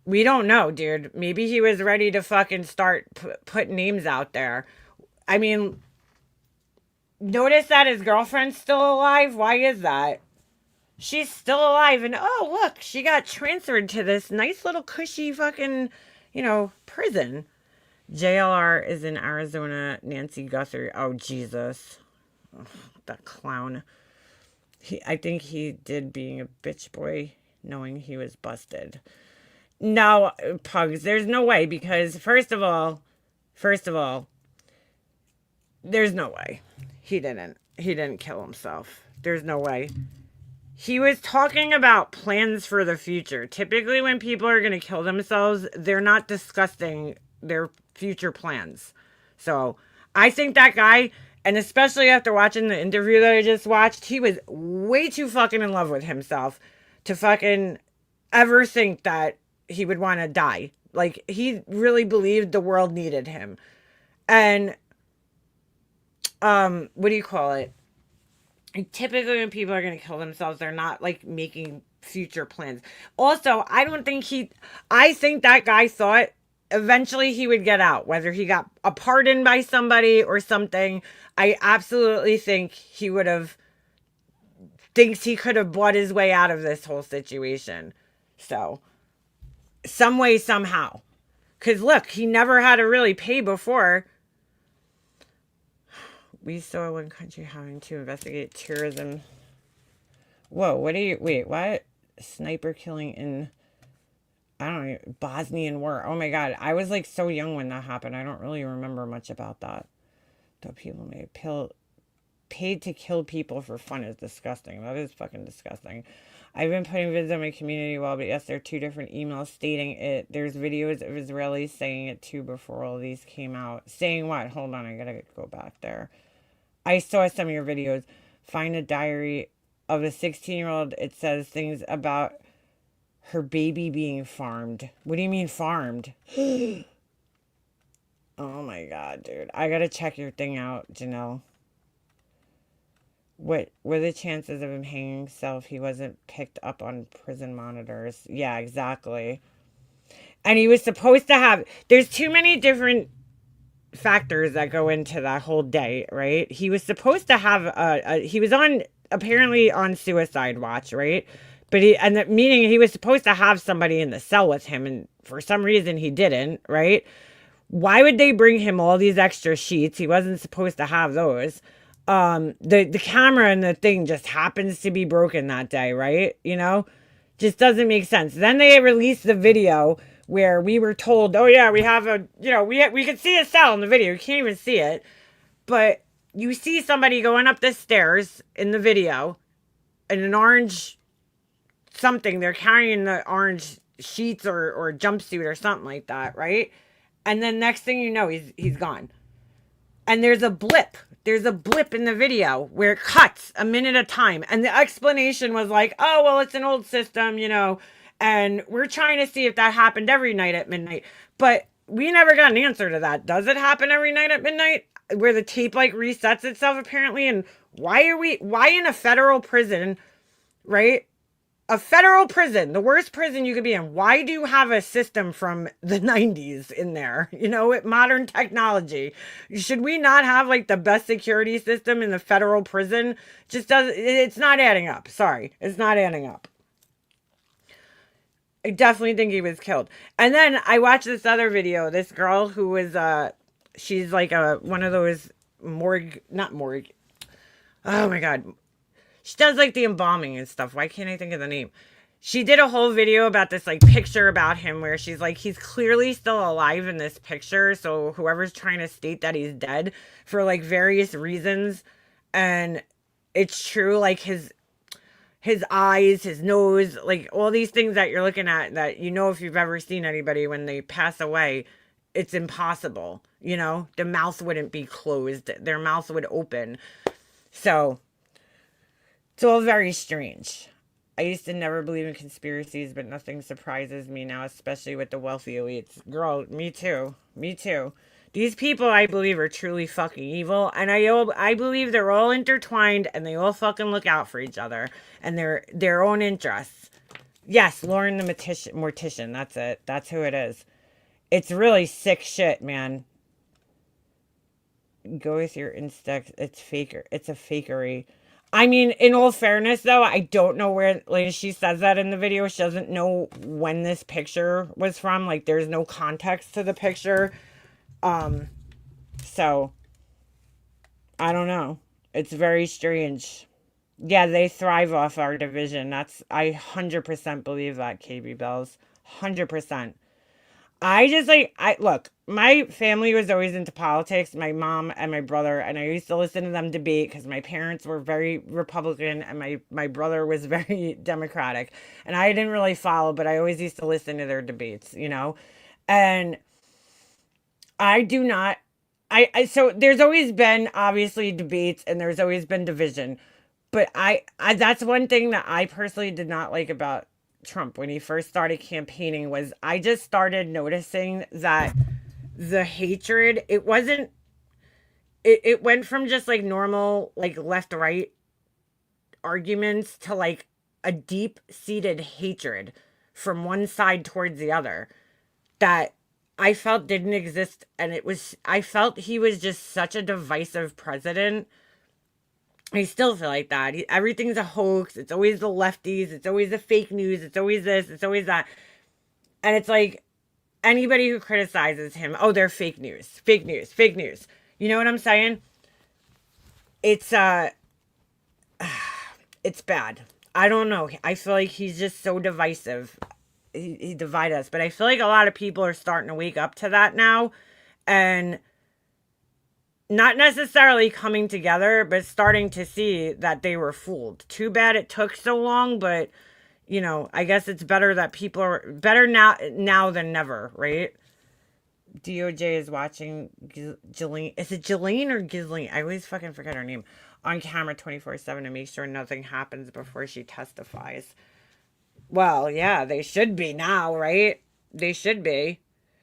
we don't know, dude. Maybe he was ready to fucking start put names out there. I mean, notice that his girlfriend's still alive. Why is that? She's still alive, and oh look, she got transferred to this nice little cushy fucking, you know, prison. JLR is in Arizona. Nancy Guthrie. Oh Jesus, oh, that clown. I think he did being a bitch boy, knowing he was busted. No, Pugs, there's no way, because first of all, there's no way. He didn't kill himself. There's no way. He was talking about plans for the future. Typically when people are going to kill themselves, they're not discussing their future plans. So I think that guy, and especially after watching the interview that I just watched, he was way too fucking in love with himself to fucking ever think that he would want to die. Like, he really believed the world needed him. And what do you call it? Typically when people are going to kill themselves, they're not like making future plans. Also, I think that guy thought eventually he would get out, whether he got a pardon by somebody or something. I absolutely think thinks he could have bought his way out of this whole situation. So, some way, somehow. Because look, he never had to really pay before. We saw one country having to investigate terrorism. Whoa, what are you, wait, what? Sniper killing in, I don't know, Bosnian war. Oh my God. I was like so young when that happened. I don't really remember much about that. Though people may paid to kill people for fun is disgusting. That is fucking disgusting. I've been putting vids on my community wall, but yes, there are 2 different emails stating it. There's videos of Israelis saying it too before all these came out. Saying what? Hold on, I gotta go back there. I saw some of your videos. Find a diary of a 16-year-old. It says things about her baby being farmed. What do you mean farmed? Oh my God, dude. I gotta check your thing out, Janelle. What were the chances of him hanging himself? He wasn't picked up on prison monitors. Yeah, exactly. And he was supposed to have, there's too many different factors that go into that whole day, right? He was supposed to have he was on, apparently on suicide watch, right? But meaning he was supposed to have somebody in the cell with him, and for some reason he didn't, right? Why would they bring him all these extra sheets? He wasn't supposed to have those. The camera and the thing just happens to be broken that day, right? You know, just doesn't make sense. Then they released the video where we were told, oh yeah, we have a, you know, we could see a cell in the video. You can't even see it, but you see somebody going up the stairs in the video in an orange something. They're carrying the orange sheets or jumpsuit or something like that, right? And then next thing you know, he's gone. And there's a blip. There's a blip in the video where it cuts a minute at a time. And the explanation was like, oh, well, it's an old system, you know, and we're trying to see if that happened every night at midnight. But we never got an answer to that. Does it happen every night at midnight where the tape like resets itself apparently? And why in a federal prison, right? A federal prison, the worst prison you could be in. Why do you have a system from the 90s in there? You know, with modern technology. Should we not have like the best security system in the federal prison? It's not adding up. Sorry. It's not adding up. I definitely think he was killed. And then I watched this other video. This girl who was, she's like one of those not morgue. Oh my God. She does like the embalming and stuff. Why can't I think of the name? She did a whole video about this like picture about him where she's like, he's clearly still alive in this picture. So whoever's trying to state that he's dead for like various reasons. And it's true. Like his eyes, his nose, like all these things that you're looking at that, you know, if you've ever seen anybody when they pass away, it's impossible. You know, the mouth wouldn't be closed. Their mouth would open. So it's all very strange. I used to never believe in conspiracies, but nothing surprises me now, especially with the wealthy elites. Girl, me too. Me too. These people, I believe, are truly fucking evil, and I believe they're all intertwined, and they all fucking look out for each other and their own interests. Yes, Lauren the mortician. That's it. That's who it is. It's really sick shit, man. Go with your instinct. It's faker. It's a fakery. I mean, in all fairness, though, I don't know where, like, she says that in the video. She doesn't know when this picture was from. Like, there's no context to the picture. So, I don't know. It's very strange. Yeah, they thrive off our division. I 100% believe that, KB Bells. 100%. Look, my family was always into politics, my mom and my brother, and I used to listen to them debate because my parents were very Republican and my brother was very Democratic. And I didn't really follow, but I always used to listen to their debates, you know? And I do not, so there's always been obviously debates and there's always been division. But that's one thing that I personally did not like about Trump when he first started campaigning was I just started noticing that the hatred, it went from just like normal, like left, right arguments to like a deep seated hatred from one side towards the other that I felt didn't exist. And I felt he was just such a divisive president. I still feel like that. Everything's a hoax. It's always the lefties. It's always the fake news. It's always this. It's always that. And it's like anybody who criticizes him, oh, they're fake news. Fake news. Fake news. You know what I'm saying? It's bad. I don't know. I feel like he's just so divisive. He divides us. But I feel like a lot of people are starting to wake up to that now. And not necessarily coming together, but starting to see that they were fooled. Too bad it took so long, but you know, I guess it's better that people are better now than never, right? DOJ is watching Jillian. Is it Jillian or Ghislaine? I always fucking forget her name. On camera 24/7 to make sure nothing happens before she testifies. Well, yeah, they should be now, right? They should be.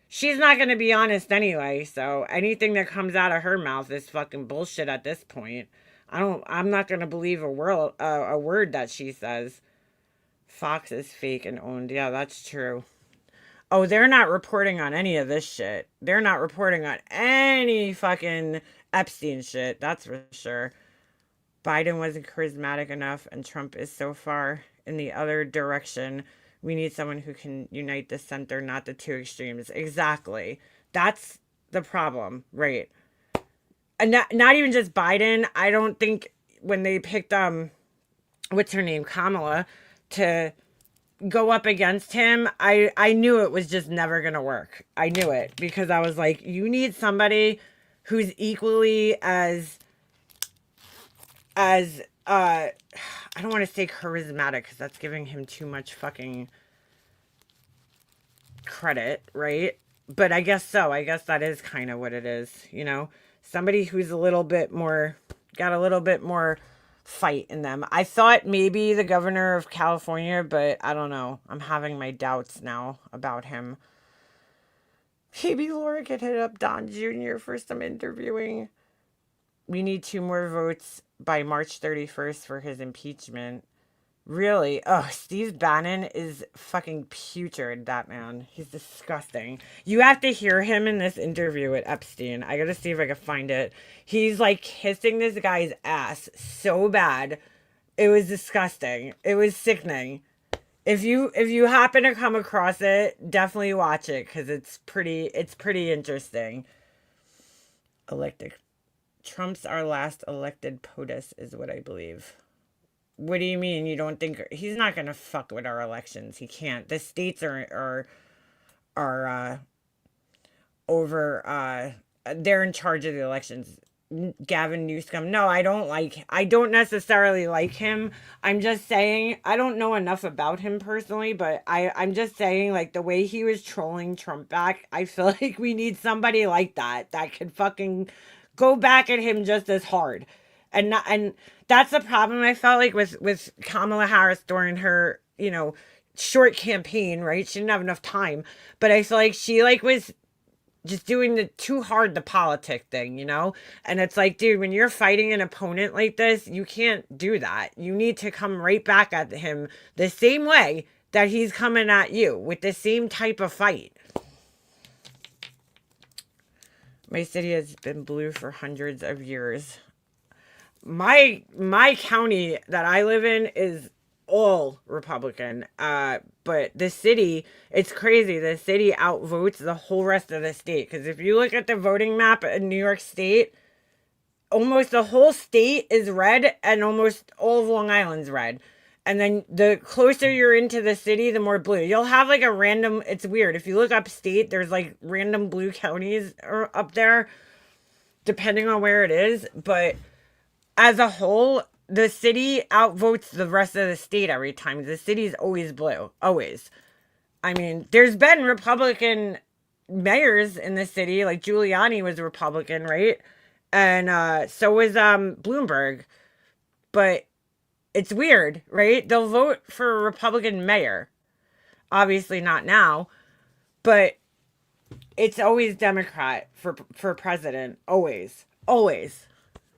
She's not going to be honest anyway, so anything that comes out of her mouth is fucking bullshit at this point. I'm not going to believe a word that she says. Fox is fake and owned. Yeah, that's true. Oh, they're not reporting on any of this shit. They're not reporting on any fucking Epstein shit. That's for sure. Biden wasn't charismatic enough, and Trump is so far in the other direction. We need someone who can unite the center, not the two extremes. Exactly. That's the problem, right? And not even just Biden. I don't think when they picked what's her name, Kamala, to go up against him, I knew it was just never gonna work. I knew it because I was like, you need somebody who's equally as I don't want to say charismatic because that's giving him too much fucking credit, right? But I guess so. I guess that is kind of what it is, you know? Somebody who's a little bit more, got a little bit more fight in them. I thought maybe the governor of California, but I don't know. I'm having my doubts now about him. Maybe Laura could hit up Don Jr. for some interviewing. We need 2 more votes by March 31st for his impeachment. Really? Oh, Steve Bannon is fucking putrid, that man. He's disgusting. You have to hear him in this interview with Epstein. I gotta see if I can find it. He's like kissing this guy's ass so bad. It was disgusting. It was sickening. If you happen to come across it, definitely watch it because it's pretty interesting. Elected Trump's our last elected POTUS is what I believe. What do you mean you don't think he's not gonna fuck with our elections? He can't. The states are over they're in charge of the elections. Gavin Newsom. No, I don't necessarily like him. I'm just saying I don't know enough about him personally, but I'm just saying like the way he was trolling Trump back, I feel like we need somebody like that could fucking go back at him just as hard. And that's the problem I felt like with Kamala Harris during her, you know, short campaign, right? She didn't have enough time. But I feel like she like was just doing the too hard the politic thing, you know? And it's like, dude, when you're fighting an opponent like this, you can't do that. You need to come right back at him the same way that he's coming at you with the same type of fight. My city has been blue for hundreds of years. My county that I live in is all Republican. But the city, it's crazy. The city outvotes the whole rest of the state. Because if you look at the voting map in New York State, almost the whole state is red and almost all of Long Island's red. And then the closer you're into the city, the more blue. You'll have like a random, it's weird. If you look upstate, there's like random blue counties up there, depending on where it is. But as a whole, the city outvotes the rest of the state every time. The city's always blue. Always. I mean, there's been Republican mayors in the city. Like Giuliani was a Republican, right? And so was Bloomberg. But it's weird, right? They'll vote for a Republican mayor. Obviously not now. But it's always Democrat for president. Always. Always.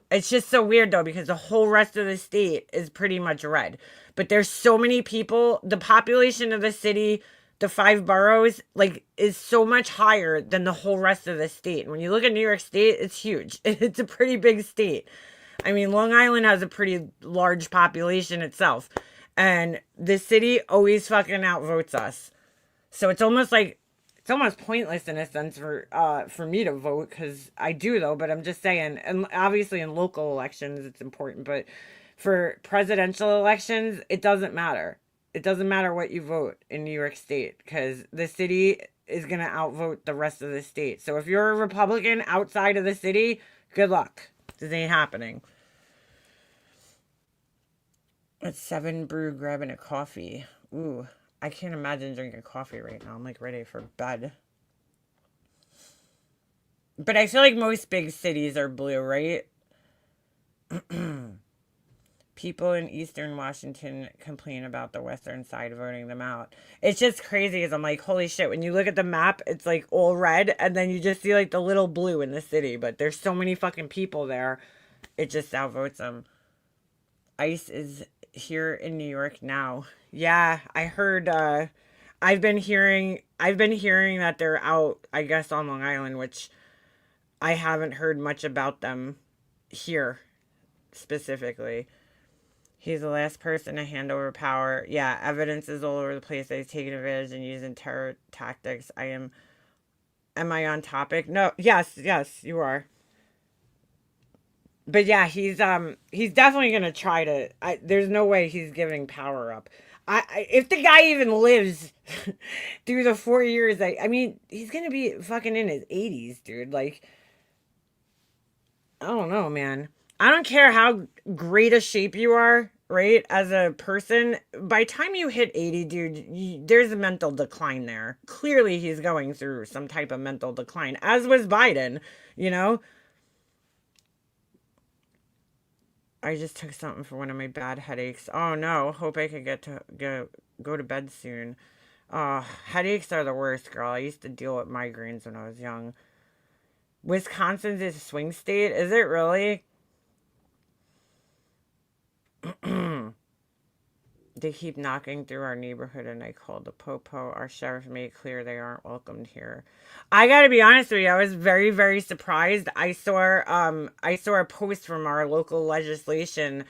It's just so weird though because the whole rest of the state is pretty much red. But there's so many people. The population of the city, the 5 boroughs, like is so much higher than the whole rest of the state. And when you look at New York State, it's huge. It's a pretty big state. I mean, Long Island has a pretty large population itself. And the city always fucking outvotes us. So it's almost like it's almost pointless in a sense for me to vote because I do though, but I'm just saying, and obviously in local elections it's important, but For presidential elections, it doesn't matter. It doesn't matter what you vote in New York State because the city is going to outvote the rest of the state. So if you're a Republican outside of the city, good luck. This ain't happening. It's 7 brew grabbing a coffee. Ooh, I can't imagine drinking coffee right now. I'm like ready for bed. But I feel like most big cities are blue, right? People in Eastern Washington complain about the Western side voting them out. It's just crazy because I'm like, holy shit, when you look at the map, it's like all red and then you just see like the little blue in the city. But there's so many fucking people there. It just outvotes them. ICE is here in New York now. Yeah, I heard, I've been hearing that they're out, I guess, on Long Island, which I haven't heard much about them here specifically. He's the last person to hand over power. Yeah, evidence is all over the place that he's taking advantage and using terror tactics. Am I on topic? No, yes, you are. But yeah, he's definitely gonna try to. There's no way he's giving power up. If the guy even lives through the 4 years, I mean, he's gonna be fucking in his 80s, dude. Like, I don't know, man. I don't care how great a shape you are, right? As a person, by the time you hit 80, dude, there's a mental decline there. Clearly, he's going through some type of mental decline, as was Biden, you know? I just took something for one of my bad headaches. Oh no, hope I could go to bed soon. Headaches are the worst, girl. I used to deal with migraines when I was young. Wisconsin's a swing state? Is it really? They keep knocking through our neighborhood and I called the popo. Our sheriff made it clear they aren't welcomed here. I gotta be honest with you, I was very, very surprised. I saw a post from our local legislation,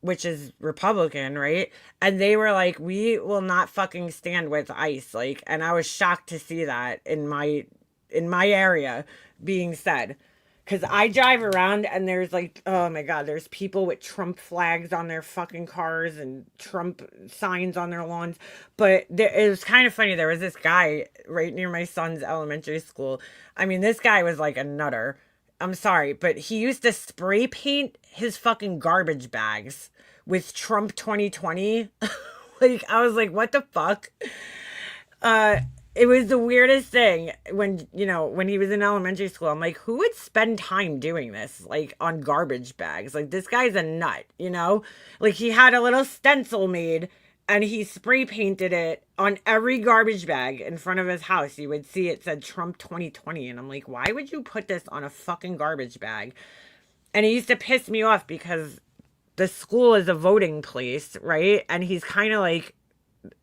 which is Republican, right? And they were like, we will not fucking stand with ICE. Like, and I was shocked to see that in my area being said. Because I drive around and there's like, oh my God, there's people with Trump flags on their fucking cars and Trump signs on their lawns. But it was kind of funny. There was this guy right near my son's elementary school. I mean, this guy was like a nutter. I'm sorry, but he used to spray paint his fucking garbage bags with Trump 2020. Like, I was like, what the fuck? It was the weirdest thing when he was in elementary school. I'm like, who would spend time doing this? Like, on garbage bags? Like, this guy's a nut, you know? Like, he had a little stencil made and he spray painted it on every garbage bag in front of his house. You would see it said Trump 2020. And I'm like, why would you put this on a fucking garbage bag? And it used to piss me off because the school is a voting place, right? And he's kind of like,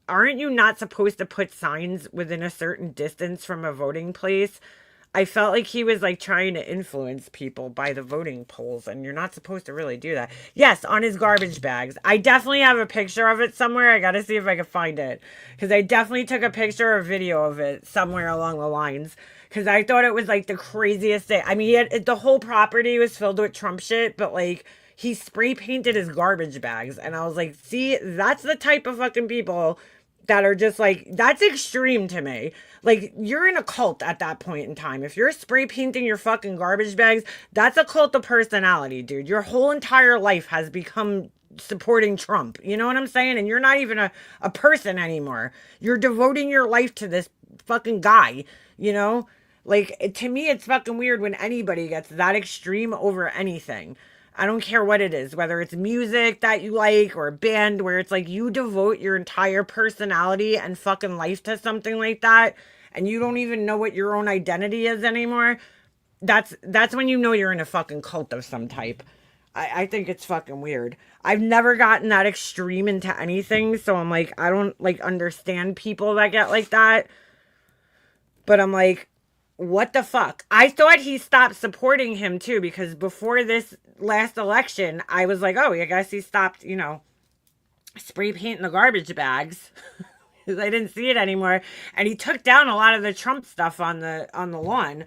aren't you not supposed to put signs within a certain distance from a voting place? I felt like he was like trying to influence people by the voting polls, and you're not supposed to really do that. Yes, on his garbage bags. I definitely have a picture of it somewhere. I got to see if I can find it, because I definitely took a picture or video of it somewhere along the lines, because I thought it was like the craziest thing. I mean, the whole property was filled with Trump shit, but like, he spray painted his garbage bags, and I was like, see, that's the type of fucking people that are just like, that's extreme to me. Like, you're in a cult at that point in time. If you're spray painting your fucking garbage bags, that's a cult of personality, dude. Your whole entire life has become supporting Trump. You know what I'm saying? And you're not even a person anymore. You're devoting your life to this fucking guy, you know? Like, to me, it's fucking weird when anybody gets that extreme over anything. I don't care what it is, whether it's music that you like or a band where it's like you devote your entire personality and fucking life to something like that and you don't even know what your own identity is anymore. That's when you know you're in a fucking cult of some type. I think it's fucking weird. I've never gotten that extreme into anything, so I'm like, I don't like understand people that get like that. But I'm like, what the fuck? I thought he stopped supporting him too, because before this last election, I was like, oh, I guess he stopped, spray painting the garbage bags. I didn't see it anymore. And he took down a lot of the Trump stuff on the lawn.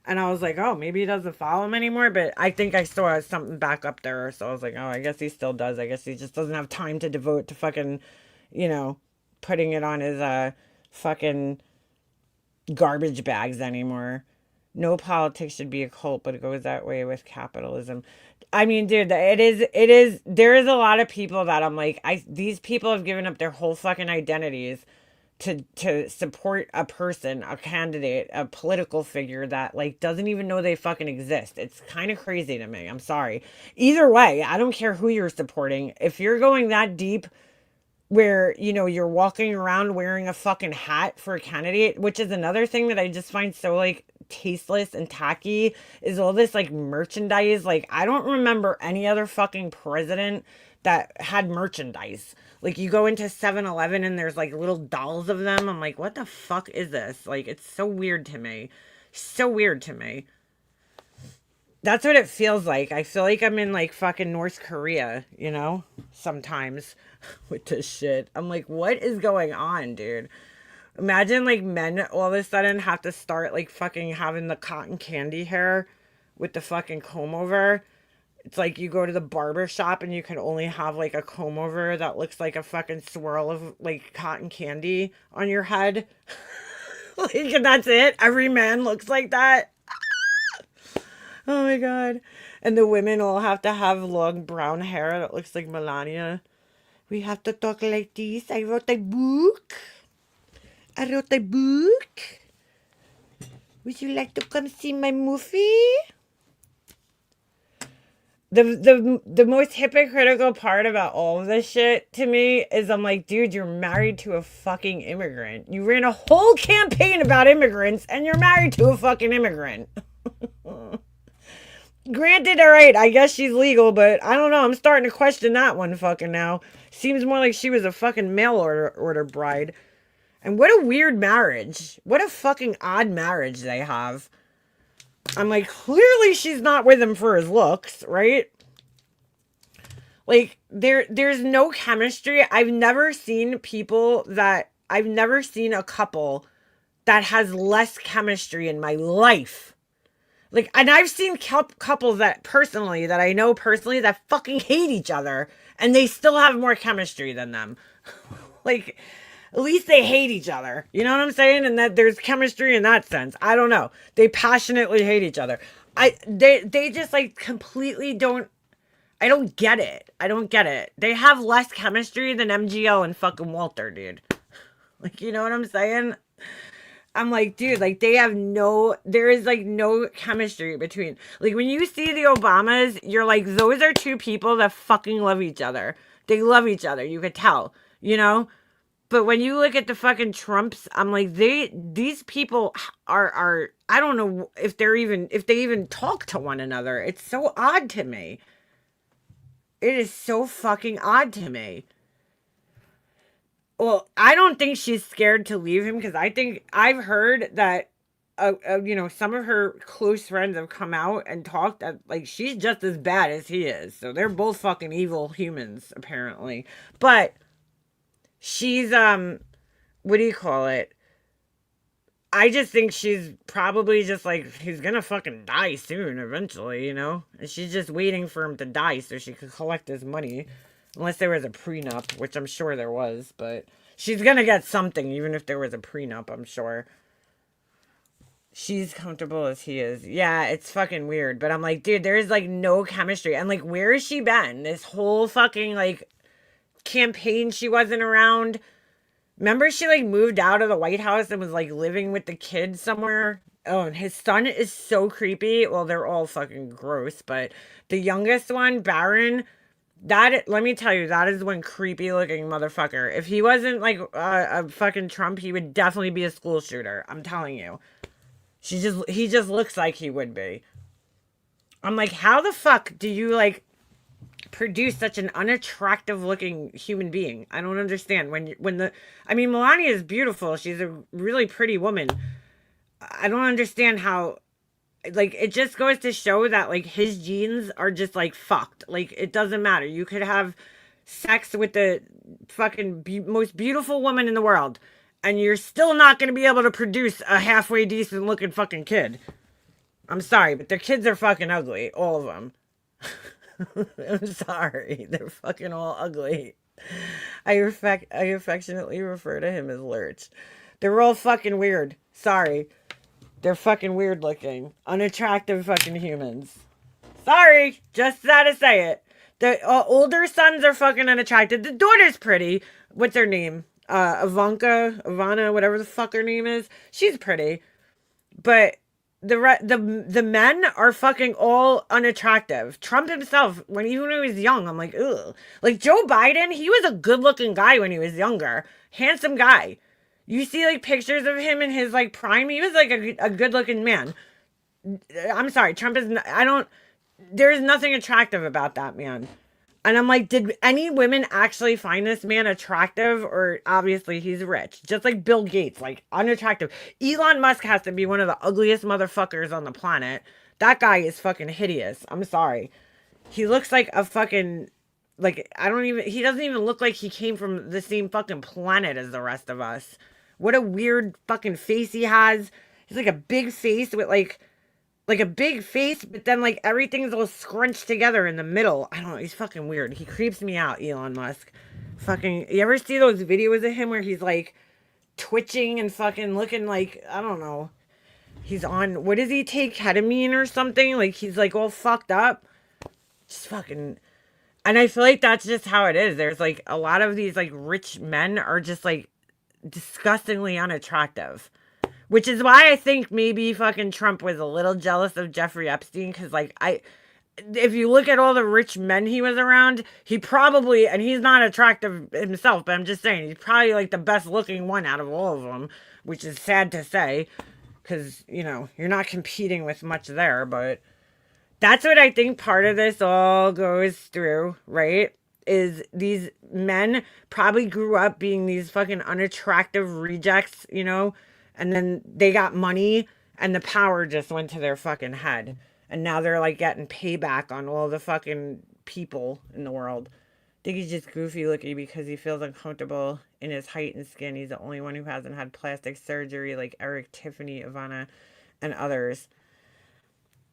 And I was like, oh, maybe he doesn't follow him anymore. But I think I saw something back up there. So I was like, oh, I guess he still does. I guess he just doesn't have time to devote to fucking, you know, putting it on his fucking garbage bags anymore. No politics should be a cult, but it goes that way with capitalism. I mean, dude, there is a lot of people that I'm like, these people have given up their whole fucking identities to support a person, a candidate, a political figure that like doesn't even know they fucking exist. It's kind of crazy to me. I'm sorry. Either way, I don't care who you're supporting. If you're going that deep where, you know, you're walking around wearing a fucking hat for a candidate, which is another thing that I just find so like tasteless and tacky, is all this like merchandise. Like, I don't remember any other fucking president that had merchandise. Like, you go into 7-Eleven and there's like little dolls of them. I'm like, what the fuck is this? Like, it's so weird to me. So weird to me. That's what it feels like. I feel like I'm in like fucking North Korea, you know, sometimes with this shit. I'm like, what is going on, dude? Imagine like men all of a sudden have to start like fucking having the cotton candy hair with the fucking comb over. It's like you go to the barber shop and you can only have like a comb over that looks like a fucking swirl of like cotton candy on your head. Like, and that's it. Every man looks like that. Oh my god. And the women all have to have long brown hair that looks like Melania. We have to talk like this. I wrote a book. I wrote a book. Would you like to come see my movie? The most hypocritical part about all of this shit to me is I'm like, dude, you're married to a fucking immigrant. You ran a whole campaign about immigrants and you're married to a fucking immigrant. Granted, all right, I guess she's legal, but I don't know. I'm starting to question that one fucking now. Seems more like she was a fucking mail order bride. And what a weird marriage. What a fucking odd marriage they have. I'm like, clearly she's not with him for his looks, right? Like, there's no chemistry. I've never seen a couple that has less chemistry in my life. Like, and I've seen couples that I know personally that fucking hate each other and they still have more chemistry than them. Like, at least they hate each other. You know what I'm saying? And that there's chemistry in that sense. I don't know. They passionately hate each other. They just like completely don't. I don't get it. I don't get it. They have less chemistry than MGL and fucking Walter, dude. Like, you know what I'm saying? I'm like, dude, like there is like no chemistry between, like when you see the Obamas, you're like, those are two people that fucking love each other. They love each other. You could tell, you know? But when you look at the fucking Trumps, I'm like, these people are, I don't know if they even talk to one another. It's so odd to me. It is so fucking odd to me. Well, I don't think she's scared to leave him because I think I've heard that, you know, some of her close friends have come out and talked that like she's just as bad as he is. So they're both fucking evil humans apparently. But she's what do you call it? I just think she's probably just like, he's gonna fucking die soon eventually, you know? And she's just waiting for him to die so she could collect his money. Unless there was a prenup, which I'm sure there was, but she's gonna get something even if there was a prenup, I'm sure. She's comfortable as he is. Yeah, it's fucking weird, but I'm like, dude, there's like no chemistry. And like, where has she been? This whole fucking like campaign she wasn't around. Remember she like moved out of the White House and was like living with the kids somewhere? Oh, and his son is so creepy. Well, they're all fucking gross, but the youngest one, Barron, that, let me tell you, that is one creepy looking motherfucker. If he wasn't like a fucking Trump, he would definitely be a school shooter. I'm telling you. He just looks like he would be. I'm like, how the fuck do you like produce such an unattractive looking human being? I don't understand. I mean, Melania is beautiful. She's a really pretty woman. I don't understand how, like, it just goes to show that like his genes are just like fucked. Like, it doesn't matter. You could have sex with the fucking most beautiful woman in the world and you're still not going to be able to produce a halfway decent looking fucking kid. I'm sorry, but their kids are fucking ugly. All of them. I'm sorry. They're fucking all ugly. I affectionately refer to him as Lurch. They're all fucking weird. Sorry. They're fucking weird looking. Unattractive fucking humans. Sorry. Just had to say it. The older sons are fucking unattractive. The daughter's pretty. What's her name? Ivana, whatever the fuck her name is. She's pretty. But the men are fucking all unattractive. Trump himself, even when he was young, I'm like, ugh. Like Joe Biden, he was a good looking guy when he was younger. Handsome guy. You see like pictures of him in his like prime, he was like a good looking man. I'm sorry, Trump is I don't there's nothing attractive about that man. And I'm like, did any women actually find this man attractive? Or obviously he's rich. Just like Bill Gates, like unattractive. Elon Musk has to be one of the ugliest motherfuckers on the planet. That guy is fucking hideous. I'm sorry. He looks like a fucking, like, he doesn't even look like he came from the same fucking planet as the rest of us. What a weird fucking face he has. He's like a big face with like a big face, but then like everything's all scrunched together in the middle. I don't know. He's fucking weird. He creeps me out, Elon Musk. Fucking, you ever see those videos of him where he's like twitching and fucking looking like, I don't know. He's on, what does he take? Ketamine or something? Like he's like all fucked up. Just fucking, and I feel like that's just how it is. There's like a lot of these like rich men are just like disgustingly unattractive. Which is why I think maybe fucking Trump was a little jealous of Jeffrey Epstein. Because, like, if you look at all the rich men he was around, he probably, and he's not attractive himself, but I'm just saying, he's probably, like, the best looking one out of all of them. Which is sad to say. Because, you know, you're not competing with much there. But that's what I think part of this all goes through, right? Is these men probably grew up being these fucking unattractive rejects, you know? And then they got money and the power just went to their fucking head. And now they're like getting payback on all the fucking people in the world. I think he's just goofy looking because he feels uncomfortable in his height and skin. He's the only one who hasn't had plastic surgery like Eric, Tiffany, Ivana, and others.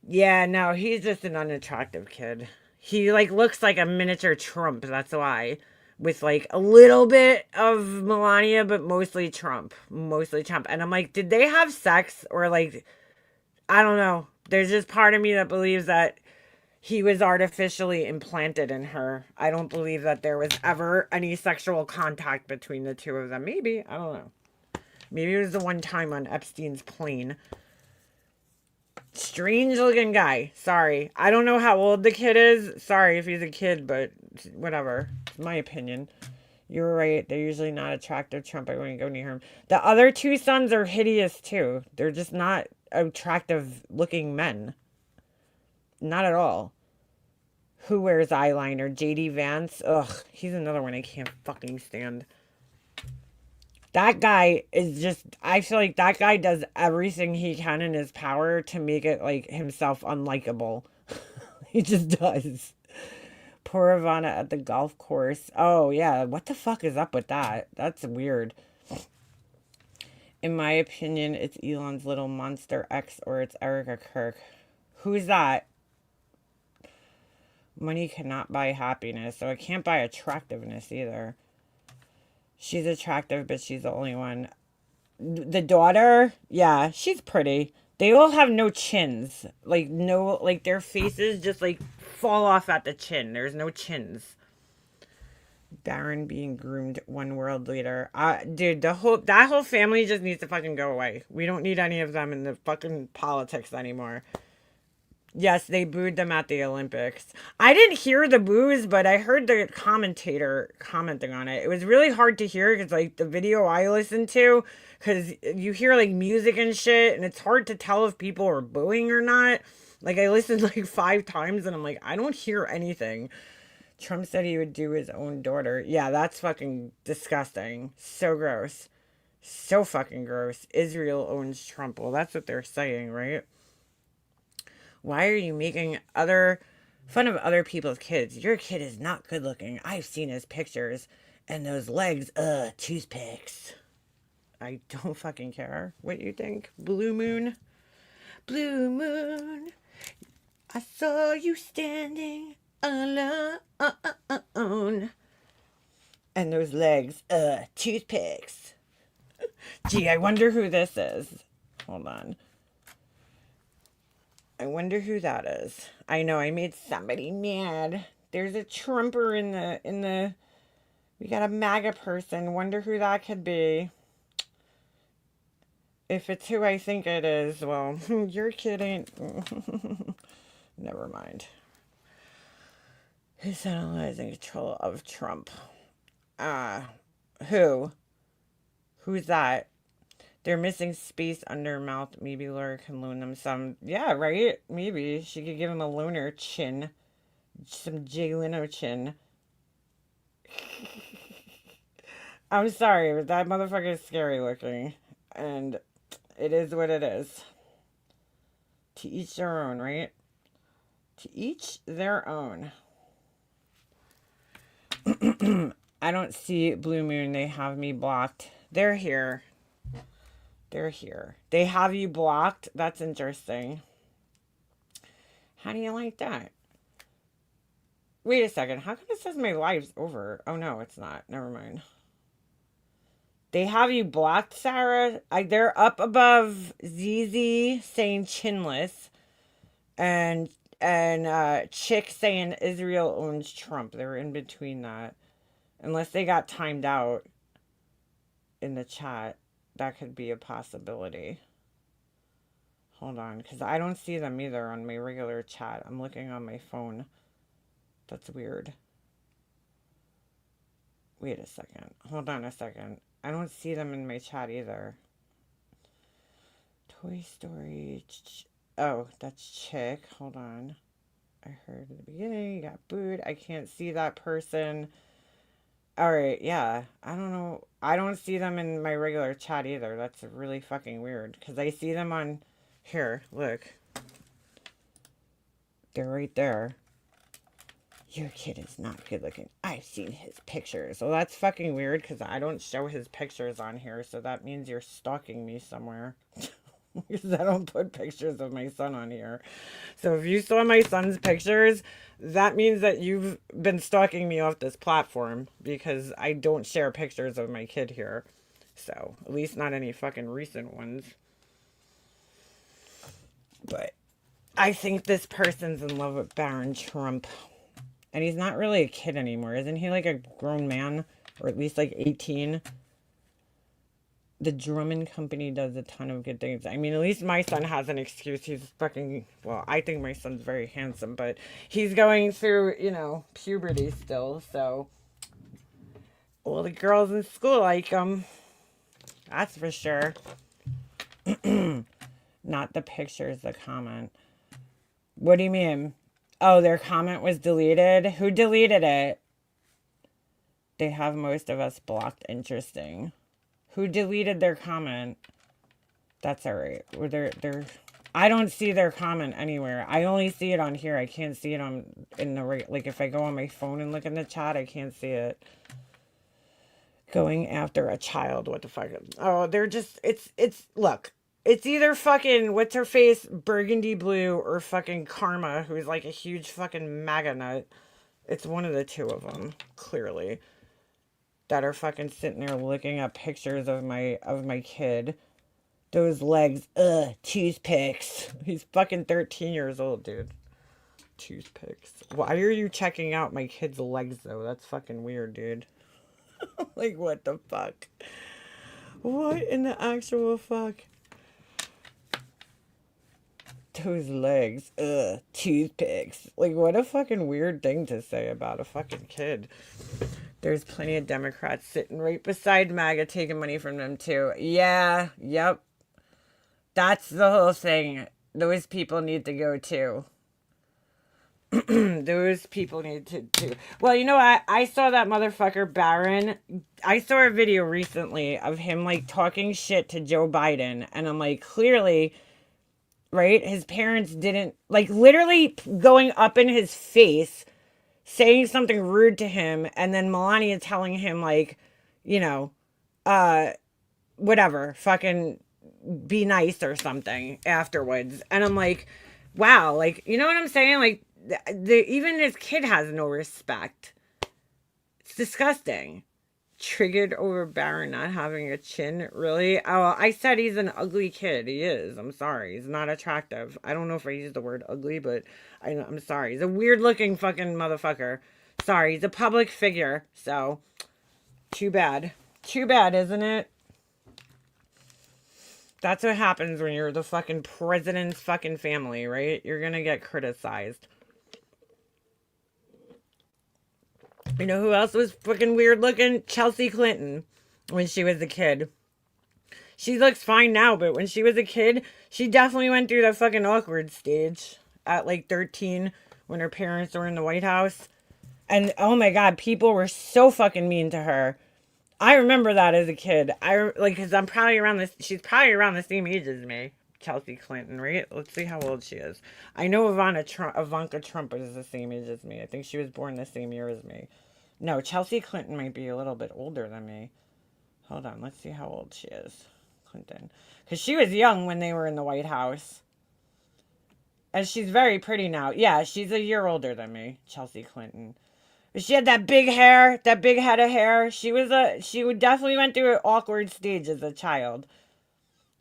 Yeah, no, he's just an unattractive kid. He like looks like a miniature Trump, that's why. With like a little bit of Melania, but mostly Trump. Mostly Trump. And I'm like, did they have sex? Or like, I don't know. There's just part of me that believes that he was artificially implanted in her. I don't believe that there was ever any sexual contact between the two of them. Maybe. I don't know. Maybe it was the one time on Epstein's plane. Strange looking guy. Sorry. I don't know how old the kid is. Sorry if he's a kid, but whatever. It's my opinion. You're right. They're usually not attractive. Trump, I wouldn't go near him. The other two sons are hideous too. They're just not attractive looking men. Not at all. Who wears eyeliner? JD Vance? Ugh. He's another one I can't fucking stand. That guy is just, I feel like that guy does everything he can in his power to make it like himself unlikable. He just does. Poor Ivana at the golf course. Oh yeah, what the fuck is up with that? That's weird. In my opinion, it's Elon's little monster ex or it's Erica Kirk. Who's that? Money cannot buy happiness, so it can't buy attractiveness either. She's attractive, but she's the only one. The daughter, yeah, she's pretty. They all have no chins. Like, no, like, their faces just, like, fall off at the chin. There's no chins. Baron being groomed, one world leader. Dude, that whole family just needs to fucking go away. We don't need any of them in the fucking politics anymore. Yes, they booed them at the Olympics. I didn't hear the boos, but I heard the commentator commenting on it. It was really hard to hear because, like, the video I listened to, because you hear, like, music and shit, and it's hard to tell if people are booing or not. Like, I listened, like, 5 times, and I'm like, I don't hear anything. Trump said he would do his own daughter. Yeah, that's fucking disgusting. So gross. So fucking gross. Israel owns Trump. Well, that's what they're saying, right? Why are you making fun of other people's kids? Your kid is not good looking. I've seen his pictures. And those legs, toothpicks. I don't fucking care what you think. Blue Moon. Blue moon, I saw you standing alone. And those legs, toothpicks. Gee, I wonder who this is. Hold on. I wonder who that is. I know I made somebody mad. There's a Trumper in the we got a MAGA person. Wonder who that could be. If it's who I think it is, well, you're kidding. Never mind. Who's analyzing control of Trump? Who? Who's that? They're missing space under mouth. Maybe Laura can loan them some. Yeah, right? Maybe. She could give him a loaner chin. Some Jay Leno chin. I'm sorry, but that motherfucker is scary looking. And it is what it is. To each their own, right? To each their own. I don't see Blue Moon. They have me blocked. They're here. They're here. They have you blocked? That's interesting. How do you like that? Wait a second. How come it says my live's over? Oh, no, it's not. Never mind. They have you blocked, Sarah? They're up above ZZ saying chinless. And Chick saying Israel owns Trump. They're in between that. Unless they got timed out in the chat. That could be a possibility. Hold on, because I don't see them either on my regular chat. I'm looking on my phone. That's weird. Wait a second. Hold on a second. I don't see them in my chat either. Toy Story. Oh, that's Chick. Hold on. I heard at the beginning. You got booed. I can't see that person. Alright, yeah. I don't know. I don't see them in my regular chat either. That's really fucking weird. Because I see them on... Here, look. They're right there. Your kid is not good looking. I've seen his pictures. Well, that's fucking weird because I don't show his pictures on here. So that means you're stalking me somewhere. Because I don't put pictures of my son on here. So if you saw my son's pictures, that means that you've been stalking me off this platform. Because I don't share pictures of my kid here. So, at least not any fucking recent ones. But I think this person's in love with Baron Trump. And he's not really a kid anymore. Isn't he like a grown man? Or at least like 18? The Drummond Company does a ton of good things. I mean, at least my son has an excuse. He's fucking... Well, I think my son's very handsome. But he's going through, you know, puberty still. So, all the girls in school like him. That's for sure. Not the pictures, the comment. What do you mean? Oh, their comment was deleted? Who deleted it? They have most of us blocked. Interesting. Who deleted their comment? That's alright. I don't see their comment anywhere. I only see it on here. I can't see it in the... Like, if I go on my phone and look in the chat, I can't see it. Going after a child. What the fuck? Oh, they're just... Look. It's either fucking, what's her face, Burgundy Blue, or fucking Karma, who's like a huge fucking MAGA nut. It's one of the two of them, clearly. That are fucking sitting there looking at pictures of my kid. Those legs, toothpicks. He's fucking 13 years old, dude. Toothpicks. Why are you checking out my kid's legs, though? That's fucking weird, dude. Like, what the fuck? What in the actual fuck? Those legs, toothpicks. Like, what a fucking weird thing to say about a fucking kid. There's plenty of Democrats sitting right beside MAGA taking money from them, too. Yeah, yep. That's the whole thing. Those people need to go, too. Those people need to do. Well, you know what? I saw that motherfucker Barron. I saw a video recently of him, like, talking shit to Joe Biden. And I'm like, clearly... Right? His parents didn't, like, literally going up in his face, saying something rude to him, and then Melania telling him, like, you know, whatever, fucking be nice or something afterwards. And I'm like, wow, like, you know what I'm saying? Like, even his kid has no respect. It's disgusting. Triggered over Baron not having a chin. Really? Oh, I said he's an ugly kid. He is. I'm sorry. He's not attractive. I don't know if I used the word ugly, but I'm sorry. He's a weird looking fucking motherfucker. Sorry. He's a public figure. So, too bad. Too bad, isn't it? That's what happens when you're the fucking president's fucking family, right? You're gonna get criticized. You know who else was fucking weird looking? Chelsea Clinton, when she was a kid. She looks fine now, but when she was a kid, she definitely went through the fucking awkward stage at like 13 when her parents were in the White House. And oh my God, people were so fucking mean to her. I remember that as a kid. Because I'm probably around this, she's probably around the same age as me. Chelsea Clinton, right? Let's see how old she is. I know Ivanka Trump is the same age as me. I think she was born the same year as me. No, Chelsea Clinton might be a little bit older than me. Hold on, let's see how old she is. Clinton. Because she was young when they were in the White House. And she's very pretty now. Yeah, she's a year older than me, Chelsea Clinton. She had that big hair, that big head of hair. She would definitely went through an awkward stage as a child.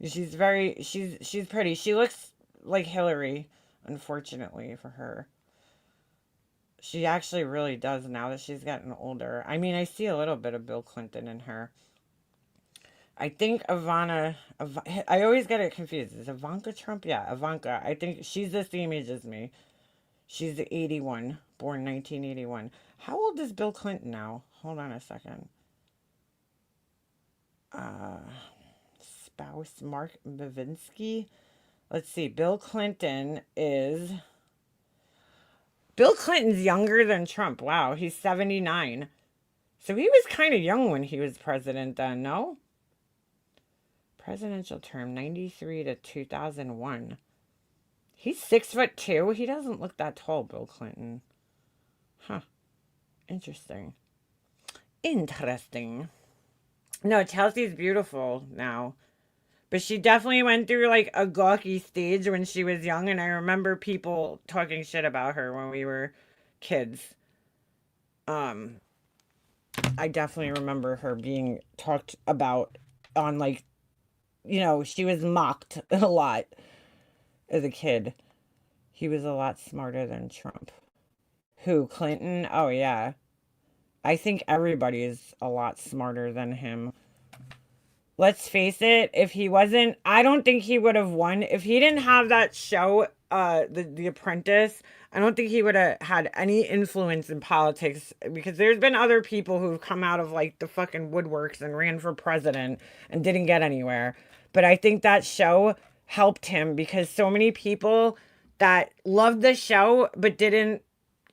She's pretty. She looks like Hillary, unfortunately for her. She actually really does now that she's gotten older. I mean, I see a little bit of Bill Clinton in her. I think I always get it confused. Is Ivanka Trump? Yeah, Ivanka. I think she's the same age as me. She's 81, born 1981. How old is Bill Clinton now? Hold on a second. Spouse Mark Mavinsky. Let's see. Bill Clinton's younger than Trump. Wow, he's 79. So he was kind of young when he was president then, no? Presidential term, 93 to 2001. He's 6'2". He doesn't look that tall, Bill Clinton. Huh. Interesting. Interesting. No, Chelsea's beautiful now. But she definitely went through like a gawky stage when she was young. And I remember people talking shit about her when we were kids. I definitely remember her being talked about on like, she was mocked a lot as a kid. He was a lot smarter than Trump. Who, Clinton? Oh, yeah. I think everybody is a lot smarter than him. Let's face it, if he wasn't, I don't think he would have won. If he didn't have that show, The Apprentice, I don't think he would have had any influence in politics, because there's been other people who've come out of like the fucking woodworks and ran for president and didn't get anywhere. But I think that show helped him, because so many people that loved the show but didn't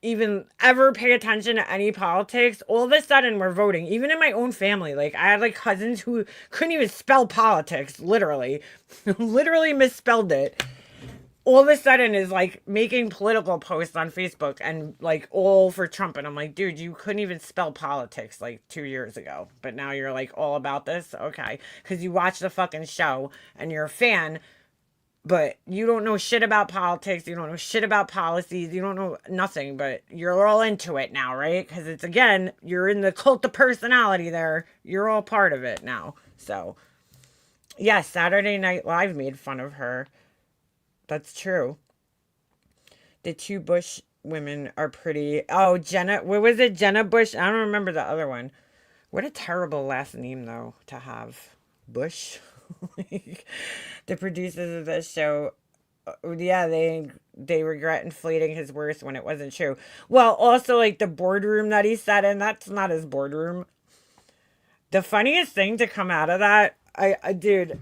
even ever pay attention to any politics, all of a sudden were voting. Even in my own family, like I had like cousins who couldn't even spell politics, literally literally misspelled it. All of a sudden is like making political posts on Facebook and like all for Trump. And I'm like, dude, you couldn't even spell politics like 2 years ago, but now you're like all about this. Okay. Cause you watch the fucking show and you're a fan, but you don't know shit about politics. You don't know shit about policies. You don't know nothing, but you're all into it now, right? Cause it's, again, you're in the cult of personality there. You're all part of it now. So yes, Saturday Night Live made fun of her. That's true. The two Bush women are pretty. Oh, Jenna. What was it? Jenna Bush? I don't remember the other one. What a terrible last name, though, to have. Bush. The producers of this show, yeah, they regret inflating his worth when it wasn't true. Well, also, like, the boardroom that he sat in, that's not his boardroom. The funniest thing to come out of that, dude,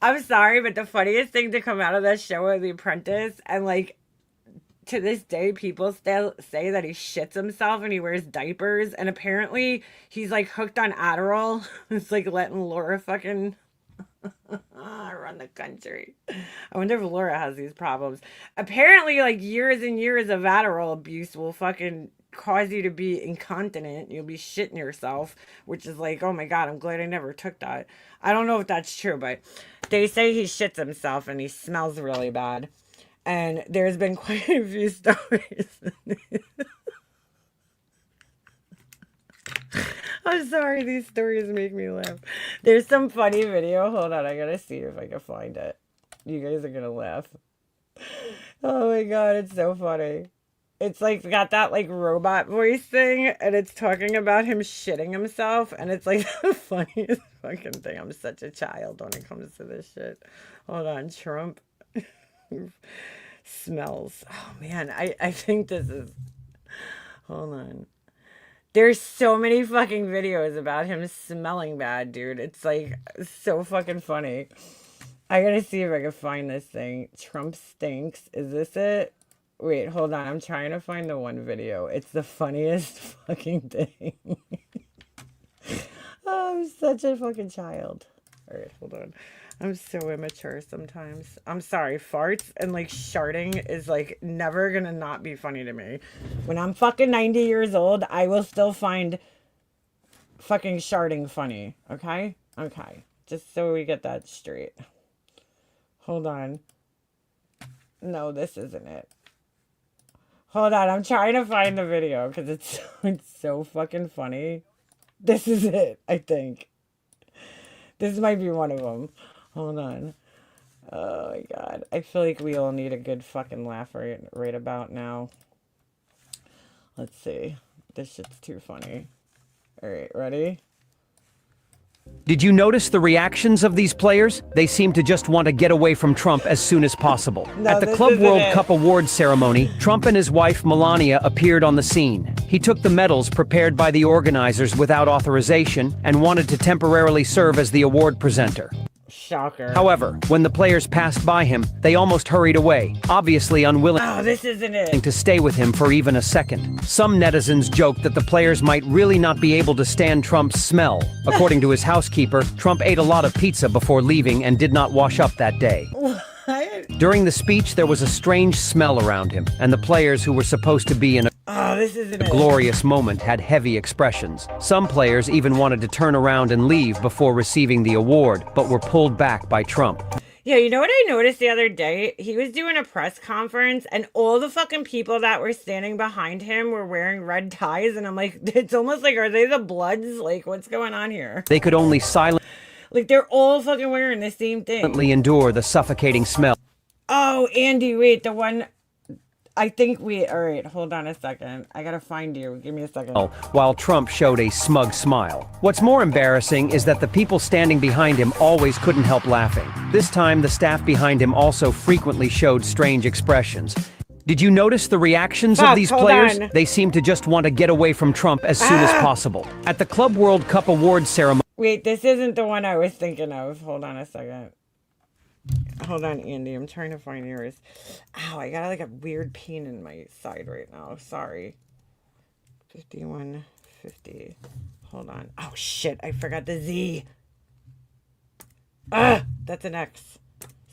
I'm sorry, but the funniest thing to come out of that show of The Apprentice, and like to this day, people still say that he shits himself and he wears diapers, and apparently he's like hooked on Adderall. It's like letting Laura fucking run the country. I wonder if Laura has these problems. Apparently, like years and years of Adderall abuse will fucking cause you to be incontinent. You'll be shitting yourself, which is like, oh my God, I'm glad I never took that. I don't know if that's true, but They say he shits himself and he smells really bad. And there's been quite a few stories. I'm sorry, these stories make me laugh. There's some funny video. Hold on, I gotta see if I can find it. You guys are gonna laugh. Oh my god, it's so funny. It's like got that like robot voice thing, and it's talking about him shitting himself, and it's like the funniest fucking thing. I'm such a child when it comes to this shit. Hold on, Trump smells. Oh man, I think this is. Hold on. There's so many fucking videos about him smelling bad, dude. It's like so fucking funny. I gotta see if I can find this thing. Trump stinks. Is this it? Wait, hold on. I'm trying to find the one video. It's the funniest fucking thing. Oh, I'm such a fucking child. All right, hold on. I'm so immature sometimes. I'm sorry. Farts and like sharting is like never gonna not be funny to me. When I'm fucking 90 years old, I will still find fucking sharting funny. Okay? Okay. Just so we get that straight. Hold on. No, this isn't it. Hold on, I'm trying to find the video because it's so fucking funny. This is it, I think. This might be one of them. Hold on. Oh my god. I feel like we all need a good fucking laugh right about now. Let's see. This shit's too funny. Alright, ready? Did you notice the reactions of these players? They seem to just want to get away from Trump as soon as possible. No, At the this Club isn't World it. Cup Awards ceremony, Trump and his wife Melania appeared on the scene. He took the medals prepared by the organizers without authorization and wanted to temporarily serve as the award presenter. Shocker. However, when the players passed by him, they almost hurried away, obviously unwilling Oh, this isn't it. to stay with him for even a second. Some netizens joked that the players might really not be able to stand Trump's smell. According to his housekeeper, Trump ate a lot of pizza before leaving and did not wash up that day. What? During the speech, there was a strange smell around him, and the players who were supposed to be in Oh, this isn't a it. glorious moment had heavy expressions. Some players even wanted to turn around and leave before receiving the award, but were pulled back by Trump. Yeah, you know what I noticed the other day? He was doing a press conference and all the fucking people that were standing behind him were wearing red ties. And I'm like, it's almost like, are they the Bloods? Like, what's going on here? They could only silently Like, they're all fucking wearing the same thing. endure the suffocating smell. Oh, Andy, wait, the one... I think we... All right, hold on a second. I gotta find you. Give me a second. While Trump showed a smug smile. What's more embarrassing is that the people standing behind him always couldn't help laughing. This time, the staff behind him also frequently showed strange expressions. Did you notice the reactions Fuck, of these hold players? on. They seem to just want to get away from Trump as soon as possible. At the Club World Cup Awards ceremony, Wait, this isn't the one I was thinking of. Hold on a second. Hold on, Andy. I'm trying to find yours. Ow, I got like a weird pain in my side right now. Sorry. 5150. Hold on. Oh, shit. I forgot the Z. That's an X.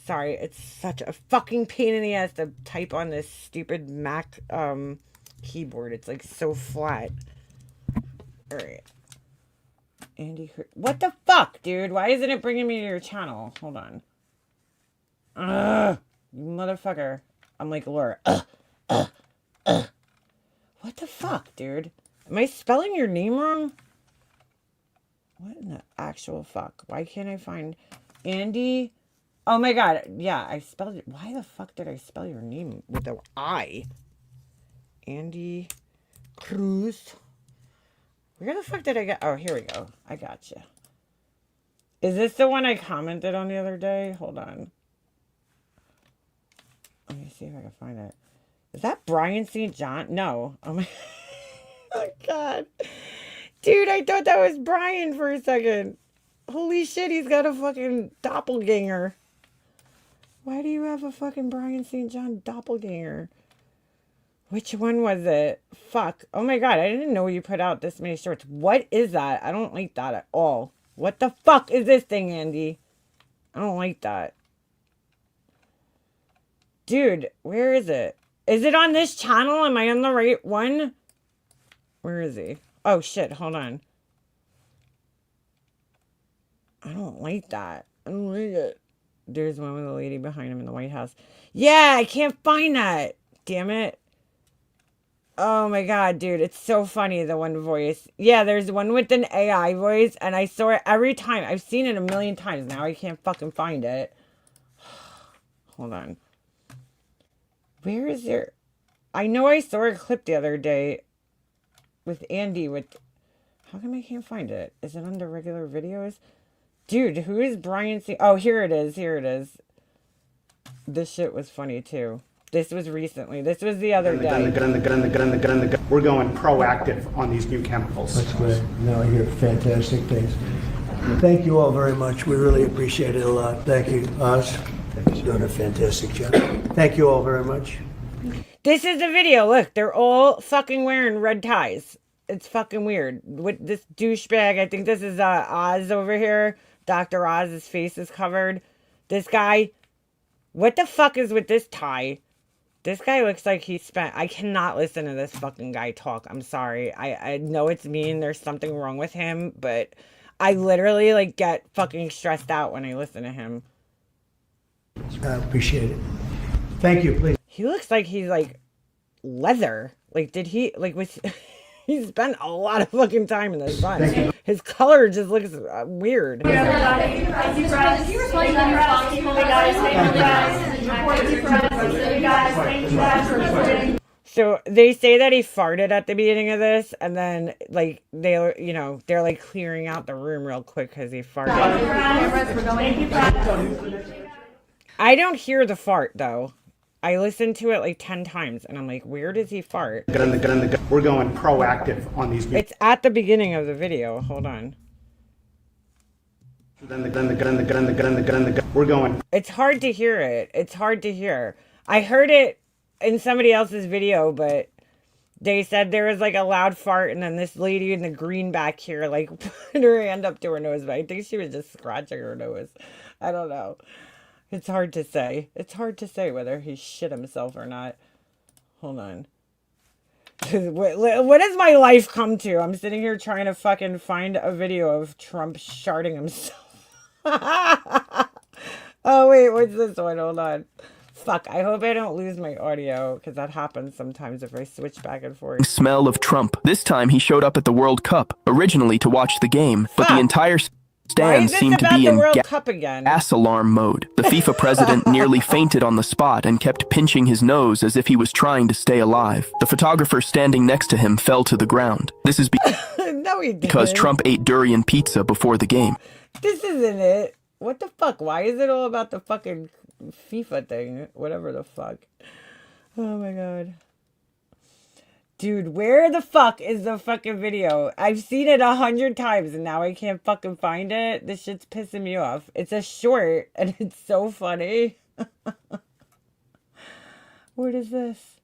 Sorry. It's such a fucking pain in the ass to type on this stupid Mac keyboard. It's like so flat. All right. Andy, what the fuck, dude? Why isn't it bringing me to your channel? Hold on. You motherfucker. I'm like Laura. What the fuck, dude? Am I spelling your name wrong? What in the actual fuck? Why can't I find Andy? Oh my god. Yeah, I spelled it. Why the fuck did I spell your name with the I? Andy Cruz. Where the fuck did I get? Oh, here we go. I got you. Is this the one I commented on the other day? Hold on. Let me see if I can find it. Is that Brian St. John? No. Oh my oh god. Dude, I thought that was Brian for a second. Holy shit, he's got a fucking doppelganger. Why do you have a fucking Brian St. John doppelganger? Which one was it? Fuck. Oh my god, I didn't know you put out this many shorts. What is that? I don't like that at all. What the fuck is this thing, Andy? I don't like that. Dude, where is it? Is it on this channel? Am I on the right one? Where is he? Oh, shit. Hold on. I don't like that. I don't like it. There's one with a lady behind him in the White House. Yeah, I can't find that. Damn it. Oh my god, dude, it's so funny, the one voice. Yeah, there's one with an AI voice, and I saw it every time. I've seen it a million times. Now I can't fucking find it. Hold on. Where is there? I know I saw a clip the other day with Andy with... How come I can't find it? Is it under regular videos? Dude, who is Brian C? Oh, here it is. Here it is. This shit was funny, too. This was recently. This was the other day. We're going proactive on these new chemicals. That's great. No, I hear fantastic things. Thank you all very much. We really appreciate it a lot. Thank you, Oz. You're doing a fantastic job. Thank you all very much. This is the video. Look, they're all fucking wearing red ties. It's fucking weird. With this douchebag, I think this is Oz over here. Dr. Oz's face is covered. This guy, what the fuck is with this tie? This guy looks like he spent... I cannot listen to this fucking guy talk. I'm sorry. I know it's mean. There's something wrong with him. But I literally, like, get fucking stressed out when I listen to him. I appreciate it. Thank you, please. He looks like he's, like, leather. Like, did he... Like, was... He spent a lot of fucking time in the sun. His color just looks weird. So they say that he farted at the beginning of this, and then like they're like clearing out the room real quick because he farted. I don't hear the fart though. I listened to it like 10 times, and I'm like, where does he fart? We're going proactive on these. It's at the beginning of the video. Hold on. We're going. It's hard to hear it. It's hard to hear. I heard it in somebody else's video, but they said there was like a loud fart, and then this lady in the green back here like put her hand up to her nose, but I think she was just scratching her nose. I don't know. It's hard to say. It's hard to say whether he shit himself or not. Hold on. What has my life come to? I'm sitting here trying to fucking find a video of Trump sharting himself. Oh, wait. What's this one? Hold on. Fuck. I hope I don't lose my audio, because that happens sometimes if I switch back and forth. Smell of Trump. This time he showed up at the World Cup, originally to watch the game, but the entire stand seemed to be in gas alarm mode. The FIFA president nearly fainted on the spot and kept pinching his nose as if he was trying to stay alive. The photographer standing next to him fell to the ground. This is no, because Trump ate durian pizza before the game. This isn't it. What the fuck? Why is it all about the fucking FIFA thing? Whatever the fuck. Oh my god. Dude, where the fuck is the fucking video? I've seen it 100 times and now I can't fucking find it. This shit's pissing me off. It's a short and it's so funny. What is this?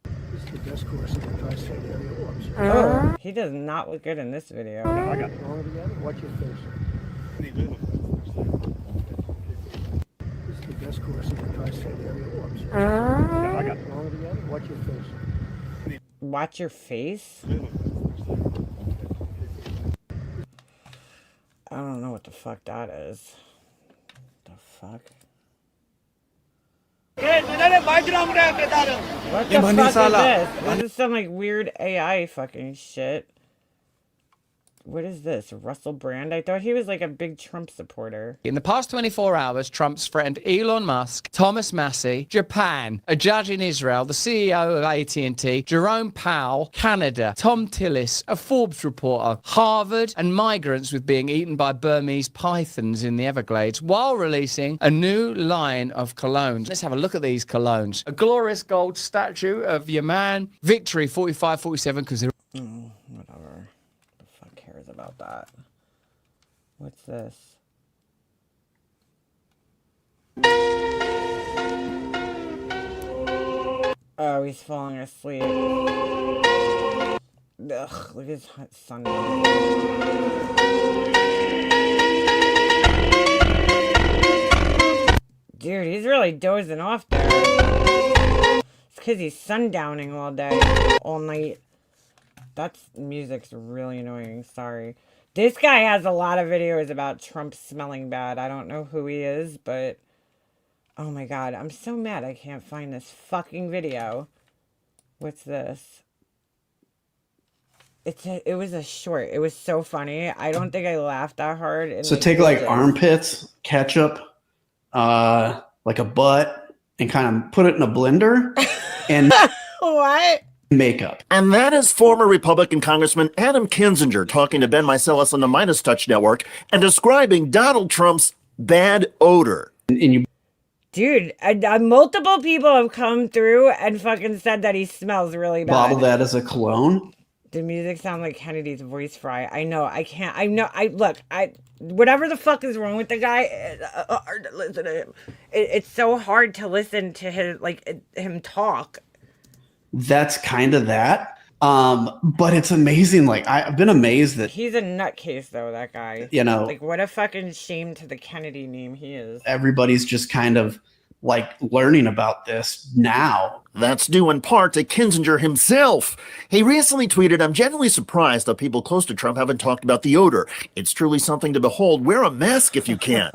This is the best course in the tri-state area. Oh, he does not look good in this video. I got it wrong together. Watch your face. This is the best course in the tri-state area. I got it wrong together. Watch your face. Watch your face? I don't know what the fuck that is. The fuck? What the fuck is this? This is some like weird AI fucking shit. What is this? Russell Brand? I thought he was like a big Trump supporter. In the past 24 hours, Trump's friend Elon Musk, Thomas Massey, Japan, a judge in Israel, the CEO of AT&T, Jerome Powell, Canada, Tom Tillis, a Forbes reporter, Harvard, and migrants with being eaten by Burmese pythons in the Everglades, while releasing a new line of colognes. Let's have a look at these colognes. A glorious gold statue of your man, Victory 4547, because they're... Whatever. Cares about that. What's this? Oh, he's falling asleep. Ugh, look at his sun. Dude, he's really dozing off there. It's because he's sundowning all day, all night. That music's really annoying. Sorry. This guy has a lot of videos about Trump smelling bad. I don't know who he is, but oh my God, I'm so mad I can't find this fucking video. What's this? It was a short. It was so funny. I don't think I laughed that hard. So take like armpits, ketchup, like a butt, and kind of put it in a blender and what? Makeup. And that is former Republican Congressman Adam Kinzinger talking to Ben Meiselas on the Midas Touch Network and describing Donald Trump's bad odor. And you, dude, multiple people have come through and fucking said that he smells really bad. bottle that as a cologne. The music sounds like Kennedy's voice fry. I know. I can't. I know. Whatever the fuck is wrong with the guy, it's hard to listen to him. It's so hard to listen to him talk. That's kind of that. But it's amazing. Like I've been amazed that he's a nutcase though, that guy. You know, like what a fucking shame to the Kennedy name he is. Everybody's just kind of like learning about this now. That's due in part to Kinzinger himself. He recently tweeted, "I'm genuinely surprised that people close to Trump haven't talked about the odor. It's truly something to behold. Wear a mask if you can."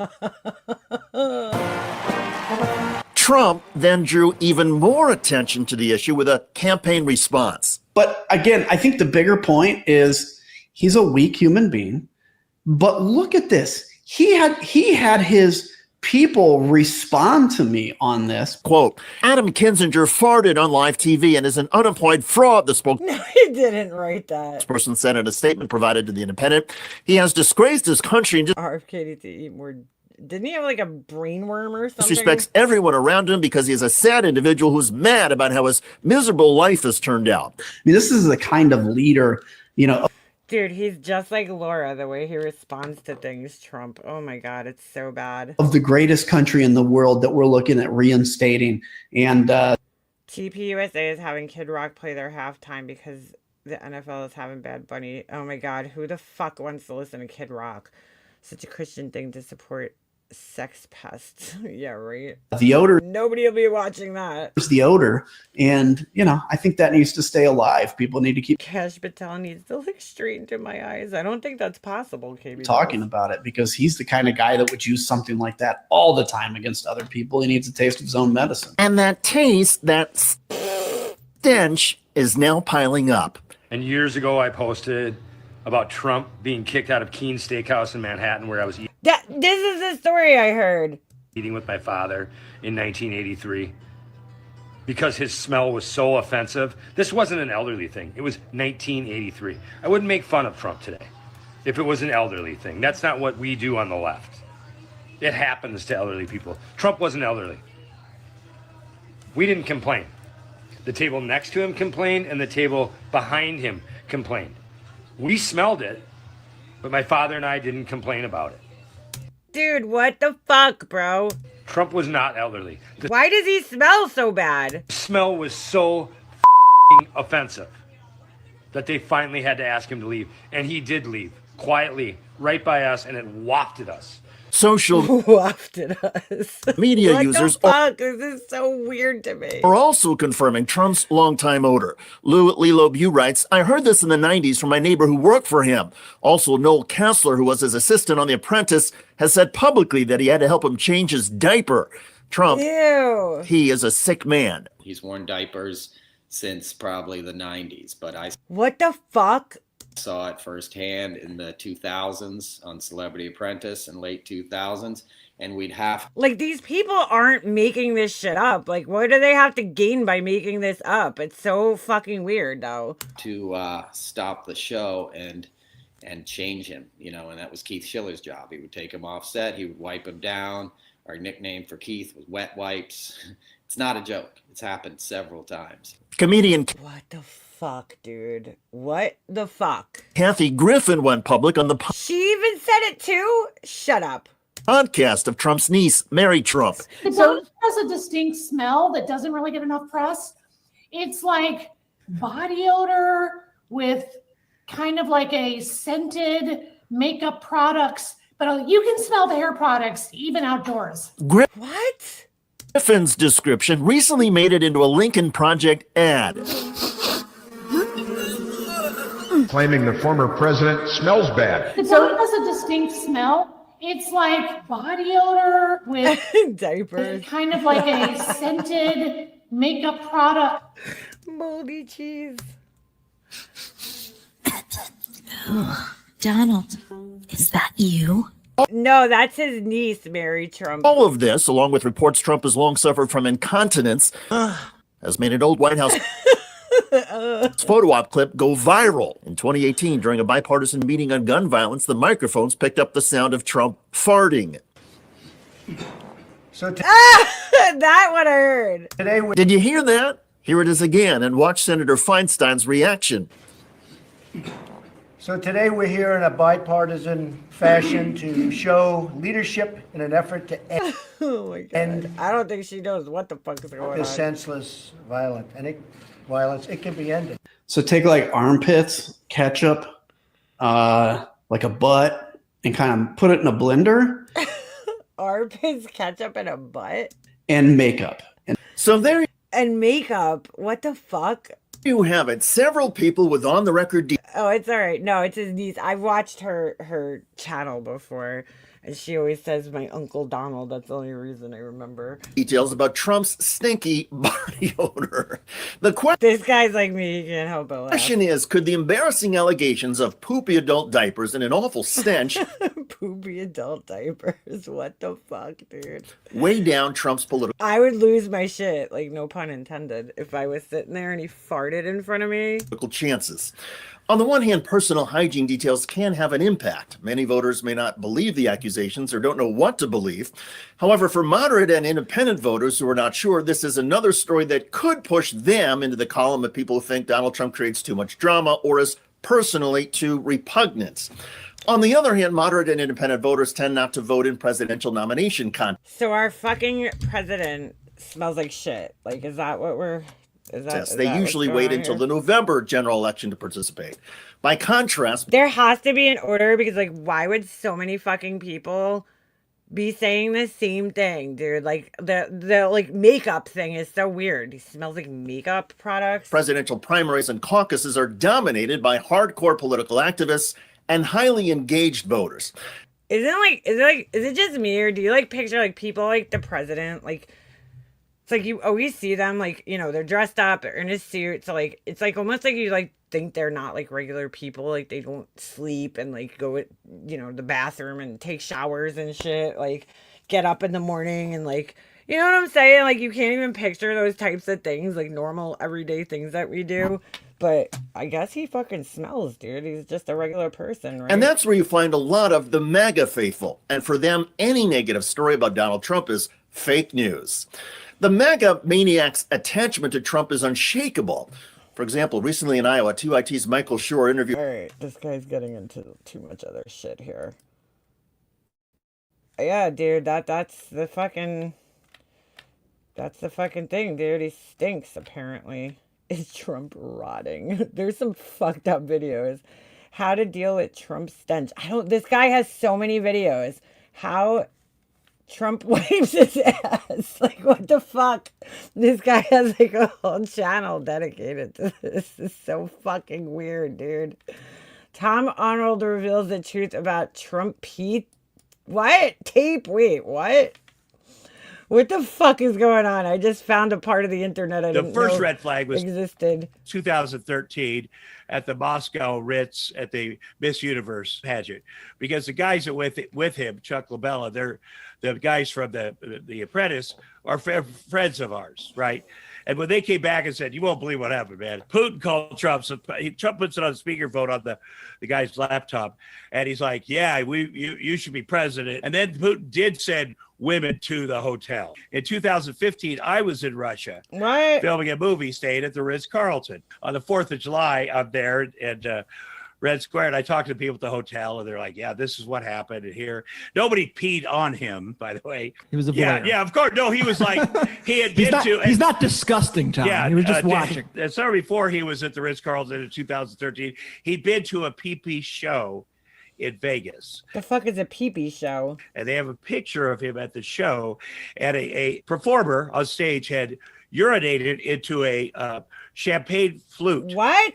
Trump then drew even more attention to the issue with a campaign response. But again, I think the bigger point is he's a weak human being. But look at this. He had his people respond to me on this. Quote, Adam Kinzinger farted on live TV and is an unemployed fraud, the spokesperson. No, he didn't write that. Person said in a statement provided to The Independent. He has disgraced his country and RFK to eat more. Didn't he have like a brainworm or something? Disrespects everyone around him because he's a sad individual who's mad about how his miserable life has turned out. I mean, this is the kind of leader, you know. Dude, he's just like Laura, the way he responds to things, Trump. Oh my God, it's so bad. Of the greatest country in the world that we're looking at reinstating. And TPUSA is having Kid Rock play their halftime because the NFL is having Bad Bunny. Oh my God, who the fuck wants to listen to Kid Rock? Such a Christian thing to support sex pests. Yeah, right. The odor. Nobody will be watching that. It's the odor. And, you know, I think that needs to stay alive. People need to keep. Kash Patel needs to look straight into my eyes. I don't think that's possible, KB. Talking about it because he's the kind of guy that would use something like that all the time against other people. He needs a taste of his own medicine. And that taste, that stench is now piling up. And years ago, I posted about Trump being kicked out of Keen's Steakhouse in Manhattan where I was eating. This is the story I heard. Eating with my father in 1983 because his smell was so offensive. This wasn't an elderly thing. It was 1983. I wouldn't make fun of Trump today if it was an elderly thing. That's not what we do on the left. It happens to elderly people. Trump wasn't elderly. We didn't complain. The table next to him complained and the table behind him complained. We smelled it, but my father and I didn't complain about it. Dude, what the fuck, bro? Trump was not elderly. Why does he smell so bad? The smell was so offensive that they finally had to ask him to leave. And he did leave, quietly, right by us, and it wafted us. Social wafted us. Media what users the fuck? This is so weird to me. Are also confirming Trump's longtime odor. Lou at Lilo Bu writes, I heard this in the 90s from my neighbor who worked for him. Also, Noel Kessler, who was his assistant on The Apprentice, has said publicly that he had to help him change his diaper. Trump, ew. He is a sick man. He's worn diapers since probably the 90s, but I... What the fuck? Saw it firsthand in the 2000s on Celebrity Apprentice in late 2000s, and we'd have like these people aren't making this shit up. Like, what do they have to gain by making this up? It's so fucking weird, though. To stop the show and change him, you know, and that was Keith Schiller's job. He would take him off set, he would wipe him down. Our nickname for Keith was Wet Wipes. It's not a joke. It's happened several times. Comedian. What the fuck, dude? What the fuck? Kathy Griffin went public on the She even said it too? Shut up. Podcast of Trump's niece, Mary Trump. It has a distinct smell that doesn't really get enough press. It's like body odor with kind of like a scented makeup products, but you can smell the hair products even outdoors. What? Griffin's description recently made it into a Lincoln Project ad. claiming the former president smells bad. The dog has a distinct smell. It's like body odor with diapers, kind of like a scented makeup product. Moldy cheese. Donald, is that you? No, that's his niece, Mary Trump. All of this, along with reports Trump has long suffered from incontinence, has made an old White House photo op clip go viral. In 2018, during a bipartisan meeting on gun violence, the microphones picked up the sound of Trump farting. So that one I heard. Today, did you hear that? Here it is again, and watch Senator Feinstein's reaction. So today we're here in a bipartisan fashion to show leadership in an effort to end, Oh my God. I don't think she knows what the fuck is going this on. senseless violence. It can be ended. So take like armpits, ketchup, like a butt, and kind of put it in a blender. Armpits, ketchup, and a butt? And makeup. So there and makeup. What the fuck? You have it. Several people with on the record. Oh, it's all right. No, it's his niece. I've watched her channel before, and she always says my Uncle Donald. That's the only reason I remember. Details about Trump's stinky body odor. This guy's like me. He can't help but laugh. Question is, could the embarrassing allegations of poopy adult diapers and an awful stench poopy adult diapers? What the fuck, dude? weigh down Trump's political I would lose my shit, like no pun intended, if I was sitting there and he farted in front of me. chances? On the one hand, personal hygiene details can have an impact. Many voters may not believe the accusations or don't know what to believe. However, for moderate and independent voters who are not sure, this is another story that could push them into the column of people who think Donald Trump creates too much drama or is personally too repugnant. On the other hand, moderate and independent voters tend not to vote in presidential nomination contests. So our fucking president smells like shit. Like, is that what we're... They usually wait until the November general election to participate. By contrast, there has to be an order because, like, why would so many fucking people be saying the same thing, dude? Like, the like makeup thing is so weird. He smells like makeup products. Presidential primaries and caucuses are dominated by hardcore political activists and highly engaged voters. Is it just me, or do you like picture like people like the president, like? It's like you always see them, like, you know, they're dressed up, they're in a suit. So, like, it's like almost like you, like, think they're not, like, regular people. Like, they don't sleep and, like, go at, you know, the bathroom and take showers and shit. Like, get up in the morning and, like, you know what I'm saying? Like, you can't even picture those types of things, like, normal, everyday things that we do. But I guess he fucking smells, dude. He's just a regular person, right? And that's where you find a lot of the MAGA faithful. And for them, any negative story about Donald Trump is fake news. The MAGA maniac's attachment to Trump is unshakable. For example, recently in Iowa, 2IT's Michael Schur interviewed... All right, this guy's getting into too much other shit here. Yeah, dude, that's the fucking thing, dude. He stinks, apparently. Is Trump rotting? There's some fucked up videos. How to deal with Trump's stench. This guy has so many videos. How... Trump wipes his ass. Like, what the fuck? This guy has like a whole channel dedicated to this. This is so fucking weird, dude. Tom Arnold reveals the truth about Trump Pete. What? Tape? Wait, what? What the fuck is going on? I just found a part of the internet I didn't know The first red flag was existed. 2013 at the Moscow Ritz at the Miss Universe pageant, because the guys that with him, Chuck LaBella, they're the guys from the Apprentice, are friends of ours, right? And when they came back and said, "You won't believe what happened, man," Putin called Trump. So Trump puts it on speakerphone on the guy's laptop, and he's like, "Yeah, you should be president." And then Putin did send women to the hotel. In 2015, I was in Russia filming a movie, staying at the Ritz-Carlton. On the 4th of July, I'm there at Red Square, and I talked to people at the hotel, and they're like, "Yeah, this is what happened here." Nobody peed on him, by the way. He was a voyeur. Yeah, of course. No, he was like, he had been to... He's not disgusting, Tom. Yeah, he was just watching. And so before he was at the Ritz-Carlton in 2013, he'd been to a pee-pee show in Vegas. The fuck is a pee-pee show? And they have a picture of him at the show, and a performer on stage had urinated into a champagne flute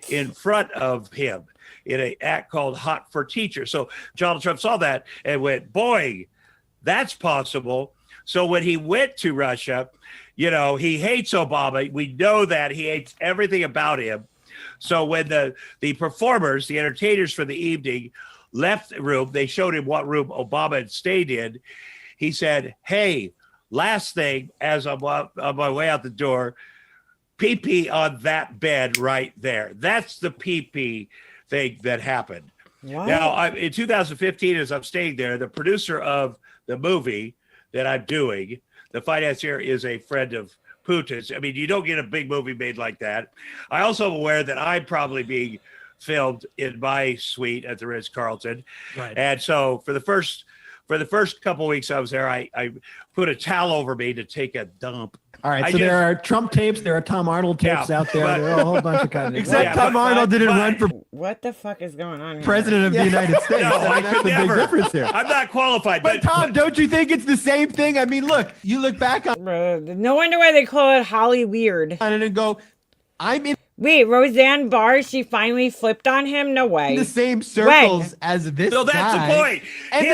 in front of him in an act called Hot for Teachers. So Donald Trump saw that and went, boy, that's possible. So when he went to Russia, you know, he hates Obama. We know that he hates everything about him. So when the performers, the entertainers for the evening left the room, they showed him what room Obama had stayed in. He said, hey, last thing, as I'm on my way out the door, pee-pee on that bed right there. That's the pee-pee thing that happened. What? Now, in 2015, as I'm staying there, the producer of the movie that I'm doing, the financier, is a friend of Putin's. I mean, you don't get a big movie made like that. I also am aware that I'm probably being filmed in my suite at the Ritz-Carlton. Right. And so for the first couple of weeks I was there, I put a towel over me to take a dump. All right, so there are Trump tapes, there are Tom Arnold tapes out there. There are a whole bunch of kind of Except Tom Arnold didn't run for What the fuck is going on here? president of the United States. No, I that's could the big never. difference here. I'm not qualified. But Tom, don't you think it's the same thing? I mean, look, you look back on No wonder why they call it Holly Weird. it and go, I'm in Wait, Roseanne Barr, she finally flipped on him? No way. the same circles as this So that's guy. the point. And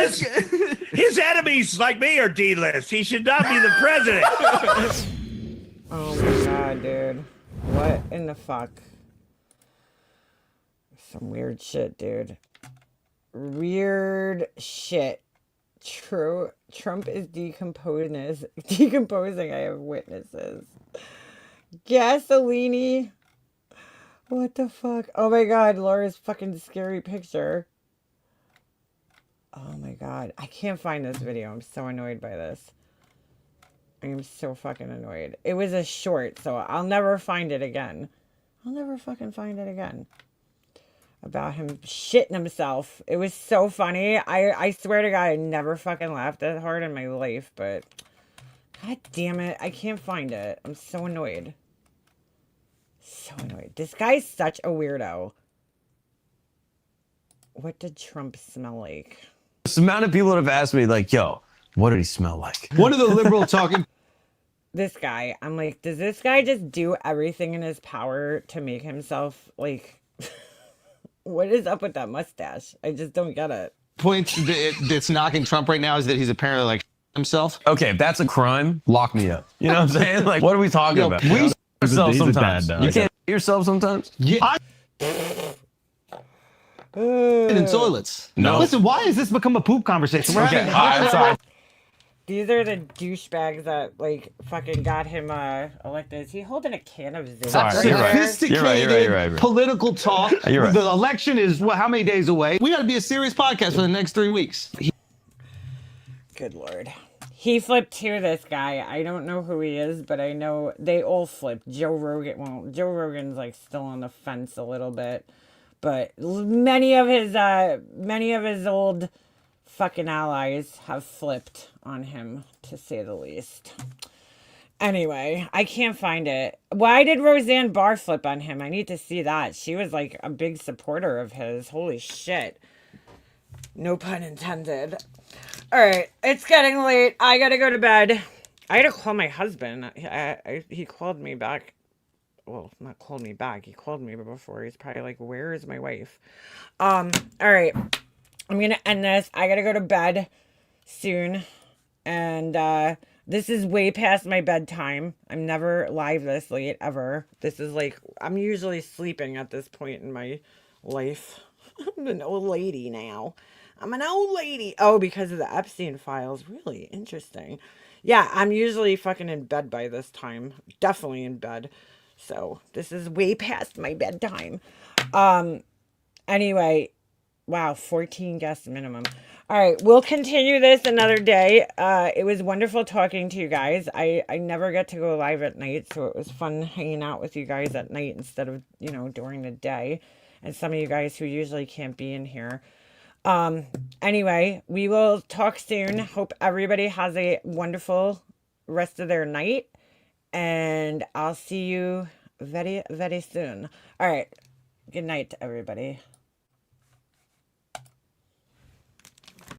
His enemies like me are D-list. He should not be the president. Oh my god, dude. What in the fuck? Some weird shit, dude. Weird shit. True. Trump is decomposing. I have witnesses. Gasolini. What the fuck? Oh my god, Laura's fucking scary picture. Oh my god. I can't find this video. I'm so annoyed by this. I am so fucking annoyed. It was a short, so I'll never find it again. I'll never fucking find it again. About him shitting himself. It was so funny. I swear to God, I never fucking laughed that hard in my life, but god damn it, I can't find it. I'm so annoyed. So annoyed. This guy's such a weirdo. What did Trump smell like? The amount of people that have asked me, like, yo, what did he smell like? One of the liberal talking. This guy, I'm like, does this guy just do everything in his power to make himself, like, what is up with that mustache? I just don't get it. Point that's knocking Trump right now is that he's apparently like himself. Okay, if that's a crime, lock me up. You know what I'm saying? Like, what are we talking about? We ourselves sometimes. You can't yourself sometimes? Yeah. In toilets. No. Listen, why has this become a poop conversation? We're Okay, having- all right, I'm sorry. These are the douchebags that, like, fucking got him elected. Is he holding a can of Zing? Sorry, you're right. Sophisticated You're right. political talk. You're right. The election is how many days away? We got to be a serious podcast for the next 3 weeks. Good Lord. He flipped too, this guy. I don't know who he is, but I know they all flipped. Joe Rogan's, like, still on the fence a little bit. But many of his old fucking allies have flipped on him, to say the least. Anyway, I can't find it. Why did Roseanne Barr flip on him? I need to see that. She was like a big supporter of his. Holy shit. No pun intended. Alright, it's getting late. I gotta go to bed. I had to call my husband. He called me back. Well, not called me back. He called me before. He's probably like, where is my wife? Alright. I'm gonna end this. I gotta go to bed soon. And this is way past my bedtime. I'm never live this late, ever. This is like, I'm usually sleeping at this point in my life. I'm an old lady now. I'm an old lady. Oh, because of the Epstein files. Really interesting. Yeah, I'm usually fucking in bed by this time. Definitely in bed. So this is way past my bedtime. Anyway, wow, 14 guests minimum. All right, we'll continue this another day. It was wonderful talking to you guys. I never get to go live at night, so it was fun hanging out with you guys at night instead of, you know, during the day. And some of you guys who usually can't be in here. Anyway, we will talk soon. Hope everybody has a wonderful rest of their night. And I'll see you very, very soon. All right. Good night, everybody.